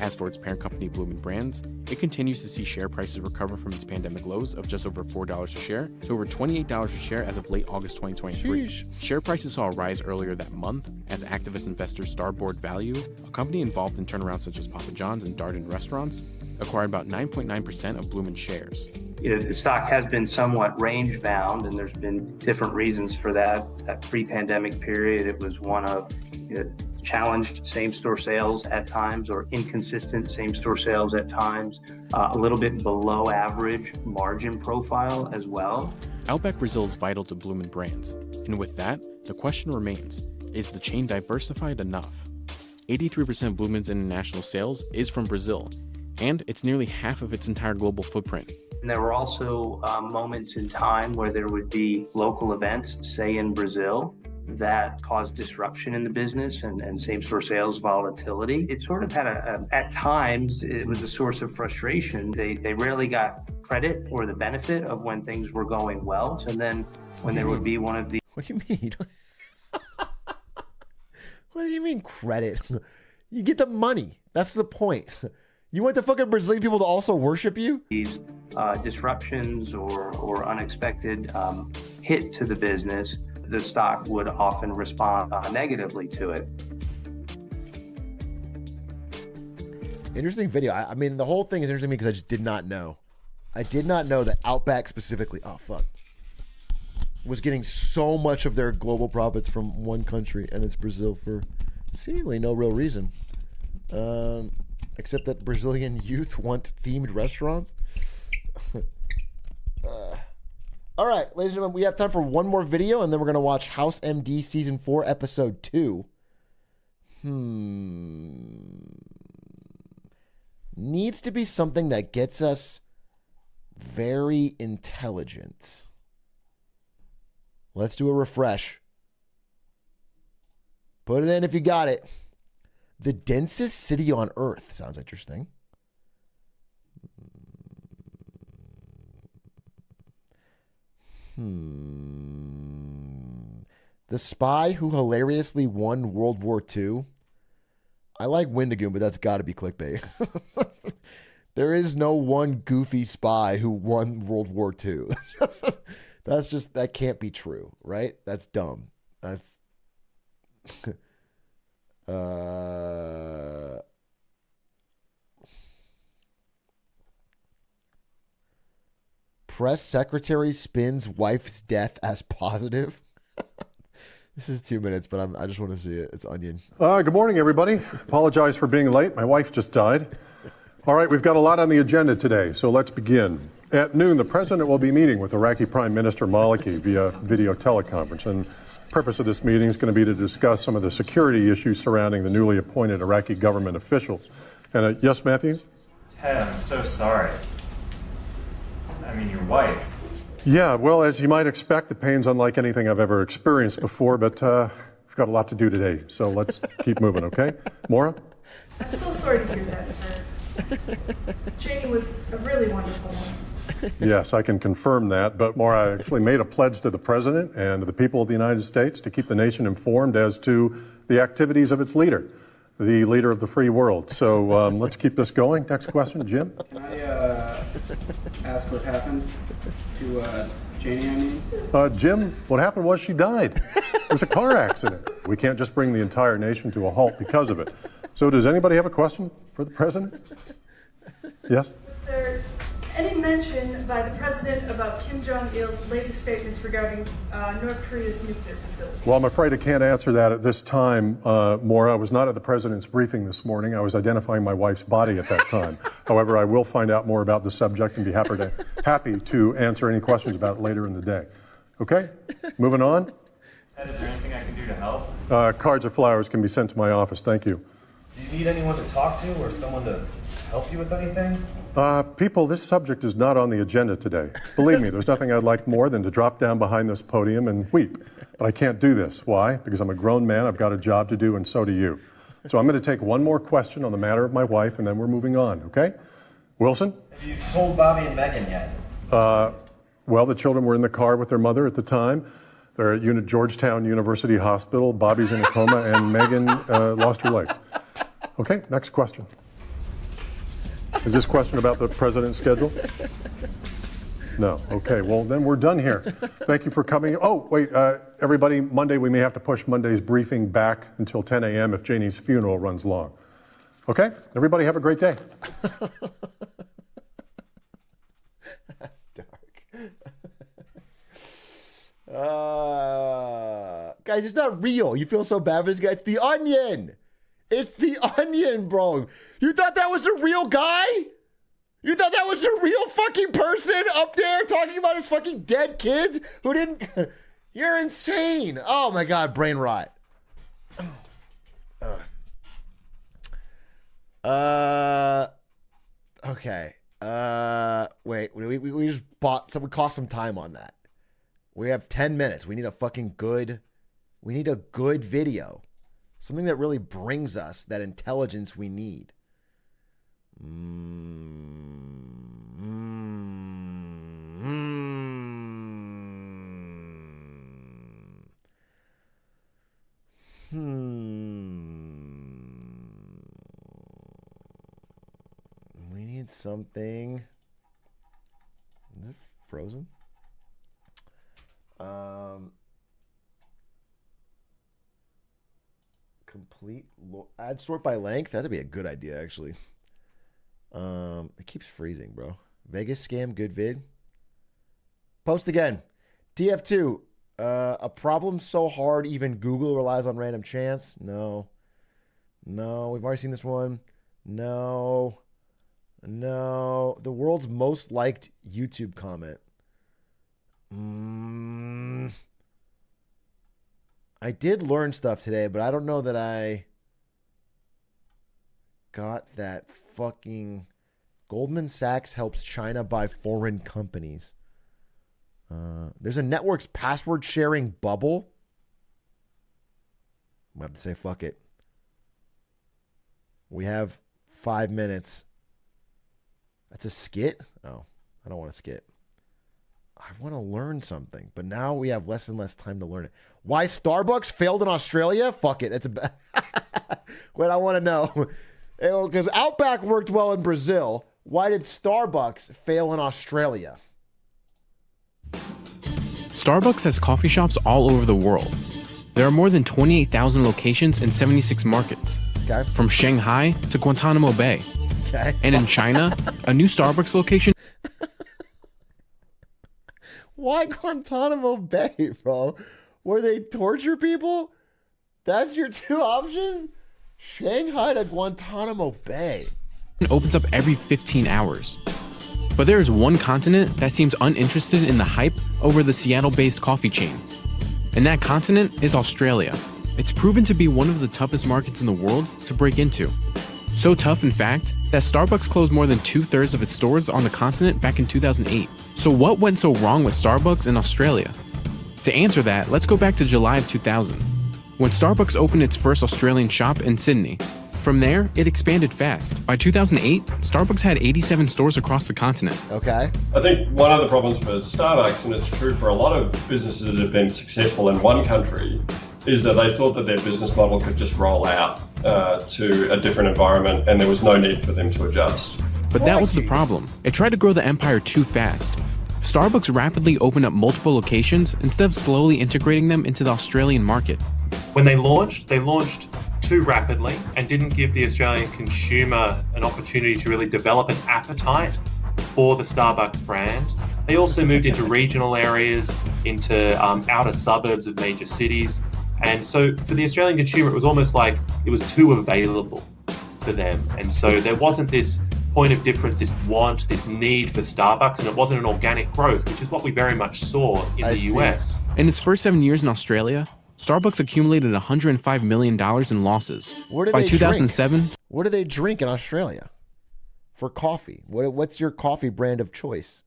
As for its parent company, Bloomin' Brands, it continues to see share prices recover from its pandemic lows of just over $4 a share to over $28 a share as of late August 2023. Sheesh. Share prices saw a rise earlier that month as activist investor Starboard Value, a company involved in turnarounds such as Papa John's and Darden restaurants, acquired about 9.9% of Bloomin' shares. The stock has been somewhat range bound, and there's been different reasons for that. That pre-pandemic period, it was one of challenged same-store sales at times, or inconsistent same-store sales at times, a little bit below average margin profile as well. Outback Brazil is vital to Bloomin' Brands, and with that, the question remains, is the chain diversified enough? 83% of Bloomin's international sales is from Brazil, and it's nearly half of its entire global footprint. And there were also moments in time where there would be local events, say in Brazil, that caused disruption in the business and same-store sales volatility. It sort of had at times, it was a source of frustration. They rarely got credit or the benefit of when things were going well. And then when there would be one of the... What do you mean? What do you mean credit? You get the money. That's the point. You want the fucking Brazilian people to also worship you? These disruptions or unexpected hit to the business, the stock would often respond negatively to it. Interesting video. I mean, the whole thing is interesting to me because I just did not know. I did not know that Outback specifically, oh fuck, was getting so much of their global profits from one country, and it's Brazil for seemingly no real reason. Except that Brazilian youth want themed restaurants. All right, ladies and gentlemen, we have time for one more video, and then we're going to watch House MD Season 4, Episode 2. Needs to be something that gets us very intelligent. Let's do a refresh. Put it in if you got it. The densest city on Earth. Sounds interesting. The spy who hilariously won World War II. I like Wendigoon, but that's got to be clickbait. There is no one goofy spy who won World War II. That's just, that can't be true, right? That's dumb. That's... Press secretary spins wife's death as positive. This is 2 minutes, but I just want to see it. It's Onion. Good morning, everybody. Apologize for being late. My wife just died. All right, we've got a lot on the agenda today, so let's begin. At noon, the president will be meeting with Iraqi Prime Minister Maliki via video teleconference. And the purpose of this meeting is going to be to discuss some of the security issues surrounding the newly appointed Iraqi government officials. And yes, Matthew? Ted, I'm so sorry. I mean, your wife. Yeah, well, as you might expect, the pain's unlike anything I've ever experienced before, but we've got a lot to do today, so let's keep moving, okay? Maura? I'm so sorry to hear that, sir. Janie was a really wonderful one. Yes, I can confirm that, but Maura actually made a pledge to the president and to the people of the United States to keep the nation informed as to the activities of its leader, the leader of the free world. So let's keep this going. Next question, Jim? Can I ask what happened to Janie, Jim, what happened was she died. It was a car accident. We can't just bring the entire nation to a halt because of it. So does anybody have a question for the president? Yes? Was there any mention by the president about Kim Jong-il's latest statements regarding North Korea's nuclear facilities? Well, I'm afraid I can't answer that at this time, Maura. I was not at the president's briefing this morning. I was identifying my wife's body at that time. However, I will find out more about the subject and be happy to answer any questions about it later in the day. Okay? Moving on. Ted, is there anything I can do to help? Cards or flowers can be sent to my office. Thank you. Do you need anyone to talk to or someone to help you with anything? People, this subject is not on the agenda today. Believe me, there's nothing I'd like more than to drop down behind this podium and weep. But I can't do this. Why? Because I'm a grown man, I've got a job to do, and so do you. So I'm going to take one more question on the matter of my wife, and then we're moving on, okay? Wilson? Have you told Bobby and Megan yet? Well, the children were in the car with their mother at the time. They're at Georgetown University Hospital. Bobby's in a coma, and Megan lost her leg. Okay, next question. Is this question about the president's schedule? No. Okay, well, then we're done here. Thank you for coming. Oh, wait, everybody, Monday, we may have to push Monday's briefing back until 10 a.m. if Janie's funeral runs long. Okay? Everybody have a great day. That's dark. Guys, it's not real. You feel so bad for this guy. It's the Onion. It's the Onion, bro. You thought that was a real guy? You thought that was a real fucking person up there talking about his fucking dead kids who didn't... You're insane. Oh my God, brain rot. Okay. Wait, we just bought some, we cost some time on that. We have 10 minutes. We need a fucking good We need a good video. Something that really brings us that intelligence we need. We need something. Is it frozen? Complete add sort by length. That'd be a good idea, actually. It keeps freezing, bro. Vegas scam, good vid. Post again. TF2. A problem so hard even Google relies on random chance. No, we've already seen this one. No. The world's most liked YouTube comment. I did learn stuff today, but I don't know that I got that fucking Goldman Sachs helps China buy foreign companies. There's a network's password sharing bubble. I'm going to have to say fuck it. We have 5 minutes. That's a skit? Oh, I don't want a skit. I want to learn something, but now we have less and less time to learn it. Why Starbucks failed in Australia? Fuck it. That's a what I want to know. Because Outback worked well in Brazil. Why did Starbucks fail in Australia? Starbucks has coffee shops all over the world. There are more than 28,000 locations in 76 markets. Okay. From Shanghai to Guantanamo Bay. Okay. And in China, a new Starbucks location. Why Guantanamo Bay, bro? Where they torture people? That's your two options? Shanghai to Guantanamo Bay. Opens up every 15 hours. But there is one continent that seems uninterested in the hype over the Seattle-based coffee chain. And that continent is Australia. It's proven to be one of the toughest markets in the world to break into. So tough, in fact, that Starbucks closed more than 2/3 of its stores on the continent back in 2008. So what went so wrong with Starbucks in Australia? To answer that, let's go back to July of 2000, when Starbucks opened its first Australian shop in Sydney. From there, it expanded fast. By 2008, Starbucks had 87 stores across the continent. Okay. I think one of the problems for Starbucks, and it's true for a lot of businesses that have been successful in one country, is that they thought that their business model could just roll out to a different environment and there was no need for them to adjust. But that was the problem. It tried to grow the empire too fast. Starbucks rapidly opened up multiple locations instead of slowly integrating them into the Australian market. When they launched too rapidly and didn't give the Australian consumer an opportunity to really develop an appetite for the Starbucks brand. They also moved into regional areas, into outer suburbs of major cities. And so for the Australian consumer, it was almost like it was too available for them. And so there wasn't this point of difference, this want, this need for Starbucks, and it wasn't an organic growth, which is what we very much saw in the US. In its first 7 years in Australia, Starbucks accumulated $105 million in losses. By 2007, what do they drink in Australia for coffee? What's your coffee brand of choice?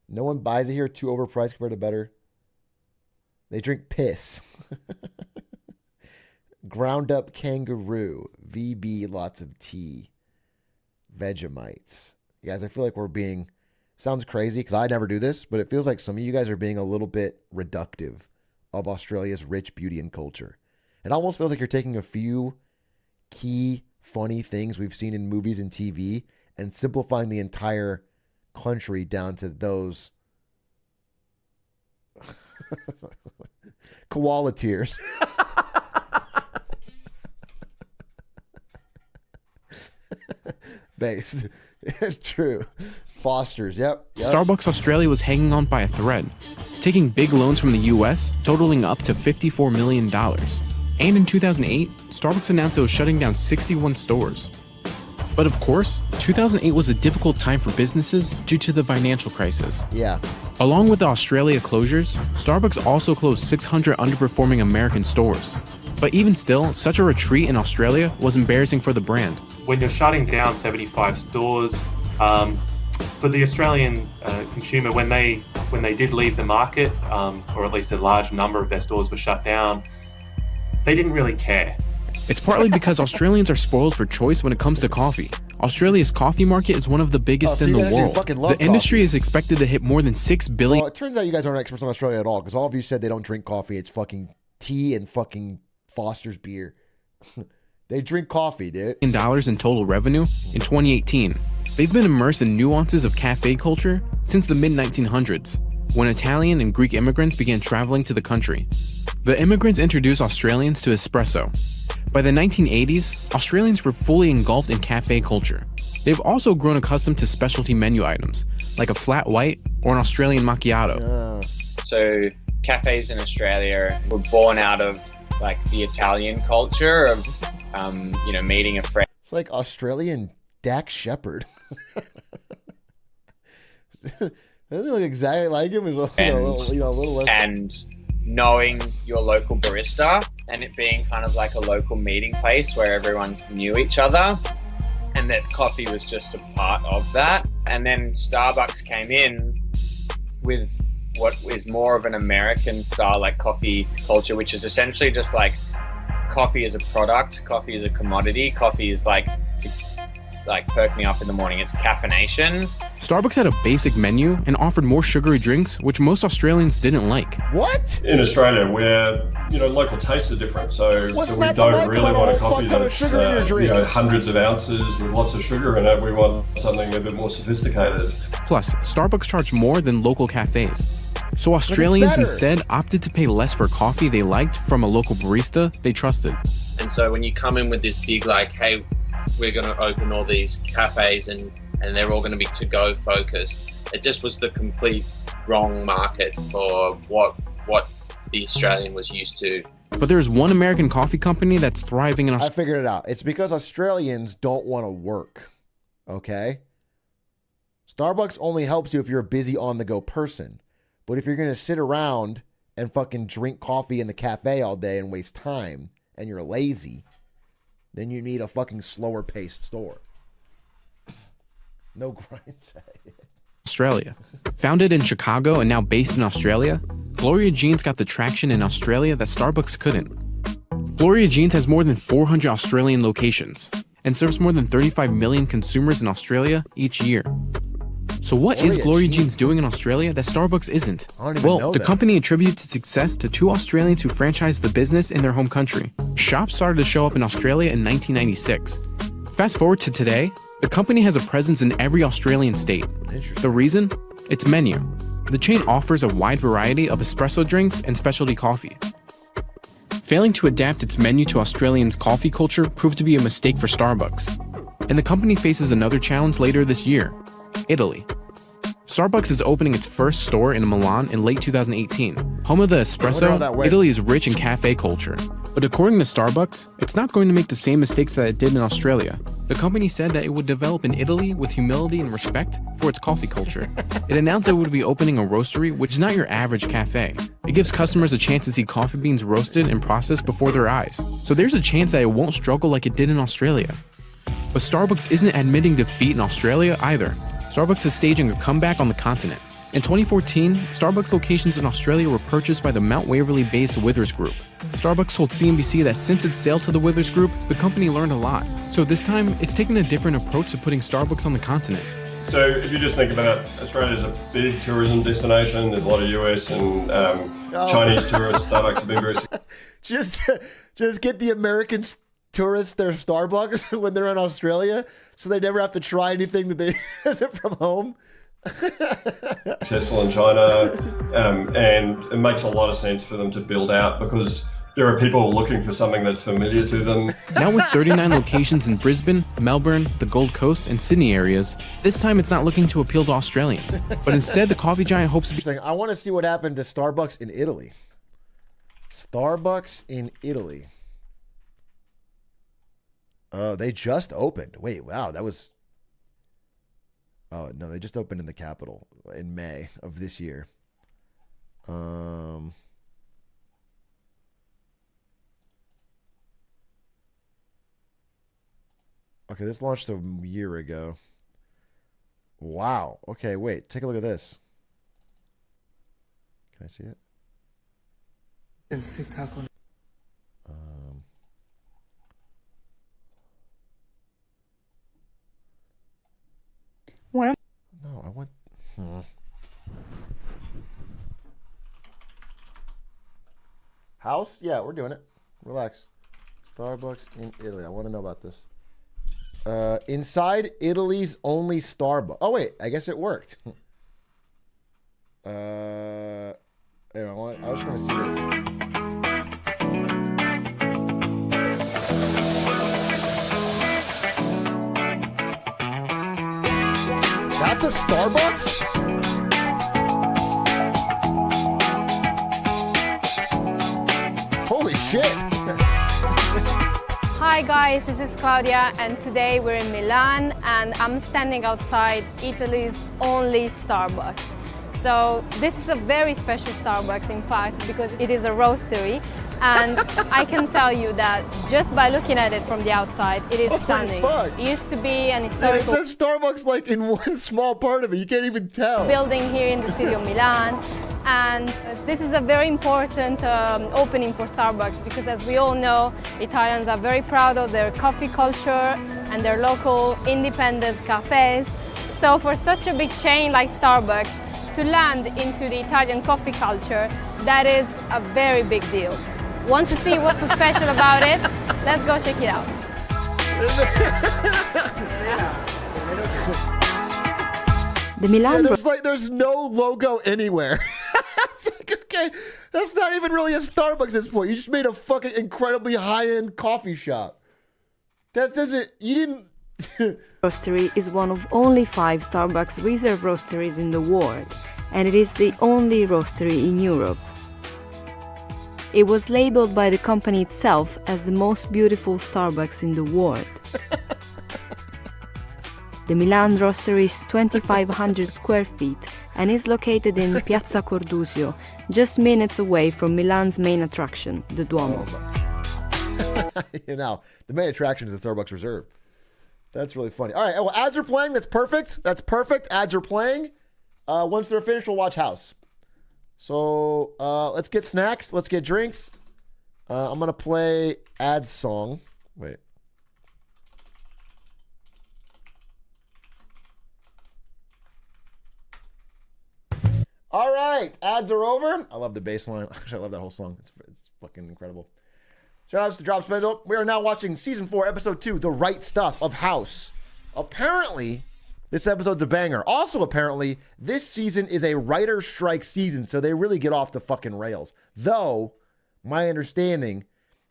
No one buys it here, too overpriced compared to better. They drink piss. Ground up kangaroo. VB, lots of tea. Vegemites. Guys, I feel like we're being, sounds crazy because I never do this, but it feels like some of you guys are being a little bit reductive of Australia's rich beauty and culture. It almost feels like you're taking a few key funny things we've seen in movies and TV and simplifying the entire country down to those koala tears. Based. It's true. Foster's, yep. Starbucks Australia was hanging on by a thread, taking big loans from the US, totaling up to $54 million. And in 2008, Starbucks announced it was shutting down 61 stores. But of course, 2008 was a difficult time for businesses due to the financial crisis. Yeah. Along with the Australia closures, Starbucks also closed 600 underperforming American stores. But even still, such a retreat in Australia was embarrassing for the brand. When you're shutting down 75 stores, for the Australian consumer, when they when they did leave the market, or at least a large number of their stores were shut down, they didn't really care. It's partly because Australians are spoiled for choice when it comes to coffee. Australia's coffee market is one of the biggest in the world. The industry is expected to hit more than $6 billion. Well, it turns out you guys aren't experts on Australia at all, because all of you said they don't drink coffee. It's fucking tea and fucking Foster's beer. They drink coffee, dude. In total revenue in 2018. They've been immersed in nuances of cafe culture since the mid-1900s, when Italian and Greek immigrants began traveling to the country. The immigrants introduced Australians to espresso. By the 1980s, Australians were fully engulfed in cafe culture. They've also grown accustomed to specialty menu items, like a flat white or an Australian macchiato. So cafes in Australia were born out of like the Italian culture of, meeting a friend. It's like Australian Dak Shepard. Doesn't he look exactly like him? A little less. And knowing your local barista and it being kind of like a local meeting place where everyone knew each other, and that coffee was just a part of that. And then Starbucks came in with what is more of an American style like coffee culture, which is essentially just like coffee is a product, coffee is a commodity, coffee is like to perk me up in the morning. It's caffeination. Starbucks had a basic menu and offered more sugary drinks, which most Australians didn't like. What? In Australia, where local tastes are different, so we don't really want a coffee that's hundreds of ounces with lots of sugar in it. We want something a bit more sophisticated. Plus, Starbucks charged more than local cafes. So Australians instead opted to pay less for coffee they liked from a local barista they trusted. And so when you come in with this big hey, we're going to open all these cafes and they're all going to be to-go focused, it just was the complete wrong market for what the Australian was used to. But there's one American coffee company that's thriving in I figured it out. It's because Australians don't want to work. Okay? Starbucks only helps you if you're a busy on-the-go person. But if you're going to sit around and fucking drink coffee in the cafe all day and waste time, and you're lazy, then you need a fucking slower paced store. No grind say. Australia. Founded in Chicago and now based in Australia, Gloria Jean's got the traction in Australia that Starbucks couldn't. Gloria Jean's has more than 400 Australian locations and serves more than 35 million consumers in Australia each year. So what is Gloria Jean's doing in Australia that Starbucks isn't? Well, the company attributes its success to two Australians who franchised the business in their home country. Shops started to show up in Australia in 1996. Fast forward to today, the company has a presence in every Australian state. The reason? Its menu. The chain offers a wide variety of espresso drinks and specialty coffee. Failing to adapt its menu to Australians' coffee culture proved to be a mistake for Starbucks. And the company faces another challenge later this year: Italy. Starbucks is opening its first store in Milan in late 2018. Home of the espresso, Italy is rich in cafe culture. But according to Starbucks, it's not going to make the same mistakes that it did in Australia. The company said that it would develop in Italy with humility and respect for its coffee culture. It announced it would be opening a roastery, which is not your average cafe. It gives customers a chance to see coffee beans roasted and processed before their eyes. So there's a chance that it won't struggle like it did in Australia. But Starbucks isn't admitting defeat in Australia either. Starbucks is staging a comeback on the continent. In 2014, Starbucks locations in Australia were purchased by the Mount Waverly-based Withers Group. Starbucks told CNBC that since its sale to the Withers Group, the company learned a lot. So this time, it's taken a different approach to putting Starbucks on the continent. So if you just think about Australia as a big tourism destination, there's a lot of US and Chinese tourists. Starbucks have been very... Just get the American tourists their Starbucks when they're in Australia, so they never have to try anything that they isn't from home. Successful in China, and it makes a lot of sense for them to build out because there are people looking for something that's familiar to them. Now with 39 locations in Brisbane, Melbourne, the Gold Coast, and Sydney areas, this time it's not looking to appeal to Australians, but instead the coffee giant hopes to be... I want to see what happened to Starbucks in Italy. Starbucks in Italy. Oh, they just opened. Wait, wow, that was... Oh, no, they just opened in the capital in May of this year. Okay, this launched a year ago. Wow. Okay, wait, take a look at this. Can I see it? It's TikTok on. What? No, I want. House? Yeah, we're doing it. Relax. Starbucks in Italy. I want to know about this. Inside Italy's only Starbucks. Oh wait, I guess it worked. Anyway, I just want to see this. That's a Starbucks? Holy shit. Hi guys, this is Claudia and today we're in Milan and I'm standing outside Italy's only Starbucks. So this is a very special Starbucks in fact because it is a roastery and I can tell you that just by looking at it from the outside, it is stunning. It used to be an historical... It says Starbucks like in one small part of it, you can't even tell. ...building here in the city of Milan. And this is a very important opening for Starbucks because as we all know, Italians are very proud of their coffee culture and their local independent cafes. So for such a big chain like Starbucks to land into the Italian coffee culture, that is a very big deal. Want to see what's so special about it? Let's go check it out. The Milan. Yeah, there's no logo anywhere. It's like, okay, that's not even really a Starbucks at this point. You just made a fucking incredibly high-end coffee shop. That doesn't. You didn't. Roastery is one of only 5 Starbucks Reserve roasteries in the world, and it is the only roastery in Europe. It was labeled by the company itself as the most beautiful Starbucks in the world. The Milan Roastery is 2,500 square feet and is located in Piazza Cordusio, just minutes away from Milan's main attraction, the Duomo. You know, the main attraction is the Starbucks Reserve. That's really funny. All right, well, ads are playing. That's perfect. That's perfect. Ads are playing. Once they're finished, we'll watch House. So let's get snacks. Let's get drinks. I'm going to play ads song. Wait. All right, ads are over. I love the bass line. Actually, I love that whole song. It's fucking incredible. Shout outs to Drop Spindle. We are now watching Season 4, Episode 2, The Right Stuff of House. Apparently, this episode's a banger. Also, apparently, this season is a writer's strike season, so they really get off the fucking rails. Though, my understanding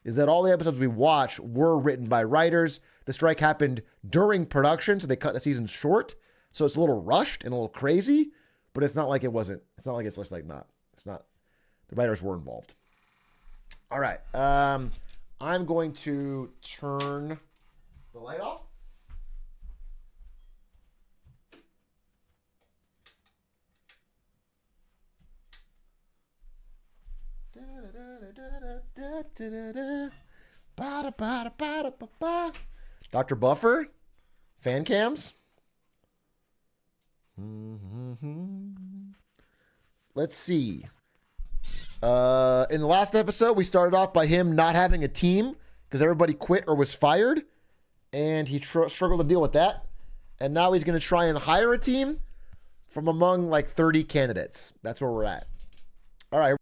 is that all the episodes we watched were written by writers. The strike happened during production, so they cut the season short. So it's a little rushed and a little crazy. But it's not like it wasn't. It's not like it's just like not. It's not. The writers were involved. All right. I'm going to turn the light off. Dr. Buffer, fan cams. Let's see. In the last episode, we started off by him not having a team because everybody quit or was fired, and he struggled to deal with that. And now he's going to try and hire a team from among like 30 candidates. That's where we're at. All right.